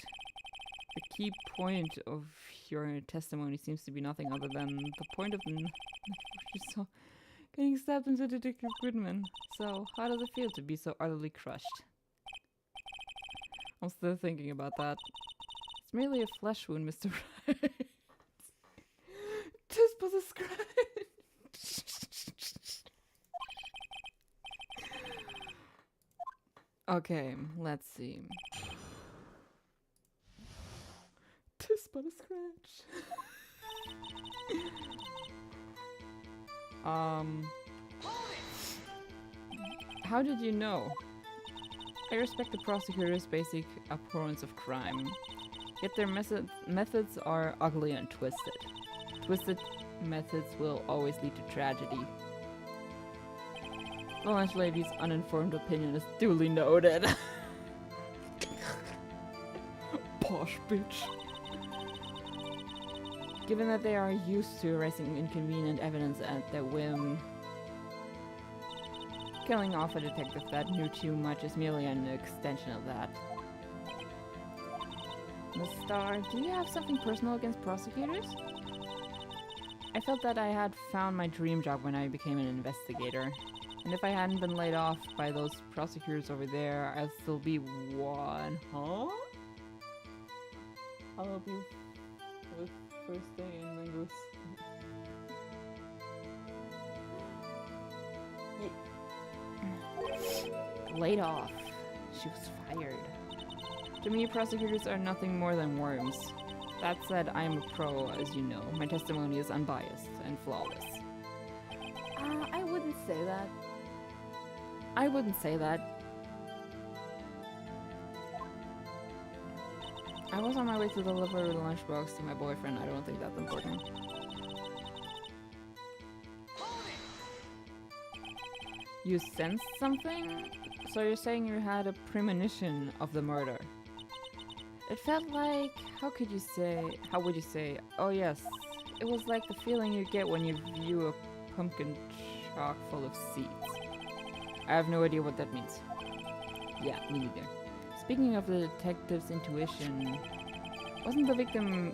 The key point of your testimony seems to be nothing other than the point of the knife you saw getting stabbed into Detective Goodman. So, how does it feel to be so utterly crushed? I'm still thinking about that. It's merely a flesh wound, Mr. Wright. Just was a scratch. Okay, let's see. Just but a scratch. How did you know? I respect the prosecutor's basic abhorrence of crime, yet their methods are ugly and twisted. Twisted methods will always lead to tragedy. The lunch lady's uninformed opinion is duly noted. Posh bitch. Given that they are used to erasing inconvenient evidence at their whim, killing off a detective that knew too much is merely an extension of that. Miss Starr, do you have something personal against prosecutors? I felt that I had found my dream job when I became an investigator. And if I hadn't been laid off by those prosecutors over there, I'd still be one. Huh? I'll help you with first day in English. Laid off. She was fired. To me, prosecutors are nothing more than worms. That said, I am a pro, as you know. My testimony is unbiased and flawless. I wouldn't say that. I wouldn't say that. I was on my way to deliver the lunchbox to my boyfriend. I don't think that's important. You sensed something? So you're saying you had a premonition of the murder? It felt like, how would you say, oh yes, it was like the feeling you get when you view a pumpkin chock full of seeds. I have no idea what that means. Yeah, me neither. Speaking of the detective's intuition, wasn't the victim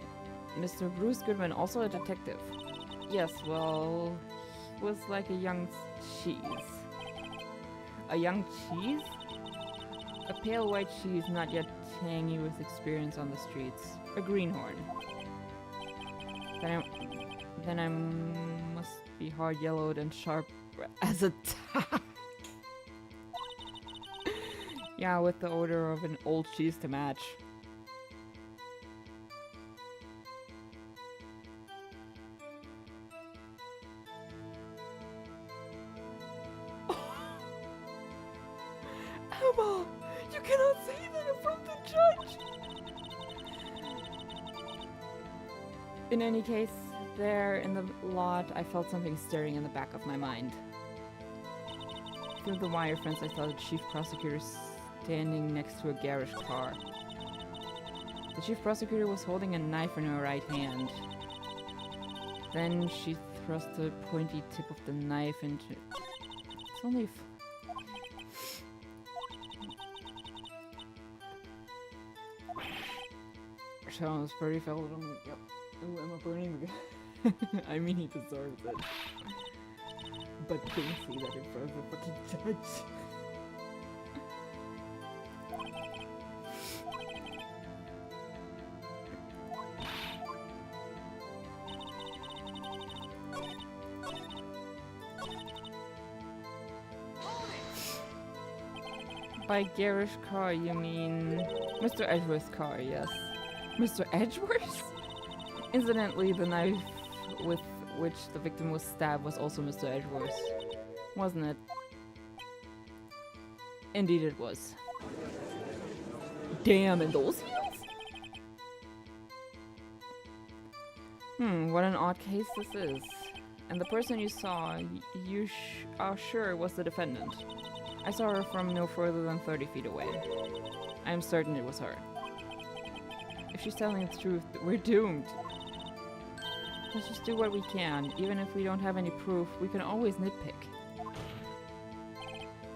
Mr. Bruce Goodman also a detective? Yes, well, he was like a young cheese. A young cheese? A pale white cheese not yet tangy with experience on the streets. A greenhorn. Then I must be hard-yellowed and sharp as a tack. Yeah, with the odor of an old cheese to match. Emma! You cannot say that in front of the judge! In any case, there in the lot, I felt something stirring in the back of my mind. Through the wire fence, I saw the chief prosecutor standing next to a garish car. The chief prosecutor was holding a knife in her right hand. Then she thrust the pointy tip of the knife into... It's only... Sounds pretty felt on me. Yep. Ooh, am I burning again? I mean, he deserves it. But don't say that in front of the fucking judge. By garish car, you mean Mr. Edgeworth's car, yes. Mr. Edgeworth? Incidentally, the knife with which the victim was stabbed was also Mr. Edgeworth's, wasn't it? Indeed it was. Damn, in those heels? What an odd case this is. And the person you saw, you are sure was the defendant. I saw her from no further than 30 feet away. I am certain it was her. If she's telling the truth, we're doomed. Let's just do what we can. Even if we don't have any proof, we can always nitpick.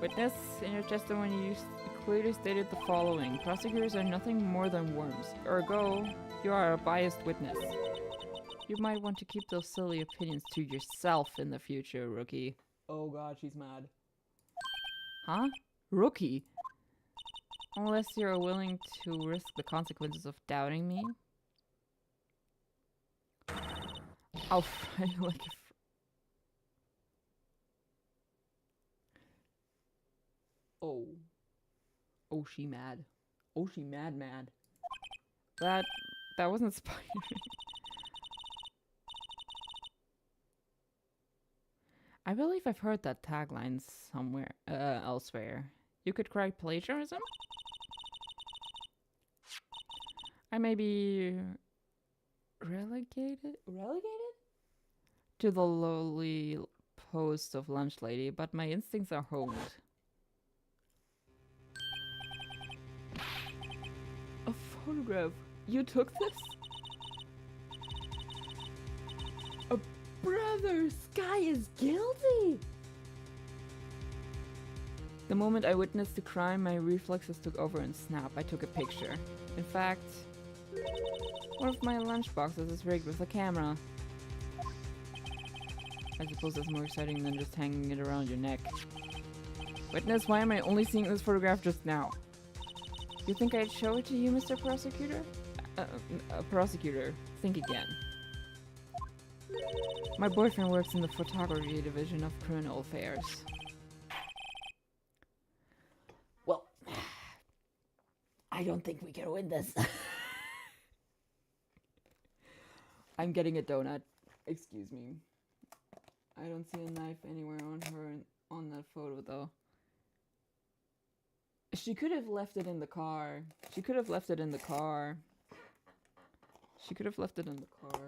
Witness, in your testimony you clearly stated the following. Prosecutors are nothing more than worms. Ergo, you are a biased witness. You might want to keep those silly opinions to yourself in the future, rookie. Oh god, she's mad. Huh? Rookie? Unless you're willing to risk the consequences of doubting me. I'll fry you like a Oh. Oh, she mad. Oh, she mad. That was inspiring. I believe I've heard that tagline somewhere elsewhere. You could cry plagiarism? I may be relegated to the lowly post of lunch lady, but my instincts are honed. A photograph. You took this? Brother, Sky is guilty! The moment I witnessed the crime, my reflexes took over and snap. I took a picture. In fact, one of my lunch boxes is rigged with a camera. I suppose that's more exciting than just hanging it around your neck. Witness, why am I only seeing this photograph just now? You think I'd show it to you, Mr. Prosecutor? Prosecutor, think again. My boyfriend works in the photography division of criminal affairs. Well, I don't think we can win this. I'm getting a donut. Excuse me. I don't see a knife anywhere on her on that photo though. She could have left it in the car. She could have left it in the car. She could have left it in the car.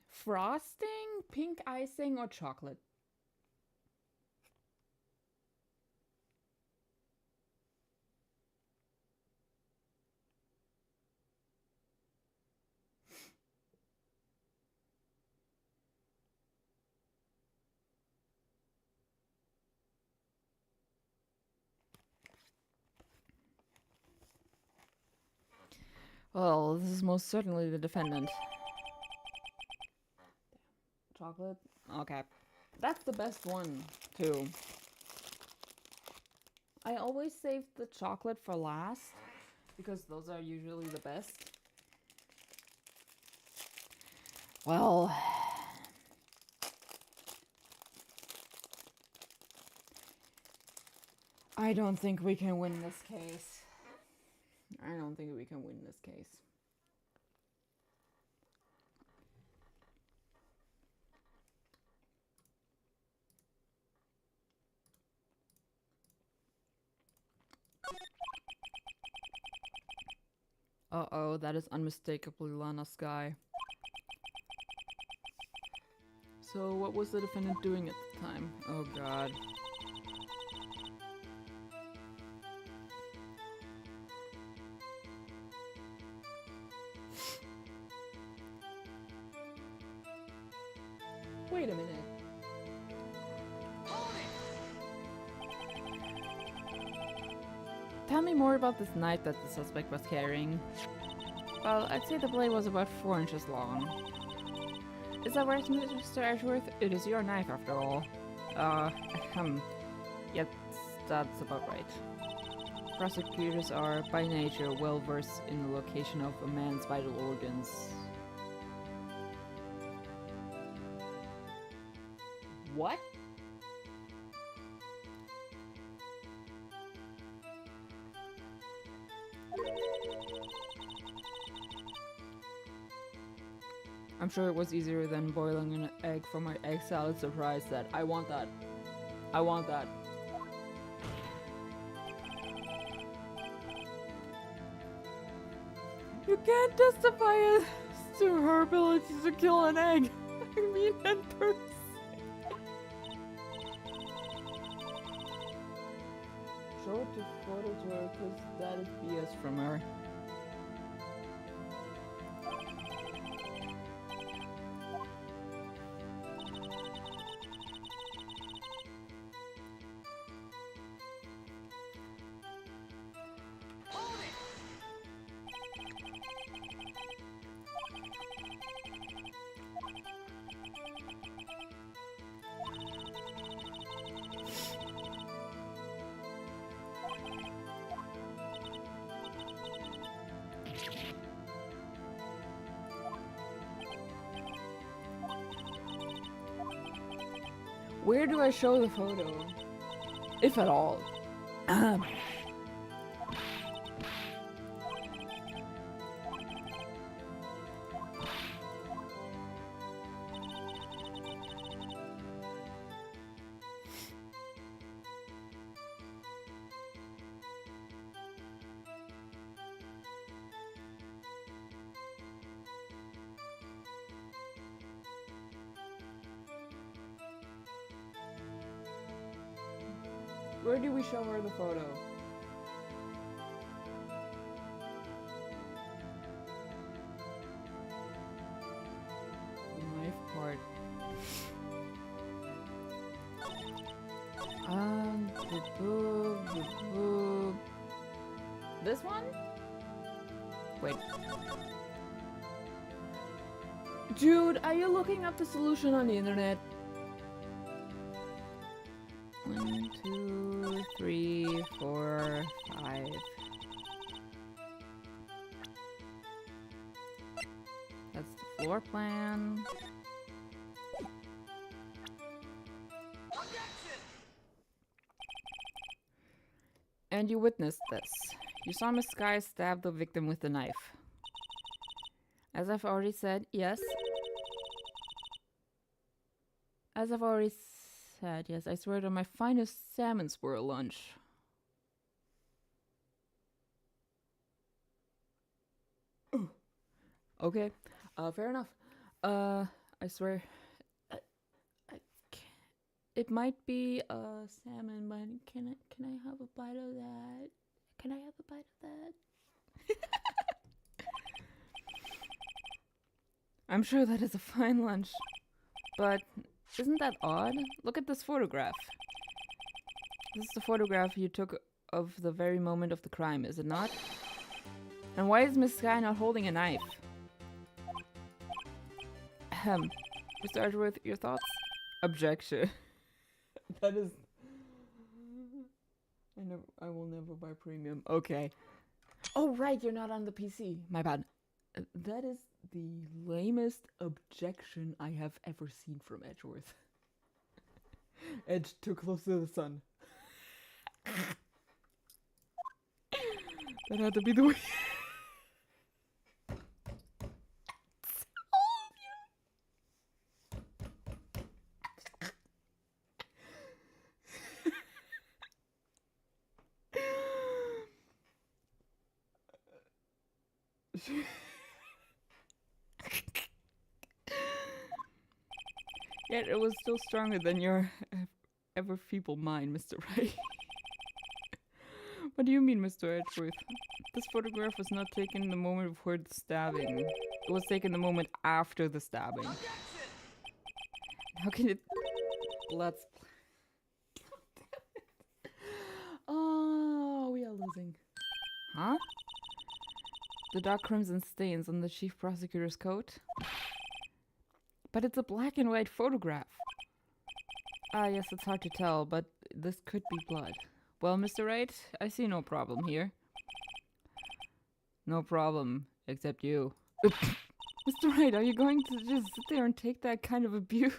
Frosting, pink icing, or chocolate? Well, this is most certainly the defendant. Chocolate? Okay. That's the best one, too. I always save the chocolate for last, because those are usually the best. Well... I don't think we can win this case. I don't think we can win this case. Uh-oh, that is unmistakably Lana Skye. So, what was the defendant doing at the time? Oh god. Wait a minute. Tell me more about this knife that the suspect was carrying. Well, I'd say the blade was about 4 inches long. Is that right, Mr. Ashworth? It is your knife, after all. Yes, that's about right. Prosecutors are, by nature, well versed in the location of a man's vital organs. What? I'm sure it was easier than boiling an egg for my egg salad surprise set. I want that. I want that. You can't testify as to her ability to kill an egg. I mean, in person. Show it to photo to her, because that is BS from her. Where do I show the photo? If at all. Where do we show her the photo? The knife part. The boob. This one? Wait. Dude, are you looking up the solution on the internet? 1, 2, 3, 4, 5. floor plan. And you witnessed this. You saw Miss Sky stab the victim with the knife. As I've already said, yes. As I've already said, yes, I swear on my finest salmon swirl lunch. Okay, fair enough. I swear, I it might be salmon, but can I have a bite of that? Can I have a bite of that? I'm sure that is a fine lunch, but isn't that odd? Look at this photograph. This is the photograph you took of the very moment of the crime, is it not? And why is Miss Sky not holding a knife? Ahem. Mr. Edgeworth, your thoughts? Objection. That is... I will never buy premium. Okay. Oh, right, you're not on the PC. My bad. That is the lamest objection I have ever seen from Edgeworth. Edge, too close to the sun. That had to be the way. Yet it was still stronger than your ever feeble mind, Mr. Wright. What do you mean, Mr. Edgeworth? This photograph was not taken the moment before the stabbing. It was taken the moment after the stabbing. How can it... Blood... Oh, we are losing. Huh? The dark crimson stains on the chief prosecutor's coat? But it's a black and white photograph. Ah, yes, it's hard to tell, but this could be blood. Well, Mr. Wright, I see no problem here. No problem, except you. Mr. Wright, are you going to just sit there and take that kind of abuse?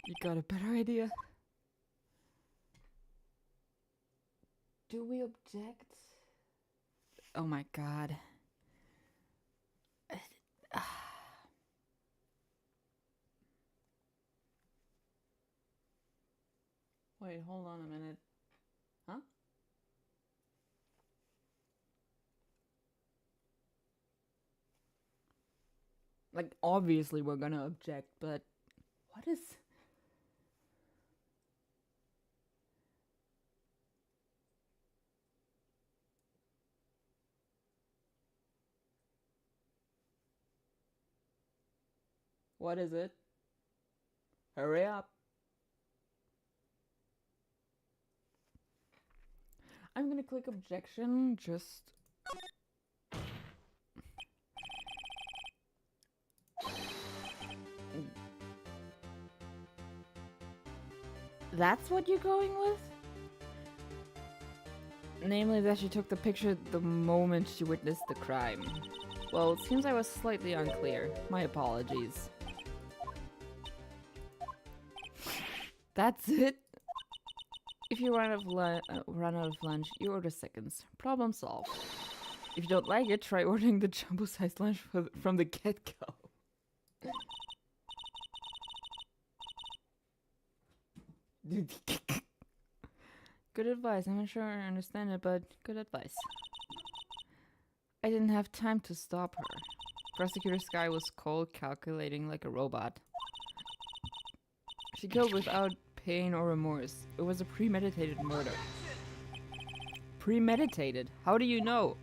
You got a better idea? Do we object? Oh my god. Wait, hold on a minute. Huh? Like, obviously we're gonna object, but what is... What is it? Hurry up. I'm gonna click objection, just... That's what you're going with? Namely that she took the picture the moment she witnessed the crime. Well, it seems I was slightly unclear. My apologies. That's it? If you run out of lunch, you order seconds. Problem solved. If you don't like it, try ordering the jumbo-sized lunch from the get-go. Good advice. I'm not sure I understand it, but good advice. I didn't have time to stop her. Prosecutor Sky was cold, calculating like a robot. She killed without pain or remorse. It was a premeditated murder. Premeditated? How do you know?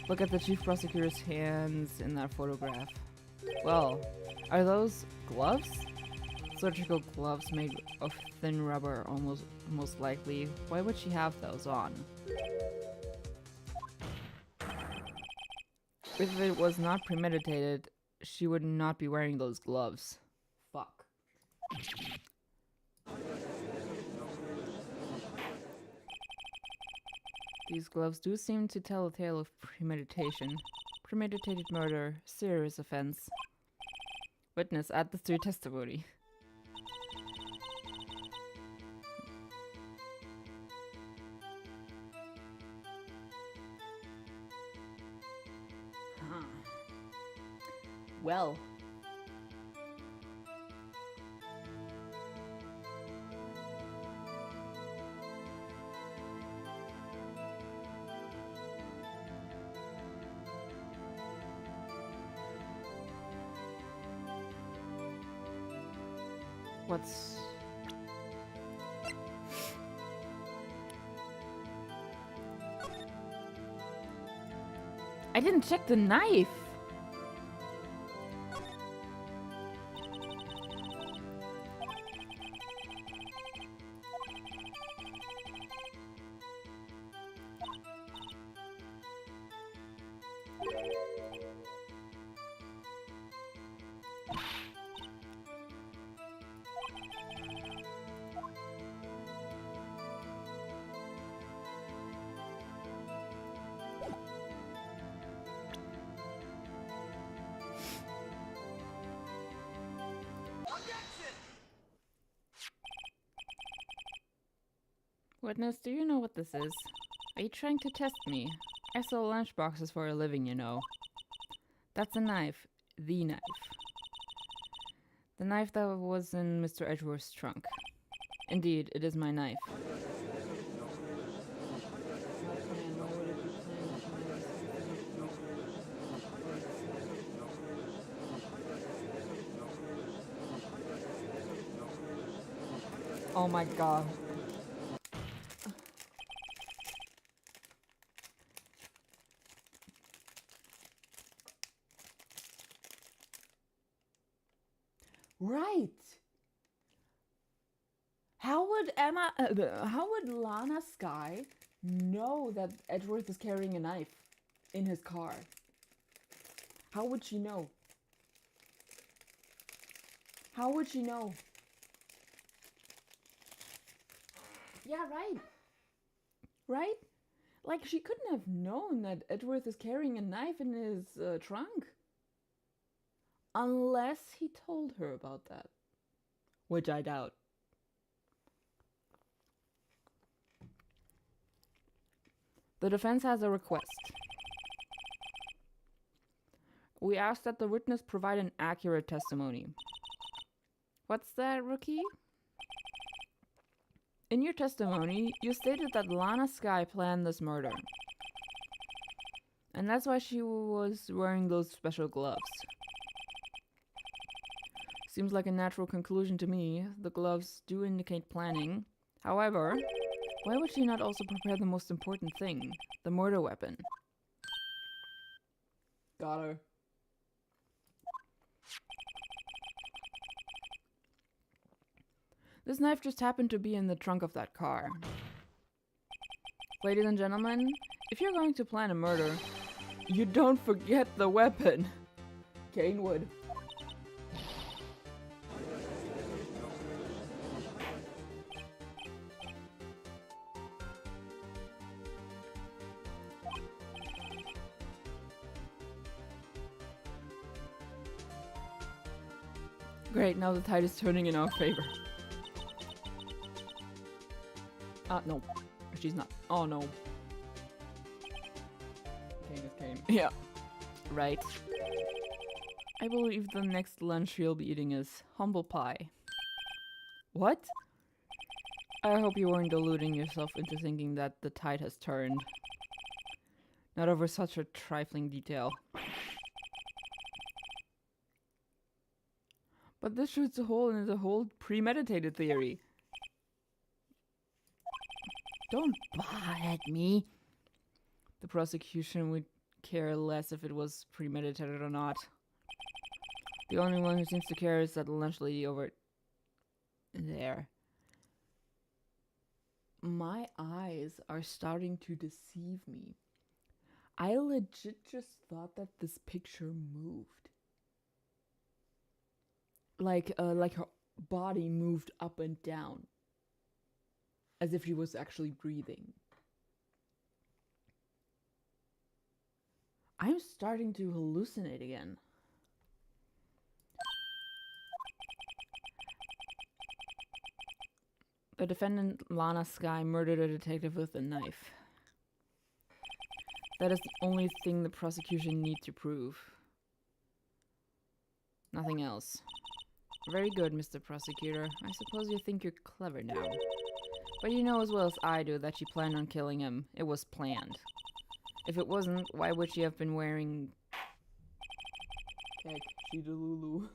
Look at the chief prosecutor's hands in that photograph. Well, are those gloves? Surgical gloves made of thin rubber, most likely. Why would she have those on? If it was not premeditated, she would not be wearing those gloves. Fuck. These gloves do seem to tell a tale of premeditation. Premeditated murder, serious offense. Witness, add this to your testimony. Huh. Well. What's... I didn't check the knife! Witness, do you know what this is? Are you trying to test me? I sell lunchboxes for a living, you know. That's a knife. The knife. The knife that was in Mr. Edgeworth's trunk. Indeed, it is my knife. Oh my god. Right. How would Lana Skye know that Edgeworth is carrying a knife in his car? How would she know? How would she know? Yeah, right. Right? Like, she couldn't have known that Edgeworth is carrying a knife in his trunk. Unless he told her about that. Which I doubt. The defense has a request. We ask that the witness provide an accurate testimony. What's that, rookie? In your testimony, you stated that Lana Skye planned this murder. And that's why she was wearing those special gloves. Seems like a natural conclusion to me. The gloves do indicate planning. However, why would she not also prepare the most important thing? The murder weapon. Got her. This knife just happened to be in the trunk of that car. Ladies and gentlemen, if you're going to plan a murder, you don't forget the weapon. Kane would. Great, now the tide is turning in our favor. No. She's not. Oh, no. Kane is Kane. Yeah. Right. I believe the next lunch she'll be eating is humble pie. What? I hope you weren't deluding yourself into thinking that the tide has turned. Not over such a trifling detail. But this shoots a hole in the whole premeditated theory. Don't bite at me. The prosecution would care less if it was premeditated or not. The only one who seems to care is that lunch lady over there. My eyes are starting to deceive me. I legit just thought that this picture moved. Like her body moved up and down. As if she was actually breathing. I'm starting to hallucinate again. The defendant, Lana Skye, murdered a detective with a knife. That is the only thing the prosecution need to prove. Nothing else. Very good, Mr. Prosecutor. I suppose you think you're clever now. But you know as well as I do that she planned on killing him. It was planned. If it wasn't, why would she have been wearing... Lulu?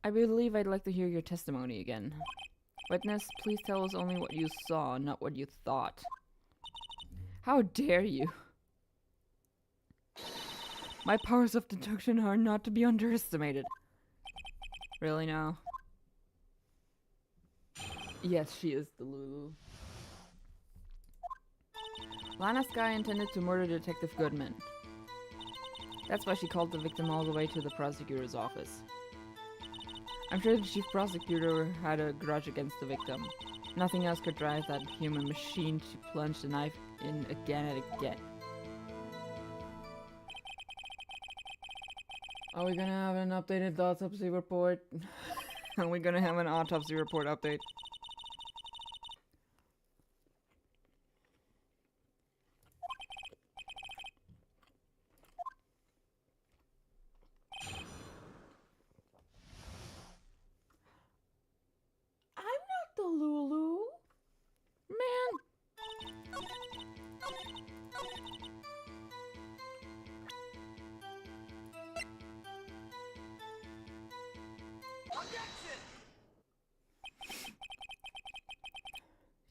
I believe I'd like to hear your testimony again. Witness, please tell us only what you saw, not what you thought. How dare you? My powers of deduction are not to be underestimated. Really now? Yes, she is the Lulu. Lana Skye intended to murder Detective Goodman. That's why she called the victim all the way to the prosecutor's office. I'm sure the chief prosecutor had a grudge against the victim. Nothing else could drive that human machine to plunge the knife in again and again. Are we gonna have an updated autopsy report? Are we gonna have an autopsy report update? I'm not the Lulu. Man.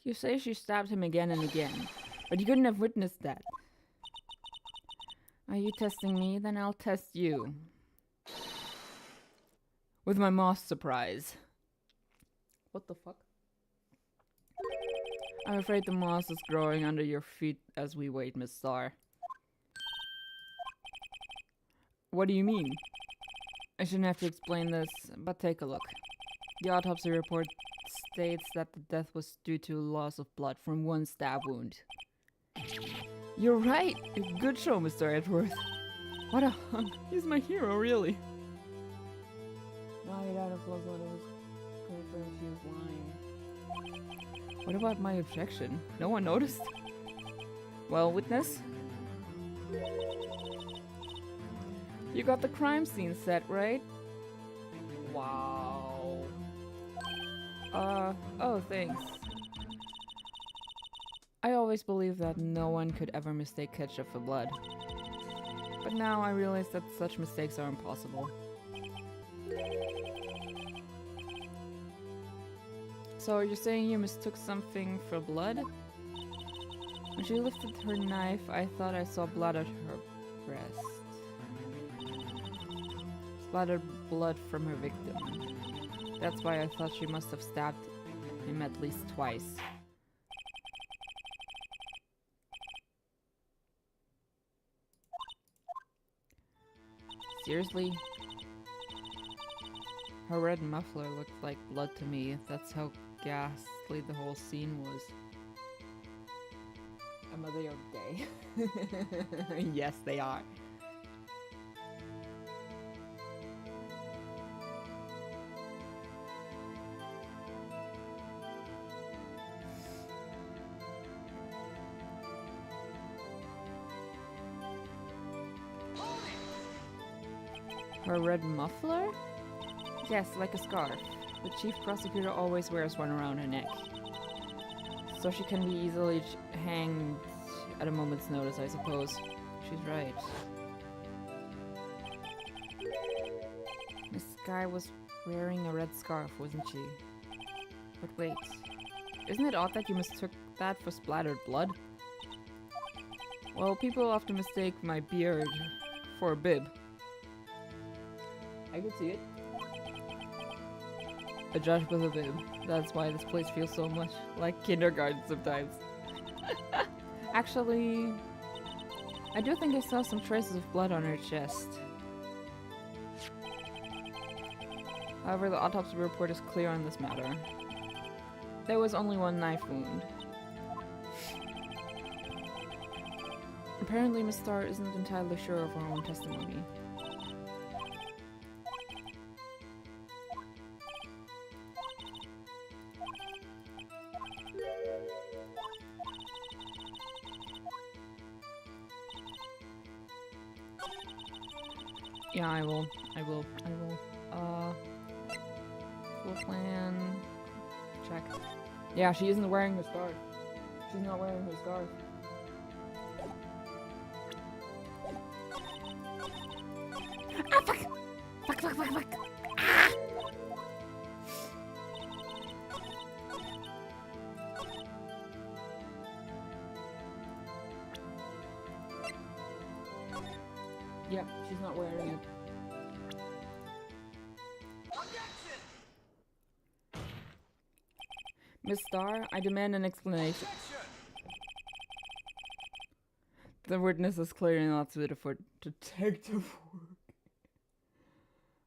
You say she stabbed him again and again, but you couldn't have witnessed that. Are you testing me? Then I'll test you. With my moss surprise. What the fuck? I'm afraid the moss is growing under your feet as we wait, Miss Starr. What do you mean? I shouldn't have to explain this, but take a look. The autopsy report states that the death was due to loss of blood from one stab wound. You're right! Good show, Mr. Edgeworth. What a hunk. He's my hero, really. Now you died of blood, what about my objection? No one noticed? Well, witness? You got the crime scene set, right? Wow. Oh, thanks. I always believed that no one could ever mistake ketchup for blood. But now I realize that such mistakes are impossible. So you're saying you mistook something for blood? When she lifted her knife, I thought I saw blood at her breast. Splattered blood from her victim. That's why I thought she must have stabbed him at least twice. Seriously? Her red muffler looked like blood to me. That's how ghastly the whole scene was. Emma, they are gay. Yes, they are. Her red muffler? Yes, like a scarf. The chief prosecutor always wears one around her neck. So she can be easily hanged at a moment's notice, I suppose. She's right. Miss Skye was wearing a red scarf, wasn't she? But wait. Isn't it odd that you mistook that for splattered blood? Well, people often mistake my beard for a bib. I could see it. A judge with a bib. That's why this place feels so much like kindergarten sometimes. Actually, I do think I saw some traces of blood on her chest. However, the autopsy report is clear on this matter. There was only one knife wound. Apparently, Miss Star isn't entirely sure of her own testimony. Yeah, I will. Full plan. Check. Yeah, she isn't wearing her scarf. She's not wearing her scarf. Ah, fuck! Fuck! Ah! Yep, she's not wearing it. Miss Star, I demand an explanation. The witness is clearly not suited for detective work.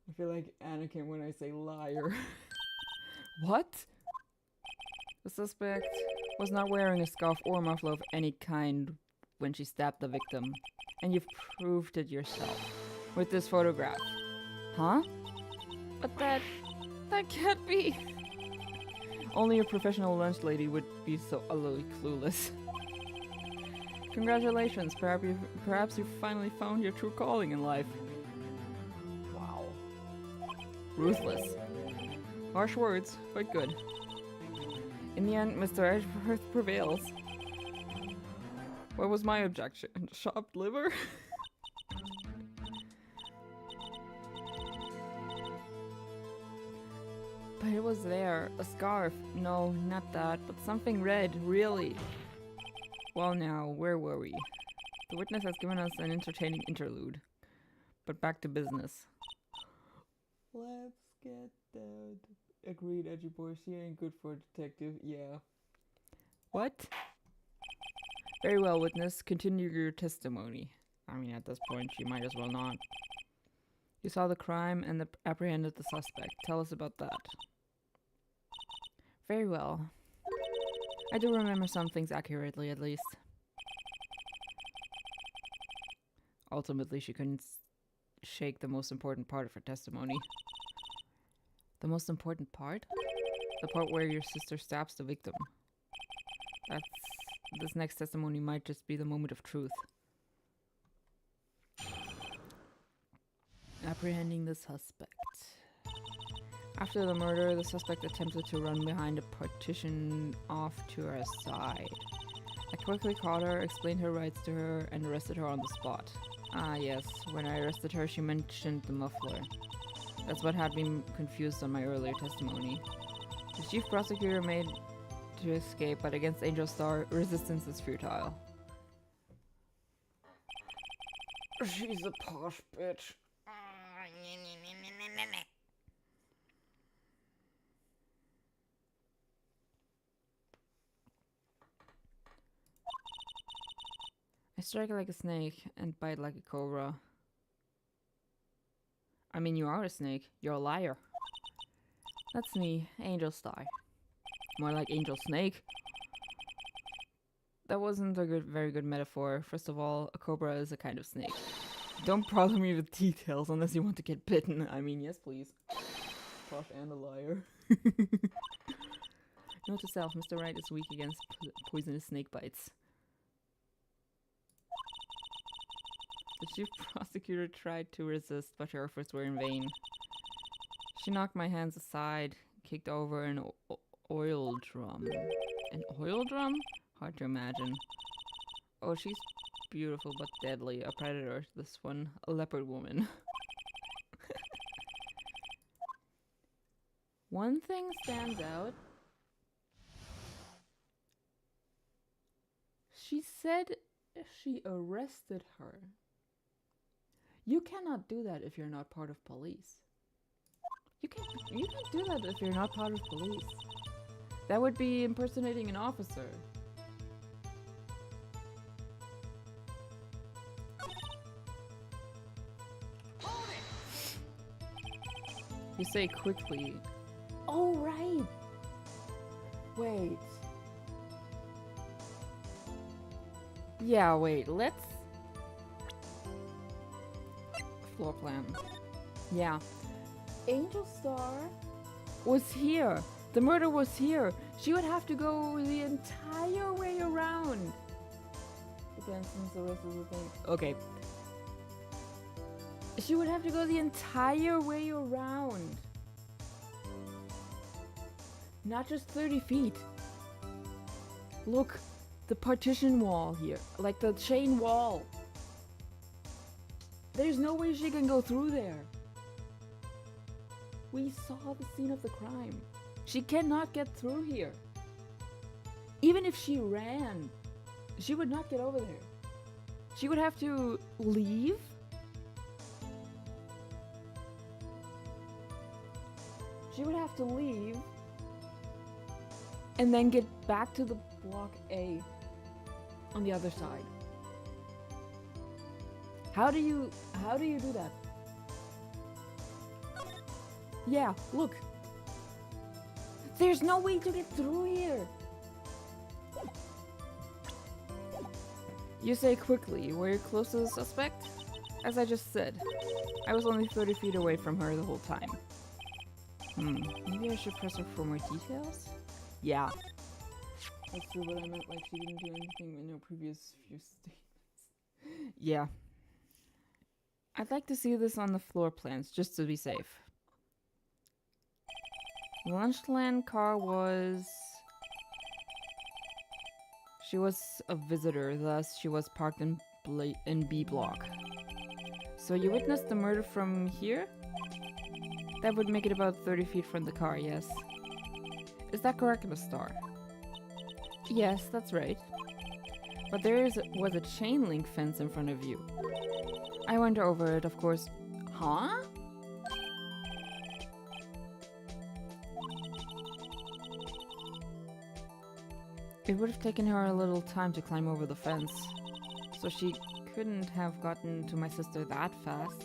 I feel like Anakin when I say liar. What? The suspect was not wearing a scarf or muffler of any kind when she stabbed the victim. And you've proved it yourself with this photograph. Huh? But that can't be. Only a professional lunch lady would be so utterly clueless. Congratulations, perhaps you finally found your true calling in life. Wow. Ruthless. Harsh words, but good. In the end, Mr. Edgeworth prevails. What was my objection? Chopped liver? But it was there. A scarf. No, not that, but something red, really. Well now, where were we? The witness has given us an entertaining interlude. But back to business. Let's get that. Agreed, edgy boy. She ain't good for a detective. Yeah. What? Very well, witness. Continue your testimony. I mean, at this point, you might as well not. You saw the crime and apprehended the suspect. Tell us about that. Very well. I do remember some things accurately, at least. Ultimately, she couldn't shake the most important part of her testimony. The most important part? The part where your sister stabs the victim. This next testimony might just be the moment of truth. Apprehending the suspect. After the murder, the suspect attempted to run behind a partition off to her side. I quickly caught her, explained her rights to her, and arrested her on the spot. Ah yes, when I arrested her she mentioned the muffler. That's what had me confused on my earlier testimony. The chief prosecutor made to escape, but against Angel Star, resistance is futile. She's a posh bitch. I strike like a snake and bite like a cobra. I mean, you are a snake. You're a liar. That's me, Angel Star. More like Angel Snake. That wasn't a very good metaphor. First of all, a cobra is a kind of snake. Don't bother me with details unless you want to get bitten. I mean, yes, please. Posh and a liar. Note to self, Mr. Wright is weak against poisonous snake bites. The chief prosecutor tried to resist, but her efforts were in vain. She knocked my hands aside, kicked over an oil drum. An oil drum? Hard to imagine. Oh, she's beautiful but deadly. A predator, this one. A leopard woman. One thing stands out. She said she arrested her. You cannot do that if you're not part of police. You can't do that if you're not part of police. That would be impersonating an officer. You say quickly. Oh, right. Wait. Yeah, wait. Let's floor plan. Yeah. Angel Star was here. The murder was here. She would have to go the entire way around. Again, since the rest of the thing. Okay. She would have to go the entire way around. Not just 30 feet. Look, the partition wall here. Like the chain wall. There's no way she can go through there. We saw the scene of the crime. She cannot get through here. Even if she ran, she would not get over there. She would have to leave. She would have to leave and then get back to the block A on the other side. How do you do that? Yeah, look. There's no way to get through here. You say quickly, were you close to the suspect? As I just said, I was only 30 feet away from her the whole time. Maybe I should press her for more details? Yeah. That's true, but I meant like she didn't do anything in her previous few statements. Yeah. I'd like to see this on the floor plans, just to be safe. The Lunchland car was... She was a visitor, thus she was parked in B block. So you witnessed the murder from here? That would make it about 30 feet from the car, yes. Is that correct, Miss Star? Yes, that's right. But was a chain link fence in front of you. I went over it, of course. Huh? It would have taken her a little time to climb over the fence, so she couldn't have gotten to my sister that fast.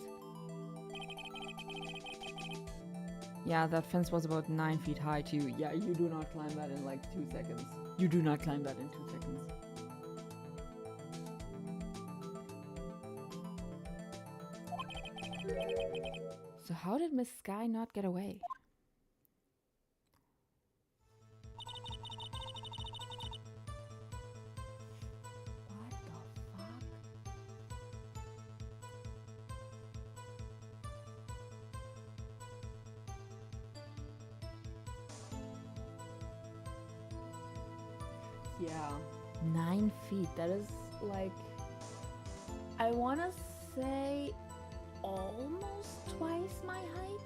Yeah, that fence was about 9 feet high too. Yeah, you do not climb that in like 2 seconds. You do not climb that in 2 seconds. So how did Miss Sky not get away? What the fuck? Yeah. 9 feet. That is like... I want to say almost twice my height.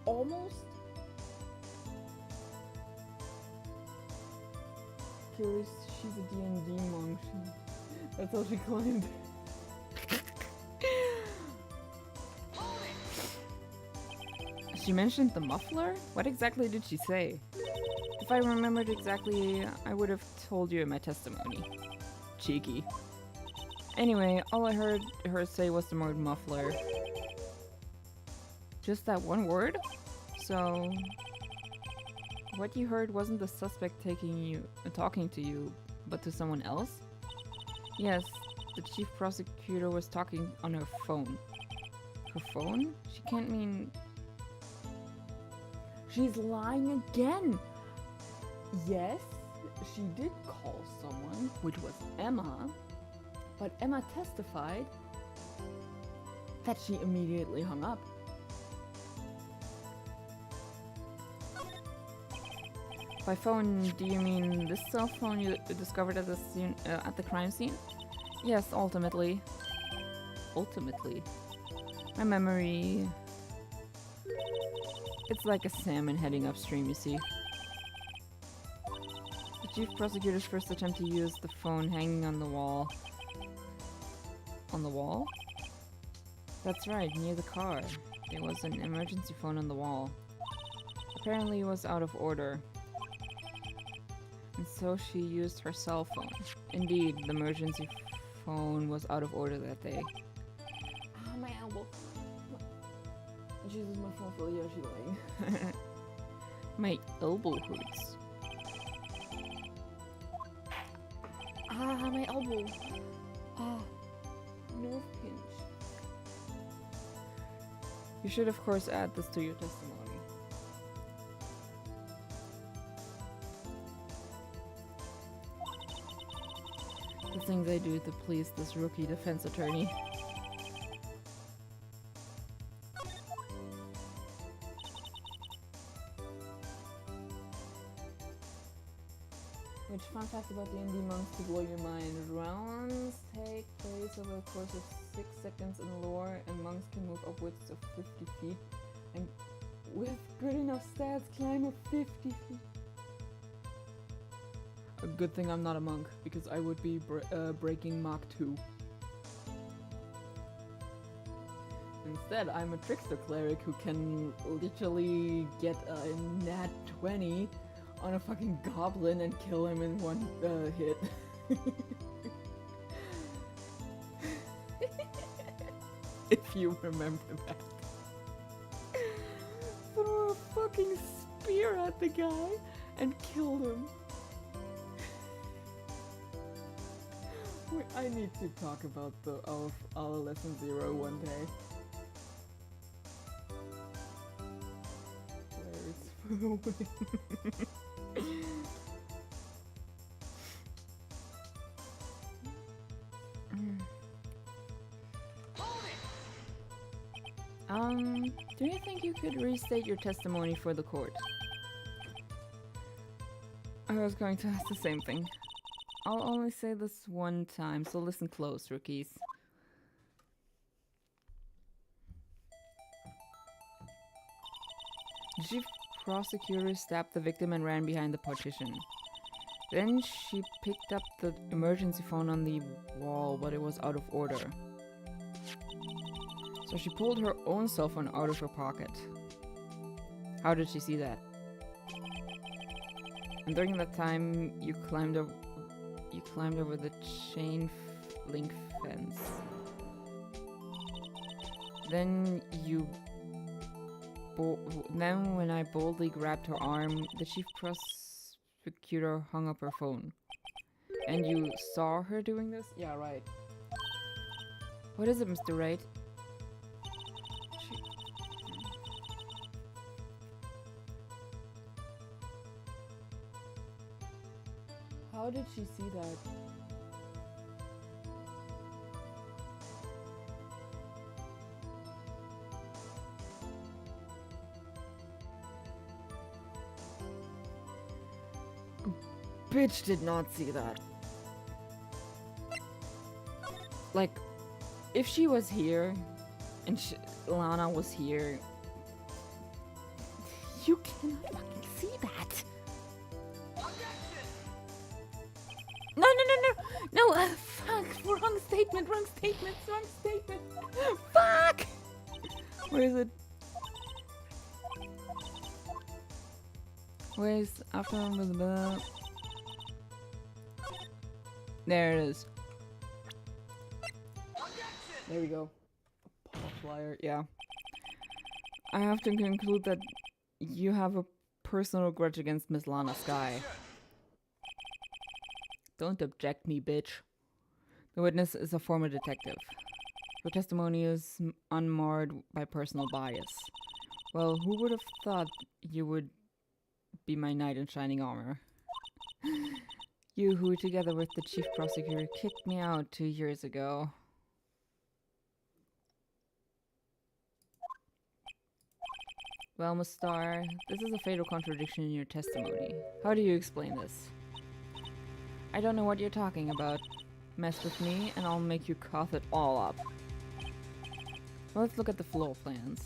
Almost. Curious, she's a D&D monk. That's how she climbed. She mentioned the muffler? What exactly did she say? If I remembered exactly, I would have told you in my testimony. Cheeky. Anyway, all I heard her say was the word muffler. Just that one word? So... what you heard wasn't the suspect talking to you, but to someone else? Yes, the chief prosecutor was talking on her phone. Her phone? She can't mean... She's lying again! Yes, she did call someone, which was Emma, but Emma testified that she immediately hung up. By phone, do you mean this cell phone you discovered at the crime scene? Yes, ultimately. Ultimately. My memory... It's like a salmon heading upstream, you see. The chief prosecutor's first attempt to use the phone hanging on the wall. On the wall? That's right, near the car. There was an emergency phone on the wall. Apparently it was out of order. And so she used her cell phone. Indeed, the emergency phone was out of order that day. Ah, my elbow. Jesus, my phone for Yoshi laying. My elbow hurts. Ah, my elbow. Ah, nerve pinch. You should of course add this to your testimony. The things I do to please this rookie defense attorney. Which fun fact about the indie monks to blow your mind. Rounds take place over a course of 6 seconds in lore, and monks can move upwards of 50 feet, and with good enough stats climb up 50 feet. A good thing I'm not a monk, because I would be breaking Mach 2. Instead, I'm a trickster cleric who can literally get a nat 20 on a fucking goblin and kill him in one hit. If you remember that. Throw a fucking spear at the guy and kill him. Wait, I need to talk about our Lesson 0 one day. Players for the win. Do you think you could restate your testimony for the court? I was going to ask the same thing. I'll only say this one time, so listen close, rookies. The chief prosecutor stabbed the victim and ran behind the partition. Then she picked up the emergency phone on the wall, but it was out of order. So she pulled her own cell phone out of her pocket. How did she see that? And during that time, you climbed over the chain link fence. Then when I boldly grabbed her arm, the chief prosecutor hung up her phone. And you saw her doing this? Yeah, right. What is it, Mr. Wright? How did she see that? Bitch did not see that. Like, if she was here and Lana was here, you cannot fucking see that. No, fuck, wrong statement. Fuck! Where is it? Where's after the there it is. There we go. Pop flyer, yeah. I have to conclude that you have a personal grudge against Miss Lana Skye. Don't object me, bitch. The witness is a former detective. Her testimony is unmarred by personal bias. Well, who would have thought you would be my knight in shining armor? You who, together with the chief prosecutor, kicked me out 2 years ago. Well, Mustar, this is a fatal contradiction in your testimony. How do you explain this? I don't know what you're talking about. Mess with me, and I'll make you cough it all up. Well, let's look at the floor plans.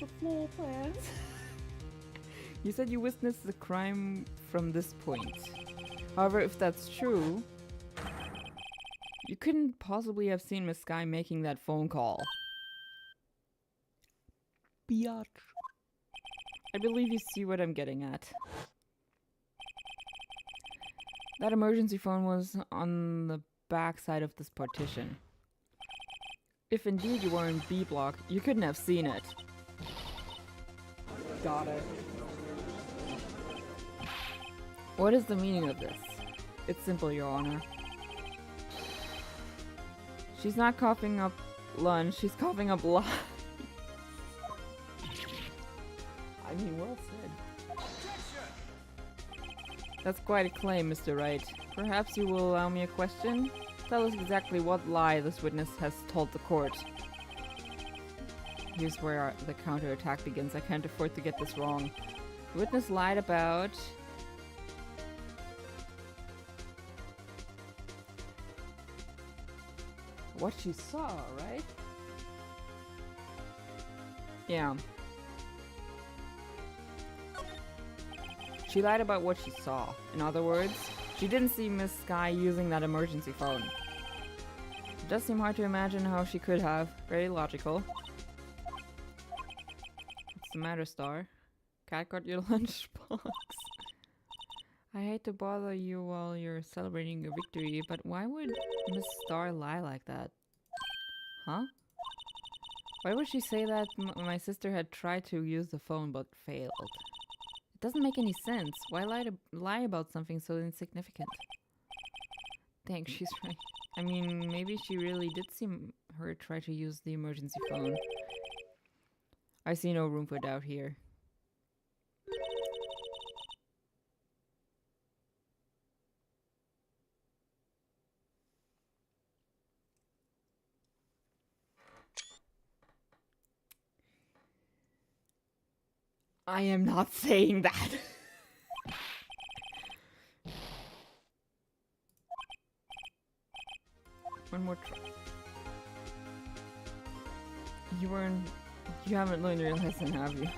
The floor plans? You said you witnessed the crime from this point. However, if that's true, you couldn't possibly have seen Miss Skye making that phone call. Biatch. I believe you see what I'm getting at. That emergency phone was on the back side of this partition. If indeed you were in B block, you couldn't have seen it. Got it. What is the meaning of this? It's simple, Your Honor. She's not coughing up lunch, she's coughing up lies. I mean, well said. That's quite a claim, Mr. Wright. Perhaps you will allow me a question? Tell us exactly what lie this witness has told the court. Here's where the counterattack begins. I can't afford to get this wrong. The witness lied about... what she saw, right? Yeah. She lied about what she saw. In other words, she didn't see Miss Sky using that emergency phone. It does seem hard to imagine how she could have. Very logical. What's the matter, Star? Cat got your lunchbox. I hate to bother you while you're celebrating your victory, but why would Miss Star lie like that? Huh? Why would she say that my sister had tried to use the phone but failed? It doesn't make any sense. Why lie about something so insignificant? Thanks, she's right. I mean, maybe she really did see her try to use the emergency phone. I see no room for doubt here. I am not saying that. One more try. You haven't learned your lesson, have you?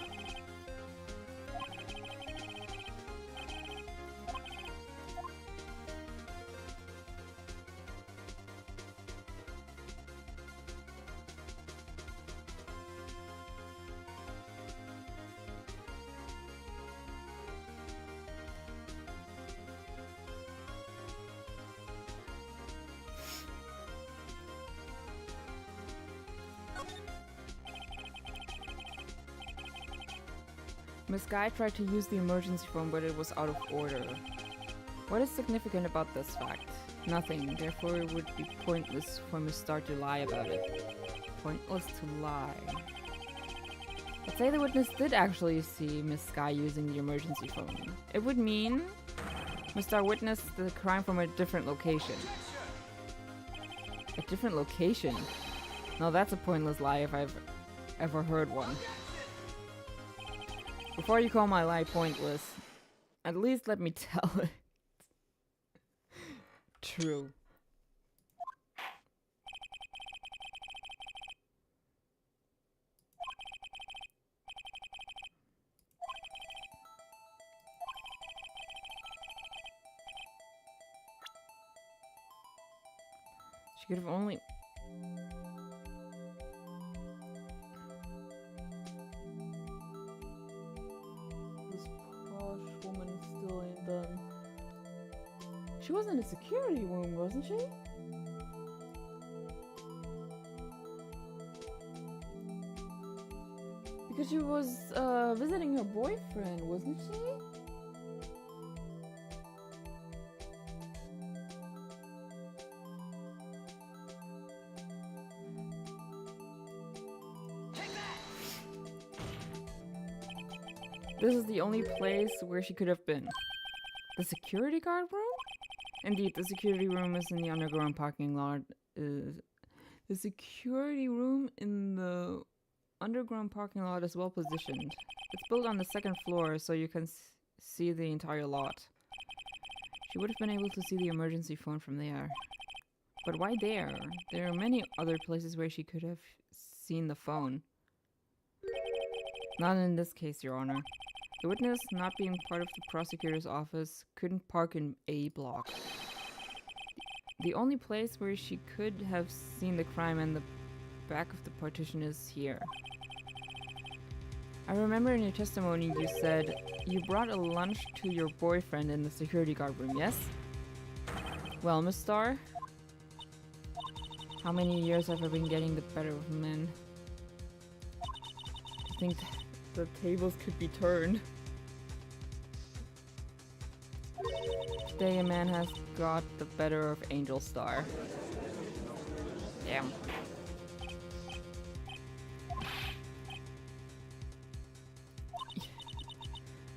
Miss Sky tried to use the emergency phone, but it was out of order. What is significant about this fact? Nothing, therefore it would be pointless for Miss Star to lie about it. Pointless to lie. Let's say the witness did actually see Miss Sky using the emergency phone. It would mean Miss Star witnessed the crime from a different location. A different location? No, that's a pointless lie if I've ever heard one. Before you call my lie pointless, at least let me tell it. True. She could have only... Done. She was in a security room, wasn't she? Because she was visiting her boyfriend, wasn't she? This is the only place where she could have been. The security guard room? Indeed, the security room is in the underground parking lot. The security room in the underground parking lot is well positioned. It's built on the second floor, so you can see the entire lot. She would have been able to see the emergency phone from there. But why there? There are many other places where she could have seen the phone. Not in this case, Your Honor. The witness, not being part of the prosecutor's office, couldn't park in A block. The only place where she could have seen the crime and the back of the partition is here. I remember in your testimony you said you brought a lunch to your boyfriend in the security guard room, yes? Well, Miss Star, how many years have I been getting the better of men? I think the tables could be turned. Today a man has got the better of Angel Star. Damn.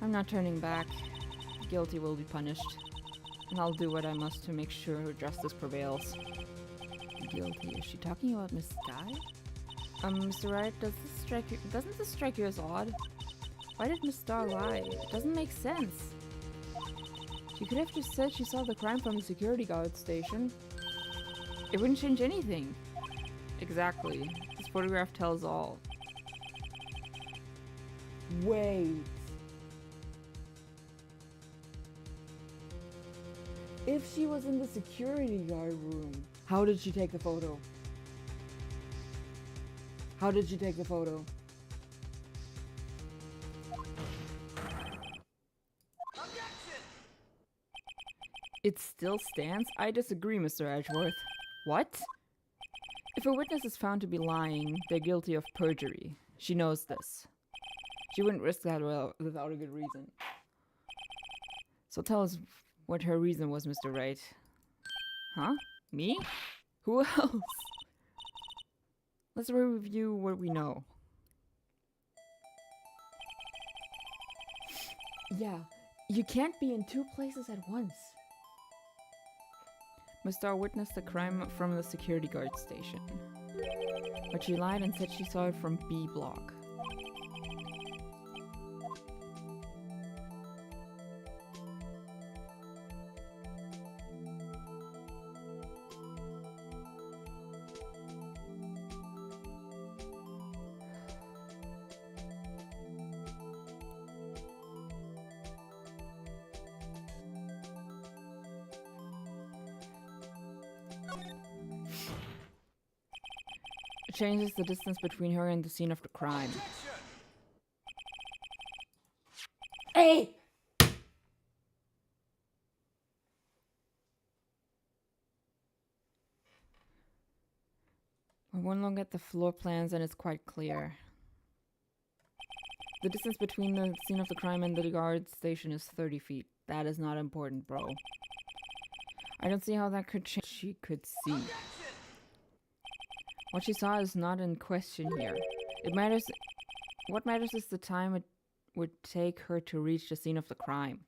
I'm not turning back. Guilty will be punished. And I'll do what I must to make sure justice prevails. Guilty. Is she talking about Miss Sky? Mr. Wright, doesn't this strike you as odd? Why did Miss Star lie? It doesn't make sense. She could have just said she saw the crime from the security guard station. It wouldn't change anything. Exactly. This photograph tells all. Wait. If she was in the security guard room, how did she take the photo? How did she take the photo? It still stands? I disagree, Mr. Edgeworth. What? If a witness is found to be lying, they're guilty of perjury. She knows this. She wouldn't risk that without a good reason. So tell us what her reason was, Mr. Wright. Huh? Me? Who else? Let's review what we know. Yeah, you can't be in two places at once. Miss Star witnessed the crime from the security guard station. But she lied and said she saw it from B block. It changes the distance between her and the scene of the crime. Hey! One look at the floor plans and it's quite clear. The distance between the scene of the crime and the guard station is 30 feet. That is not important, bro. I don't see how that could change. She could see. What she saw is not in question here. It matters. What matters is the time it would take her to reach the scene of the crime.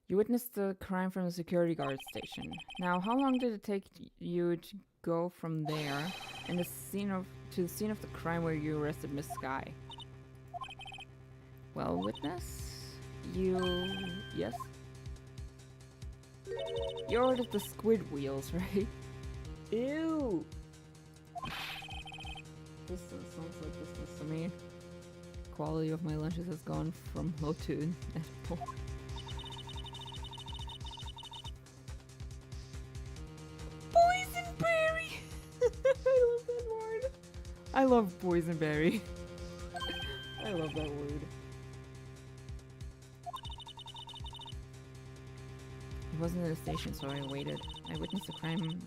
You witnessed the crime from the security guard station. Now, how long did it take you to go from there and to the scene of the crime where you arrested Miss Sky? Well, witness, yes? You ordered the squid wheels, right? Ew! This sounds like business to me. Quality of my lunches has gone from low to inedible. Boysenberry! I love that word. I love boysenberry. I love that word. He wasn't at the station, so I waited. I witnessed the crime.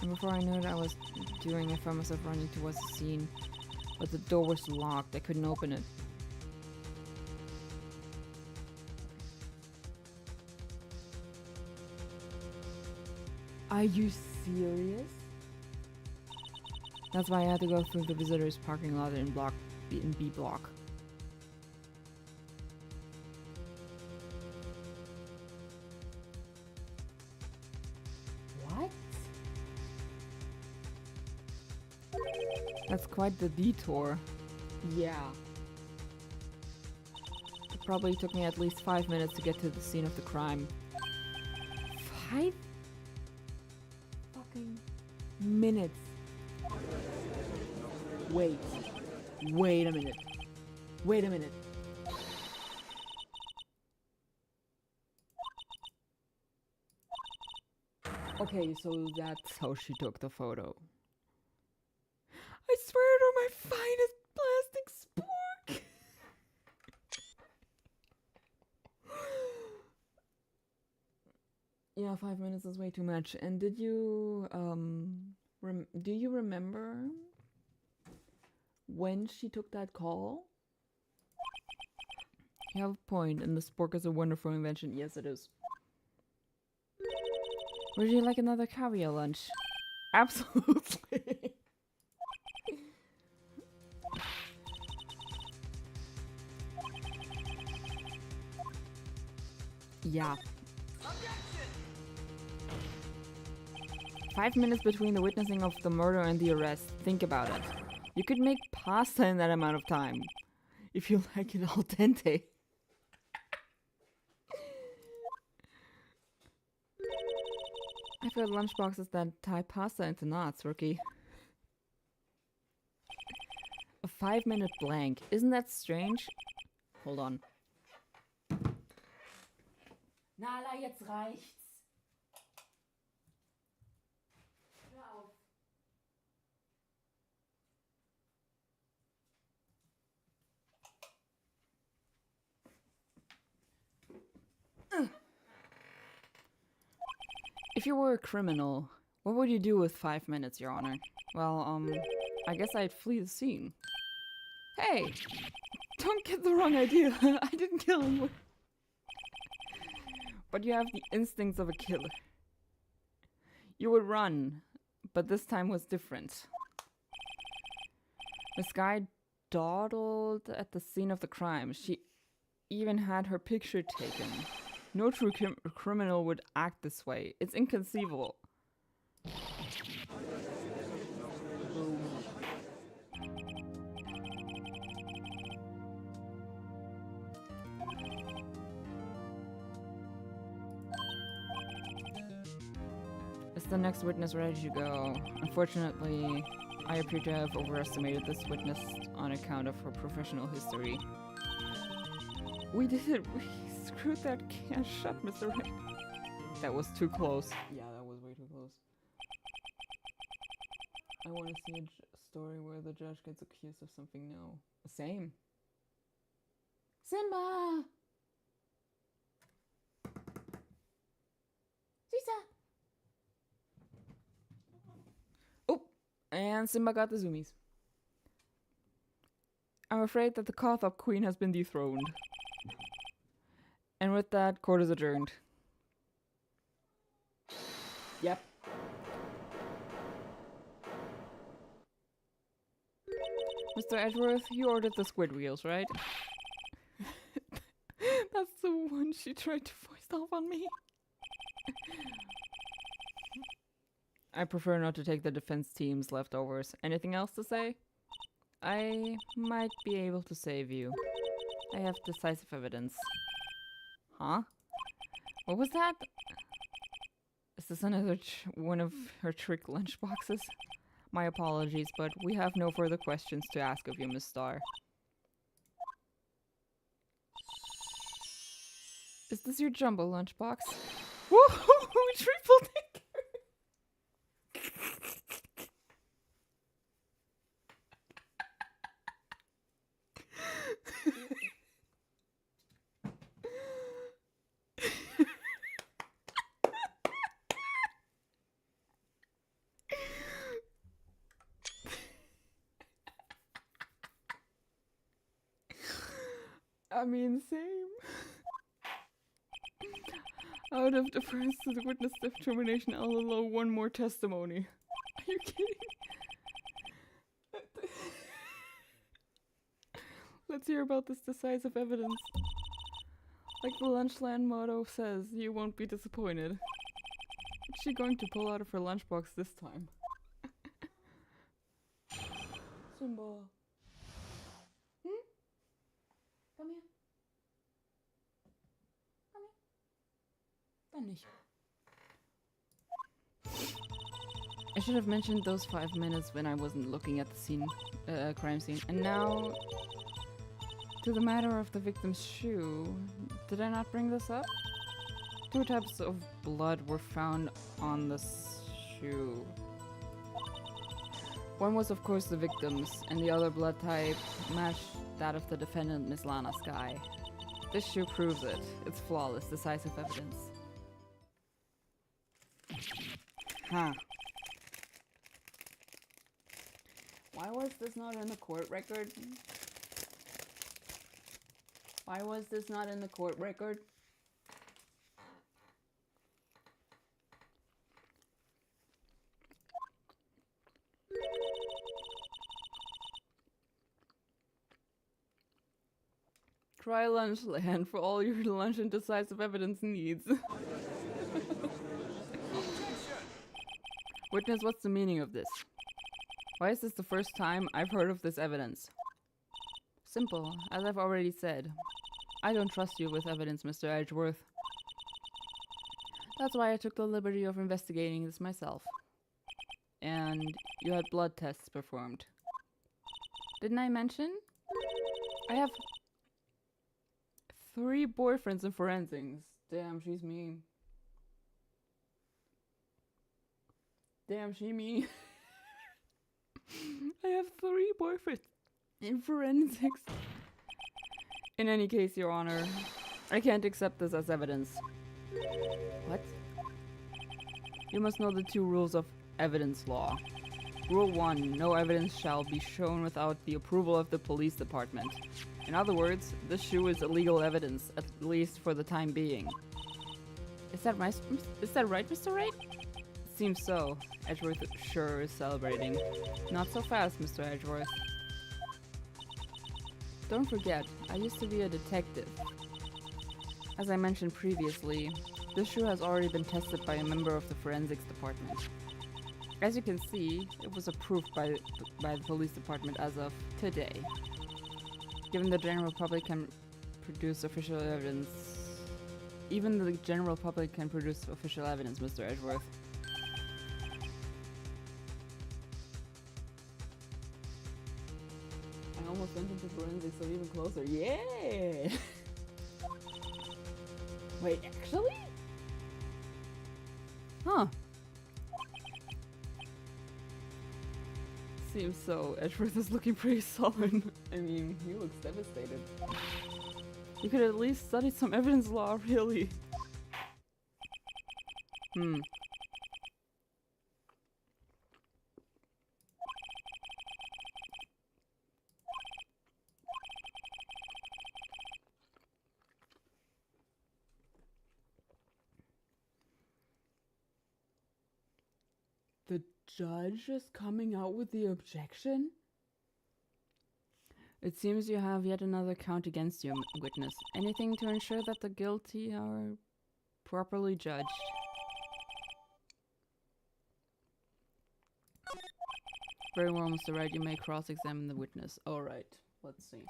And before I knew what I was doing, I found myself running towards the scene. But the door was locked. I couldn't open it. Are you serious? That's why I had to go through the visitors parking lot in B block. What? That's quite the detour. Yeah. It probably took me at least 5 minutes to get to the scene of the crime. 5 fucking minutes. Wait a minute. Wait a minute. Okay, so that's how she took the photo. I swear to my finest plastic spork. Yeah, 5 minutes is way too much. And did you, do you remember when she took that call? You have a point, and the spork is a wonderful invention. Yes, it is. Would you like another caviar lunch? Absolutely. Yeah. 5 minutes between the witnessing of the murder and the arrest. Think about it. You could make pasta in that amount of time. If you like it al dente. I've got lunchboxes that tie pasta into knots, rookie. A 5-minute blank. Isn't that strange? Hold on. Nala, jetzt reicht's. Hör auf. If you were a criminal, what would you do with 5 minutes, Your Honor? Well, I guess I'd flee the scene. Hey! Don't get the wrong idea. I didn't kill him. But you have the instincts of a killer. You would run, but this time was different. This guy dawdled at the scene of the crime. She even had her picture taken. No true criminal would act this way. It's inconceivable. Is the next witness ready to go? Unfortunately, I appear to have overestimated this witness on account of her professional history. We did it. We screwed that can shut, Mr. Ray. That was too close. Yeah, that was way too close. I want to see a story where the judge gets accused of something now. Same. Simba! Sisa! Oh, and Simba got the zoomies. I'm afraid that the Kothop Queen has been dethroned. And with that, court is adjourned. Yep. Mr. Edgeworth, you ordered the squid wheels, right? That's the one she tried to foist off on me. I prefer not to take the defense team's leftovers. Anything else to say? I might be able to save you. I have decisive evidence. Huh? What was that? Is this another one of her trick lunchboxes? My apologies, but we have no further questions to ask of you, Miss Starr. Is this your jumbo lunchbox? Woohoo! Triple decker! I mean, same. Out of deference to the witness determination, I'll allow one more testimony. Are you kidding? Let's hear about this decisive evidence. Like the Lunchland motto says, you won't be disappointed. What's she going to pull out of her lunchbox this time? Simba. Come here. Come here. Dann nicht. I should have mentioned those 5 minutes when I wasn't looking at the scene, crime scene. And now, to the matter of the victim's shoe. Did I not bring this up? 2 types of blood were found on the shoe. One was of course the victim's, and the other blood type matched that of the defendant, Miss Lana Skye. This shoe proves it. It's flawless, decisive evidence. Huh. Why was this not in the court record? Why was this not in the court record? Try Lunchland for all your lunch and decisive evidence needs. Witness, what's the meaning of this? Why is this the first time I've heard of this evidence? Simple, as I've already said. I don't trust you with evidence, Mr. Edgeworth. That's why I took the liberty of investigating this myself. And you had blood tests performed. Didn't I mention? I have 3 boyfriends in forensics. Damn, she's mean. Damn, she mean. I have 3 boyfriends in forensics. In any case, Your Honor, I can't accept this as evidence. What? You must know the 2 rules of evidence law. Rule 1, no evidence shall be shown without the approval of the police department. In other words, this shoe is illegal evidence, at least for the time being. Is that right, Mr. Wright? It seems so. Edgeworth sure is celebrating. Not so fast, Mr. Edgeworth. Don't forget, I used to be a detective. As I mentioned previously, this shoe has already been tested by a member of the forensics department. As you can see, it was approved by the police department as of today. Given the general public can produce official evidence... Even the general public can produce official evidence, Mr. Edgeworth. I almost went into forensics, so even closer. Yeah! Wait, actually? Huh. Seems so. Edgeworth is looking pretty sullen. I mean, he looks devastated. You could at least study some evidence law, really. The judge is coming out with the objection? It seems you have yet another count against you, witness. Anything to ensure that the guilty are properly judged. Very well, Mr. Wright, you may cross-examine the witness. Alright, let's see.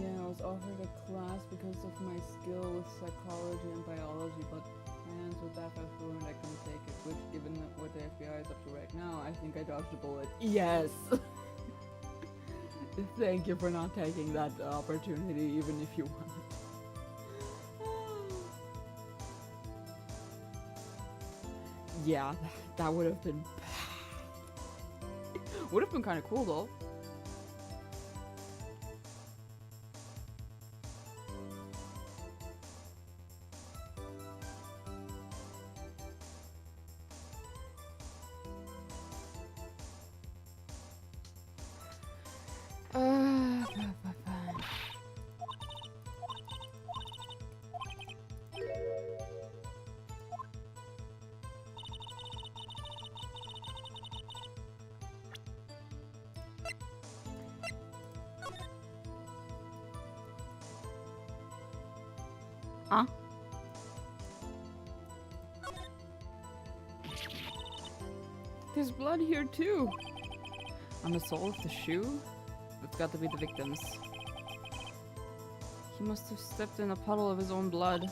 Yeah, I was offered a class because of my skill with psychology and biology, but my hands were that fast fluent I couldn't take it, which, given what the FBI is up to right now, I think I dodged a bullet. Yes! Thank you for not taking that opportunity, even if you want. Yeah, that would have been... would have been kind of cool, though. Huh? There's blood here too. On the sole of the shoe? That's got to be the victim's. He must have stepped in a puddle of his own blood.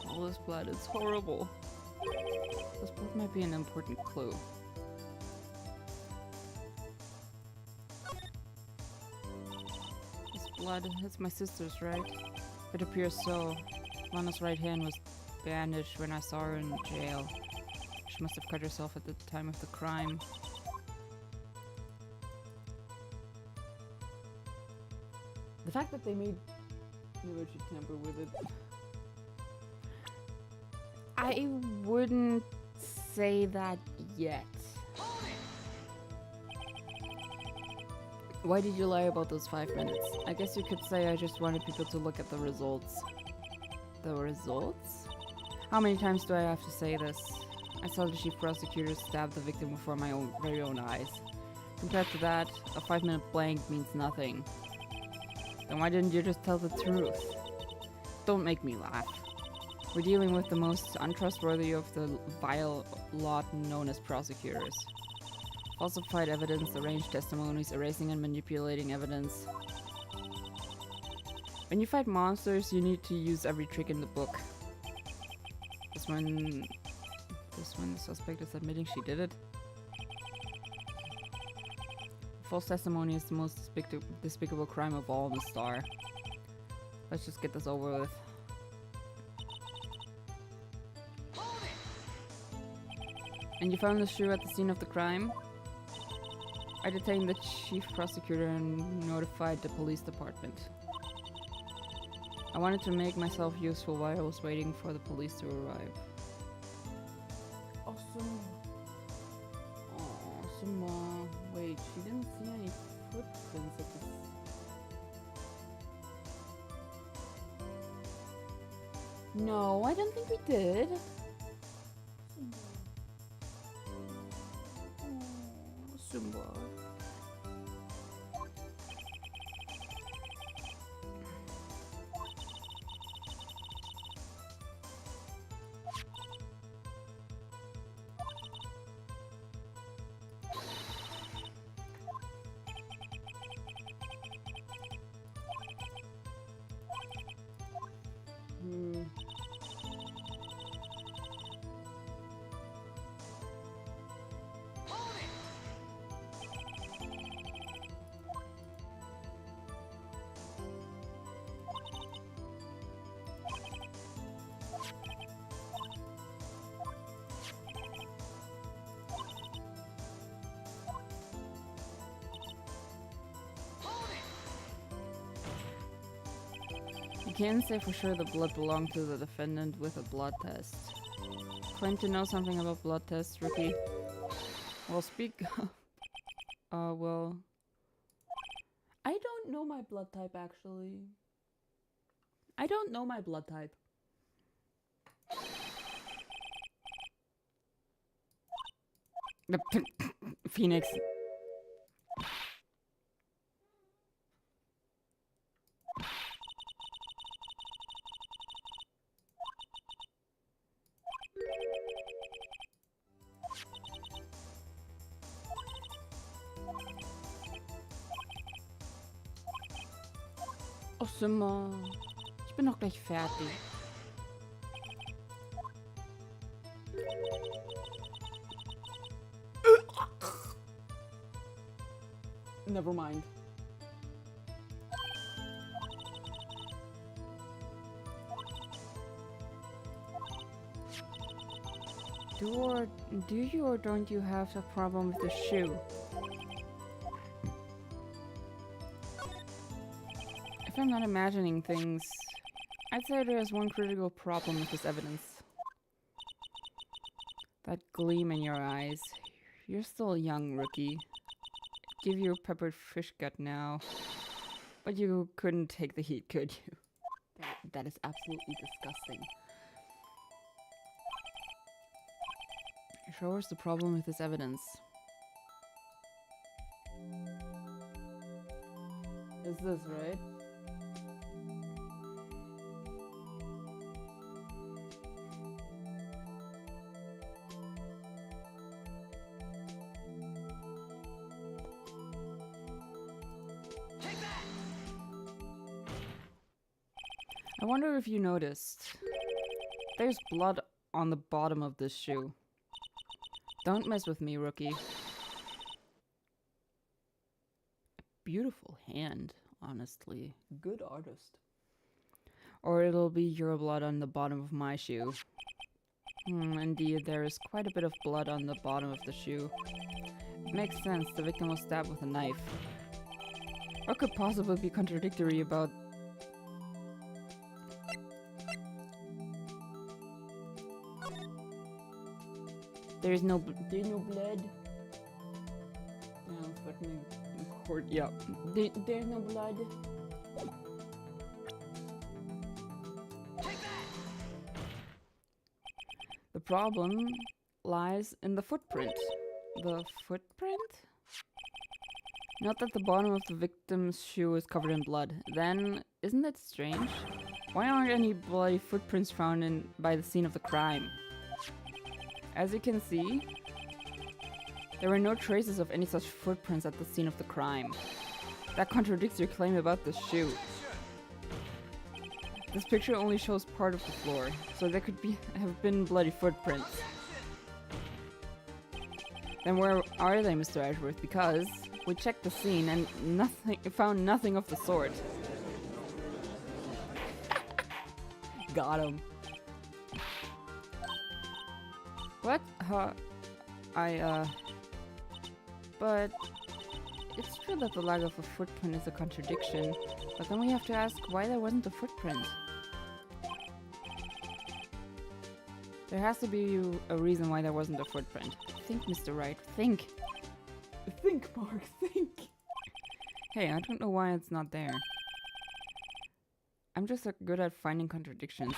All this blood, it's horrible. This blood might be an important clue. This blood, it's my sister's, right? It appears so. Lana's right hand was bandaged when I saw her in jail. She must have cut herself at the time of the crime. The fact that they made Mirochi tamper with it... I wouldn't say that yet. Why did you lie about those 5 minutes? I guess you could say I just wanted people to look at the results. The results? How many times do I have to say this? I saw the chief prosecutor stab the victim before my very own eyes. Compared to that, a 5-minute blank means nothing. Then why didn't you just tell the truth? Don't make me laugh. We're dealing with the most untrustworthy of the vile lot known as prosecutors. Falsified evidence, arranged testimonies, erasing and manipulating evidence. When you fight monsters, you need to use every trick in the book. This one the suspect is admitting she did it. False testimony is the most despicable crime of all, Miss Starr. Let's just get this over with. And you found the shoe at the scene of the crime? I detained the chief prosecutor and notified the police department. I wanted to make myself useful while I was waiting for the police to arrive. Awesome. Awesome. Wait, she didn't see any footprints at this. No, I don't think we did. Simba. You can't say for sure the blood belonged to the defendant with a blood test. Claim to know something about blood tests, Rookie? Well, speak up. Well... I don't know my blood type, actually. I don't know my blood type. Phoenix. Oh, Simba. Ich bin doch gleich fertig. Never mind. Do you or don't you have a problem with the shoe? If I'm not imagining things, I'd say there's one critical problem with this evidence. That gleam in your eyes. You're still a young rookie. Give you a peppered fish gut now. But you couldn't take the heat, could you? That is absolutely disgusting. Show us the problem with this evidence. Is this right? I wonder if you noticed. There's blood on the bottom of this shoe. Don't mess with me, rookie. Beautiful hand, honestly. Good artist. Or it'll be your blood on the bottom of my shoe. Indeed, there is quite a bit of blood on the bottom of the shoe. It makes sense, the victim was stabbed with a knife. What could possibly be contradictory about... There's no blood. Ja, het wordt nu court. Yeah. There's no blood. The problem lies in the footprint. The footprint? Not that the bottom of the victim's shoe is covered in blood. Then, isn't that strange? Why aren't any bloody footprints found by the scene of the crime? As you can see, there were no traces of any such footprints at the scene of the crime. That contradicts your claim about the shoe. This picture only shows part of the floor, so there could have been bloody footprints. Then where are they, Mr. Edgeworth? Because we checked the scene and found nothing of the sort. Got him. What? But it's true that the lack of a footprint is a contradiction, but then we have to ask why there wasn't a footprint. There has to be a reason why there wasn't a footprint. Think, Mr. Wright, think! Think, Mark, think! Hey, I don't know why it's not there. I'm just so good at finding contradictions.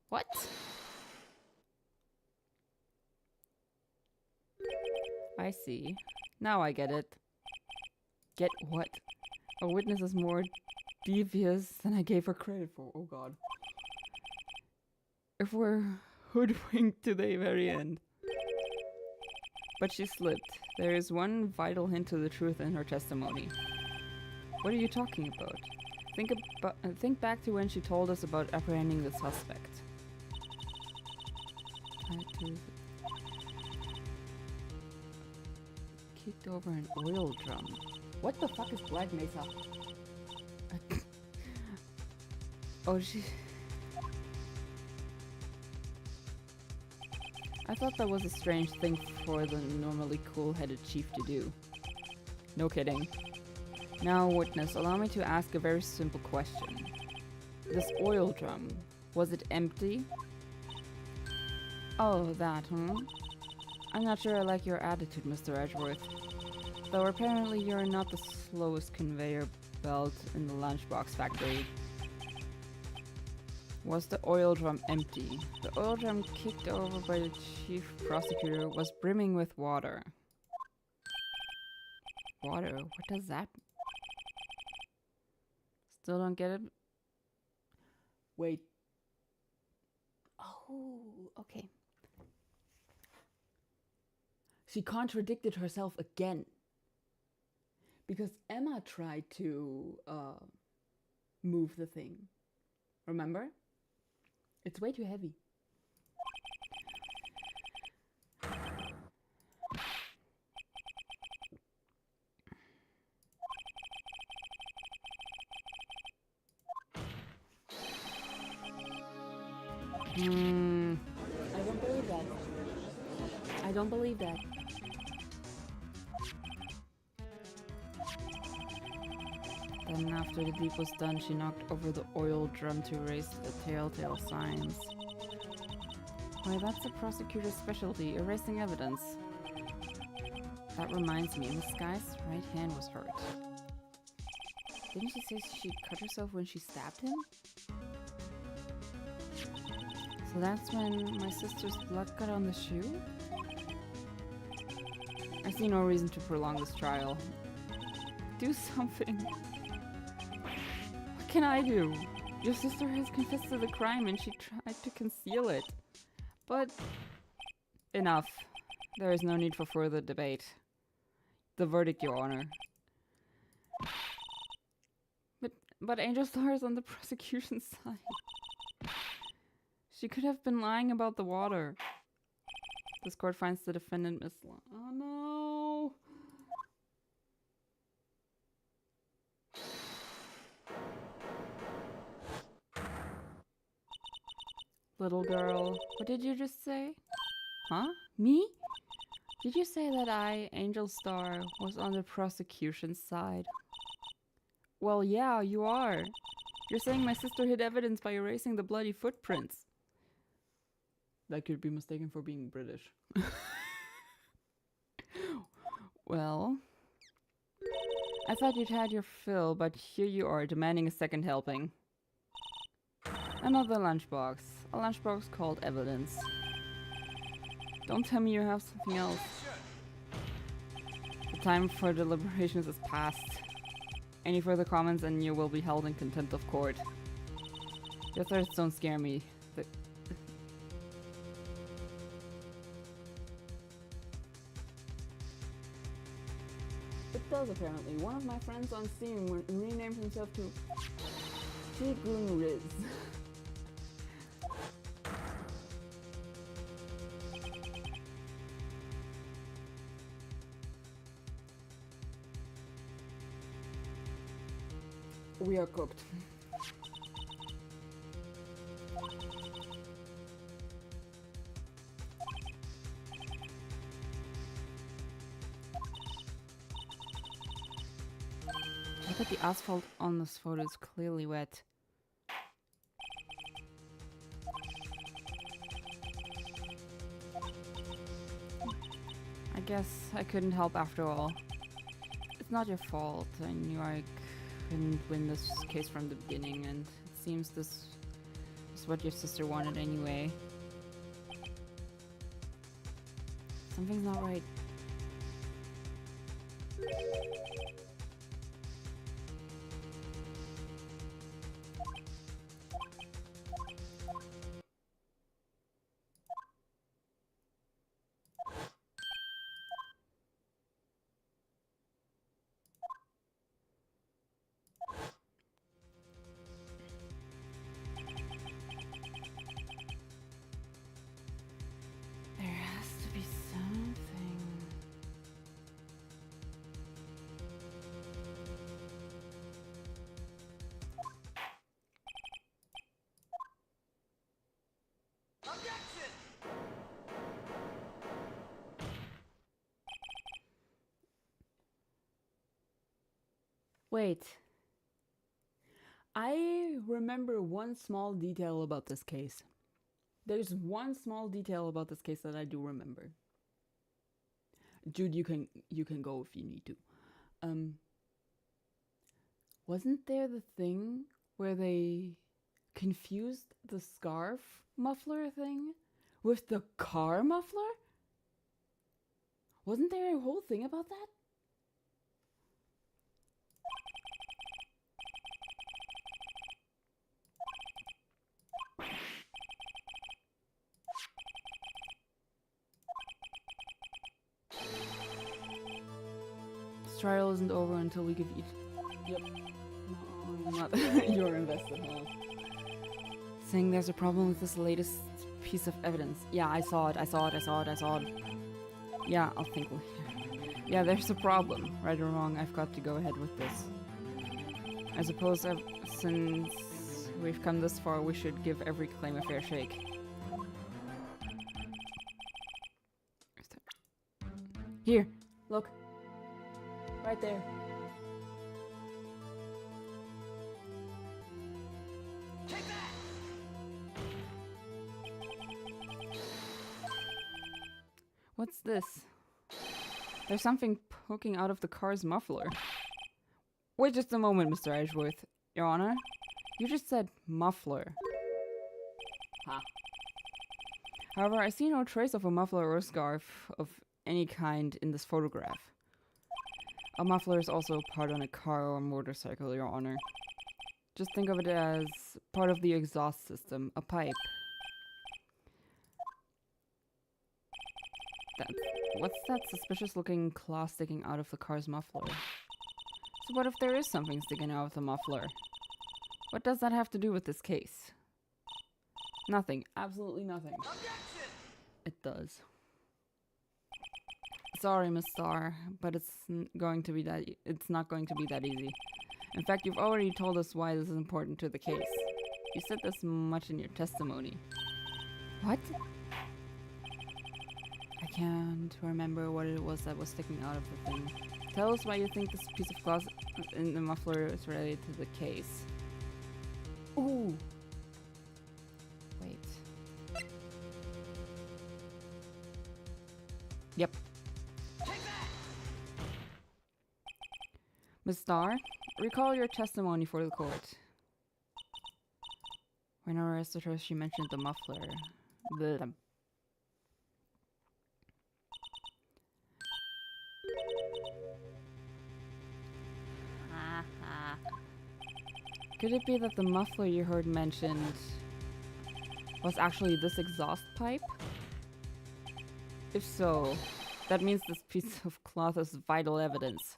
What? I see. Now I get it. Get what? A witness is more devious than I gave her credit for. Oh god. If we're hoodwinked to the very end. But she slipped. There is one vital hint to the truth in her testimony. What are you talking about? Think back to when she told us about apprehending the suspect. Kicked over an oil drum. What the fuck is Black Mesa? Oh, she... I thought that was a strange thing for the normally cool-headed chief to do. No kidding. Now, witness, allow me to ask a very simple question. This oil drum, was it empty? Oh, that, I'm not sure I like your attitude, Mr. Edgeworth. Though apparently you're not the slowest conveyor belt in the lunchbox factory. Was the oil drum empty? The oil drum kicked over by the chief prosecutor was brimming with water. Water? What does that mean? Still don't get it? Wait. Oh, okay. She contradicted herself again. Because Emma tried to move the thing. Remember? It's way too heavy. I don't believe that. I don't believe that. Then after the deed was done, she knocked over the oil drum to erase the telltale signs. Why, that's the prosecutor's specialty, erasing evidence. That reminds me, Miss Guy's right hand was hurt. Didn't she say she cut herself when she stabbed him? So that's when my sister's blood got on the shoe? I see no reason to prolong this trial. Do something. What can I do? Your sister has confessed to the crime and she tried to conceal it. But enough. There is no need for further debate. The verdict, Your Honor. But Angel Star is on the prosecution's side. She could have been lying about the water. This court finds the defendant misled. Oh no! Little girl, what did you just say? Huh? Me? Did you say that I, Angel Star, was on the prosecution's side? Well, yeah, you are. You're saying my sister hid evidence by erasing the bloody footprints. That could be mistaken for being British. Well, I thought you'd had your fill, but here you are, demanding a second helping. Another lunchbox. A lunchbox called evidence. Don't tell me you have something else. The time for deliberations is past. Any further comments and you will be held in contempt of court. Your threats don't scare me. It does apparently. One of my friends on Steam renamed himself to Shigun Riz. We are cooked. Look at the asphalt on this photo, it's clearly wet. I guess I couldn't help after all. It's not your fault. I knew I couldn't win this case from the beginning, and it seems this is what your sister wanted anyway. Something's not right. There has to be something. Wait. I remember one small detail about this case. There's one small detail about this case that I do remember. Jude, you can go if you need to. Wasn't there the thing where they confused the scarf muffler thing with the car muffler? Wasn't there a whole thing about that? This trial isn't over until we give each... Yep. No, I'm not. You're invested, huh? Saying there's a problem with this latest piece of evidence. Yeah, I saw it. Yeah, I'll think later. Yeah, there's a problem. Right or wrong, I've got to go ahead with this. I suppose since we've come this far, we should give every claim a fair shake. Here, look. Right there. Take that! What's this? There's something poking out of the car's muffler. Wait just a moment, Mr. Edgeworth. Your Honor? You just said muffler. Huh. However, I see no trace of a muffler or scarf of any kind in this photograph. A muffler is also a part on a car or motorcycle, Your Honor. Just think of it as part of the exhaust system, a pipe. What's that suspicious looking claw sticking out of the car's muffler? So what if there is something sticking out of the muffler? What does that have to do with this case? Nothing. Absolutely nothing. Objection! It does. Sorry, Miss Starr, but it's not going to be that easy. In fact, you've already told us why this is important to the case. You said this much in your testimony. What? I can't remember what it was that was sticking out of the thing. Tell us why you think this piece of cloth in the muffler is related to the case. Ooh. Wait. Yep. Miss Starr, recall your testimony for the court. When I arrested her, she mentioned the muffler. The Could it be that the muffler you heard mentioned was actually this exhaust pipe? If so, that means this piece of cloth is vital evidence.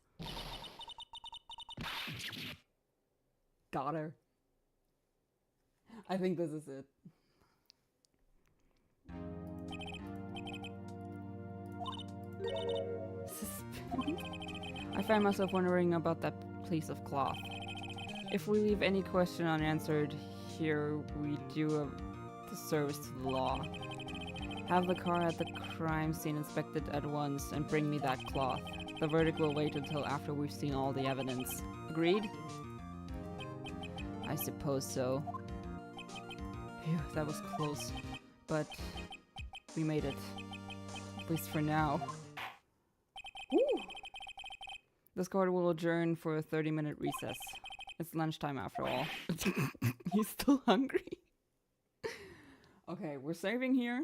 Got her. I think this is it. Suspense? I find myself wondering about that piece of cloth. If we leave any question unanswered here, we do a disservice to the law. Have the car at the crime scene inspected at once and bring me that cloth. The verdict will wait until after we've seen all the evidence. Agreed? I suppose so. Phew, that was close. But we made it. At least for now. Woo! This court will adjourn for a 30-minute recess. It's lunchtime after all. He's still hungry. Okay, we're saving here.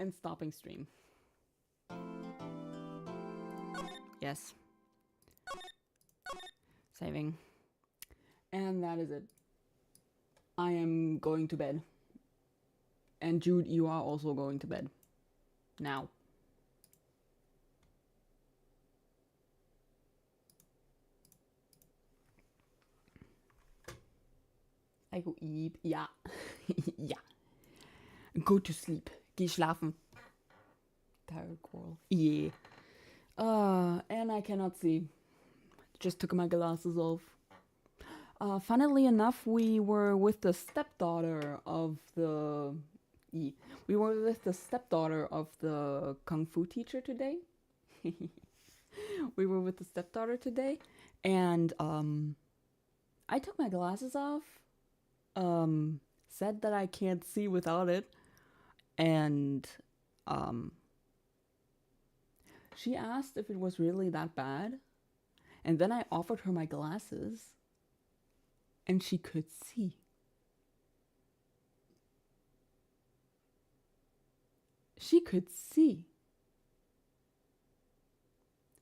And stopping stream. Yes. Saving. And that is it. I am going to bed. And Jude, you are also going to bed. Now. I go eat. Ja. Ja. Go to sleep. Geh schlafen. Tired Coral. Yeah. And I cannot see. Just took my glasses off. Funnily enough, we were with the stepdaughter of the... We were with the stepdaughter of the Kung Fu teacher today. We were with the stepdaughter today. And, I took my glasses off. Said that I can't see without it. And, she asked if it was really that bad. And then I offered her my glasses. And she could see. She could see.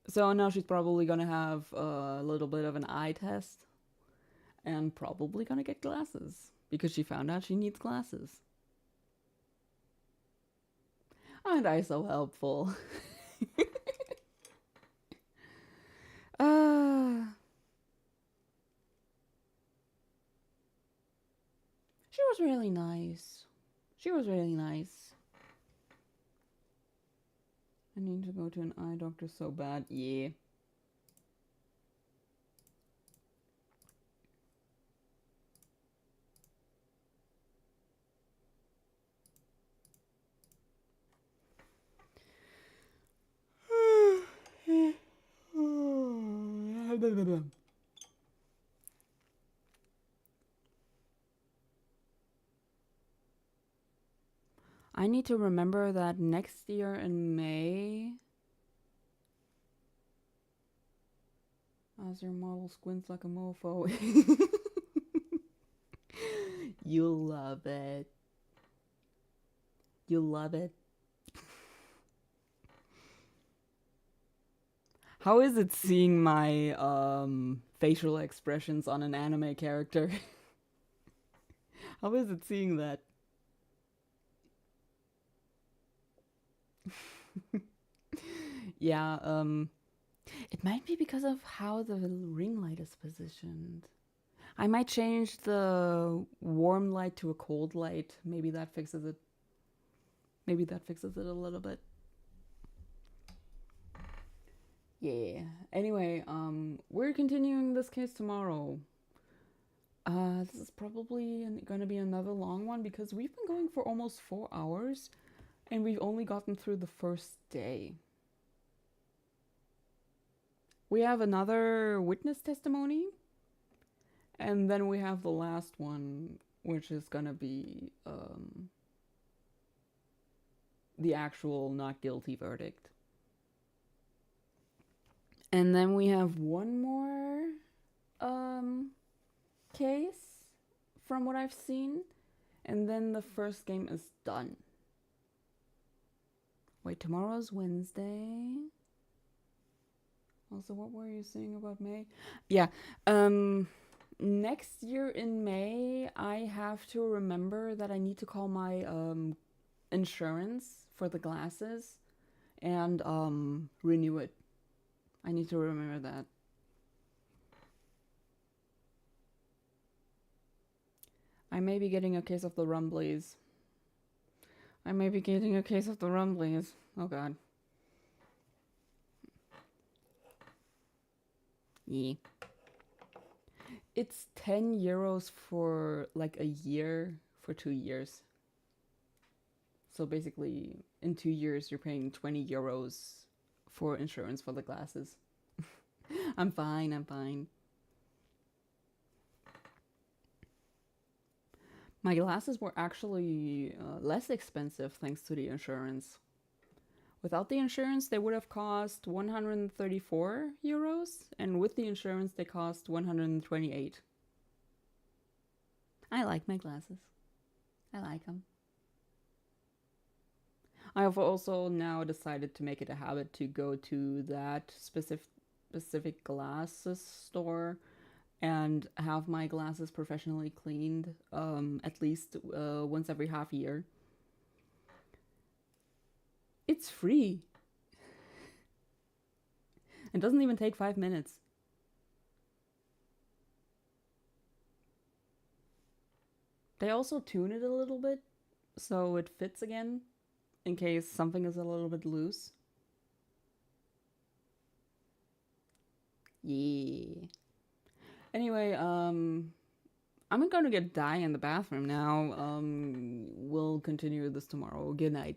So now she's probably gonna have a little bit of an eye test. And probably gonna get glasses. Because she found out she needs glasses. Aren't I so helpful? She was really nice. She was really nice. I need to go to an eye doctor so bad. Yeah. I need to remember that next year in May, as your model squints like a mofo, you'll love it. You'll love it. How is it seeing my facial expressions on an anime character? How is it seeing that? Yeah, it might be because of how the ring light is positioned. I might change the warm light to a cold light. Maybe that fixes it. Maybe that fixes it a little bit. Yeah. Anyway, we're continuing this case tomorrow. This is probably gonna be another long one because we've been going for almost 4 hours and we've only gotten through the first day. We have another witness testimony and then we have the last one, which is gonna be the actual not guilty verdict. And then we have one more case from what I've seen. And then the first game is done. Wait, tomorrow's Wednesday. Also, what were you saying about May? Yeah. Next year in May, I have to remember that I need to call my insurance for the glasses and renew it. I need to remember that. I may be getting a case of the rumblies. Oh god. Yeah. It's 10 euros for like a year for 2 years. So basically, in 2 years, you're paying 20 euros for insurance for the glasses. I'm fine. My glasses were actually less expensive thanks to the insurance. Without the insurance, they would have cost 134 euros, and with the insurance, they cost 128. I like my glasses. I like them. I have also now decided to make it a habit to go to that specific glasses store and have my glasses professionally cleaned at least once every half year. It's free. It doesn't even take 5 minutes. They also tune it a little bit so it fits again in case something is a little bit loose. Yeah. Anyway, I'm gonna get die in the bathroom now. We'll continue this tomorrow. Good night.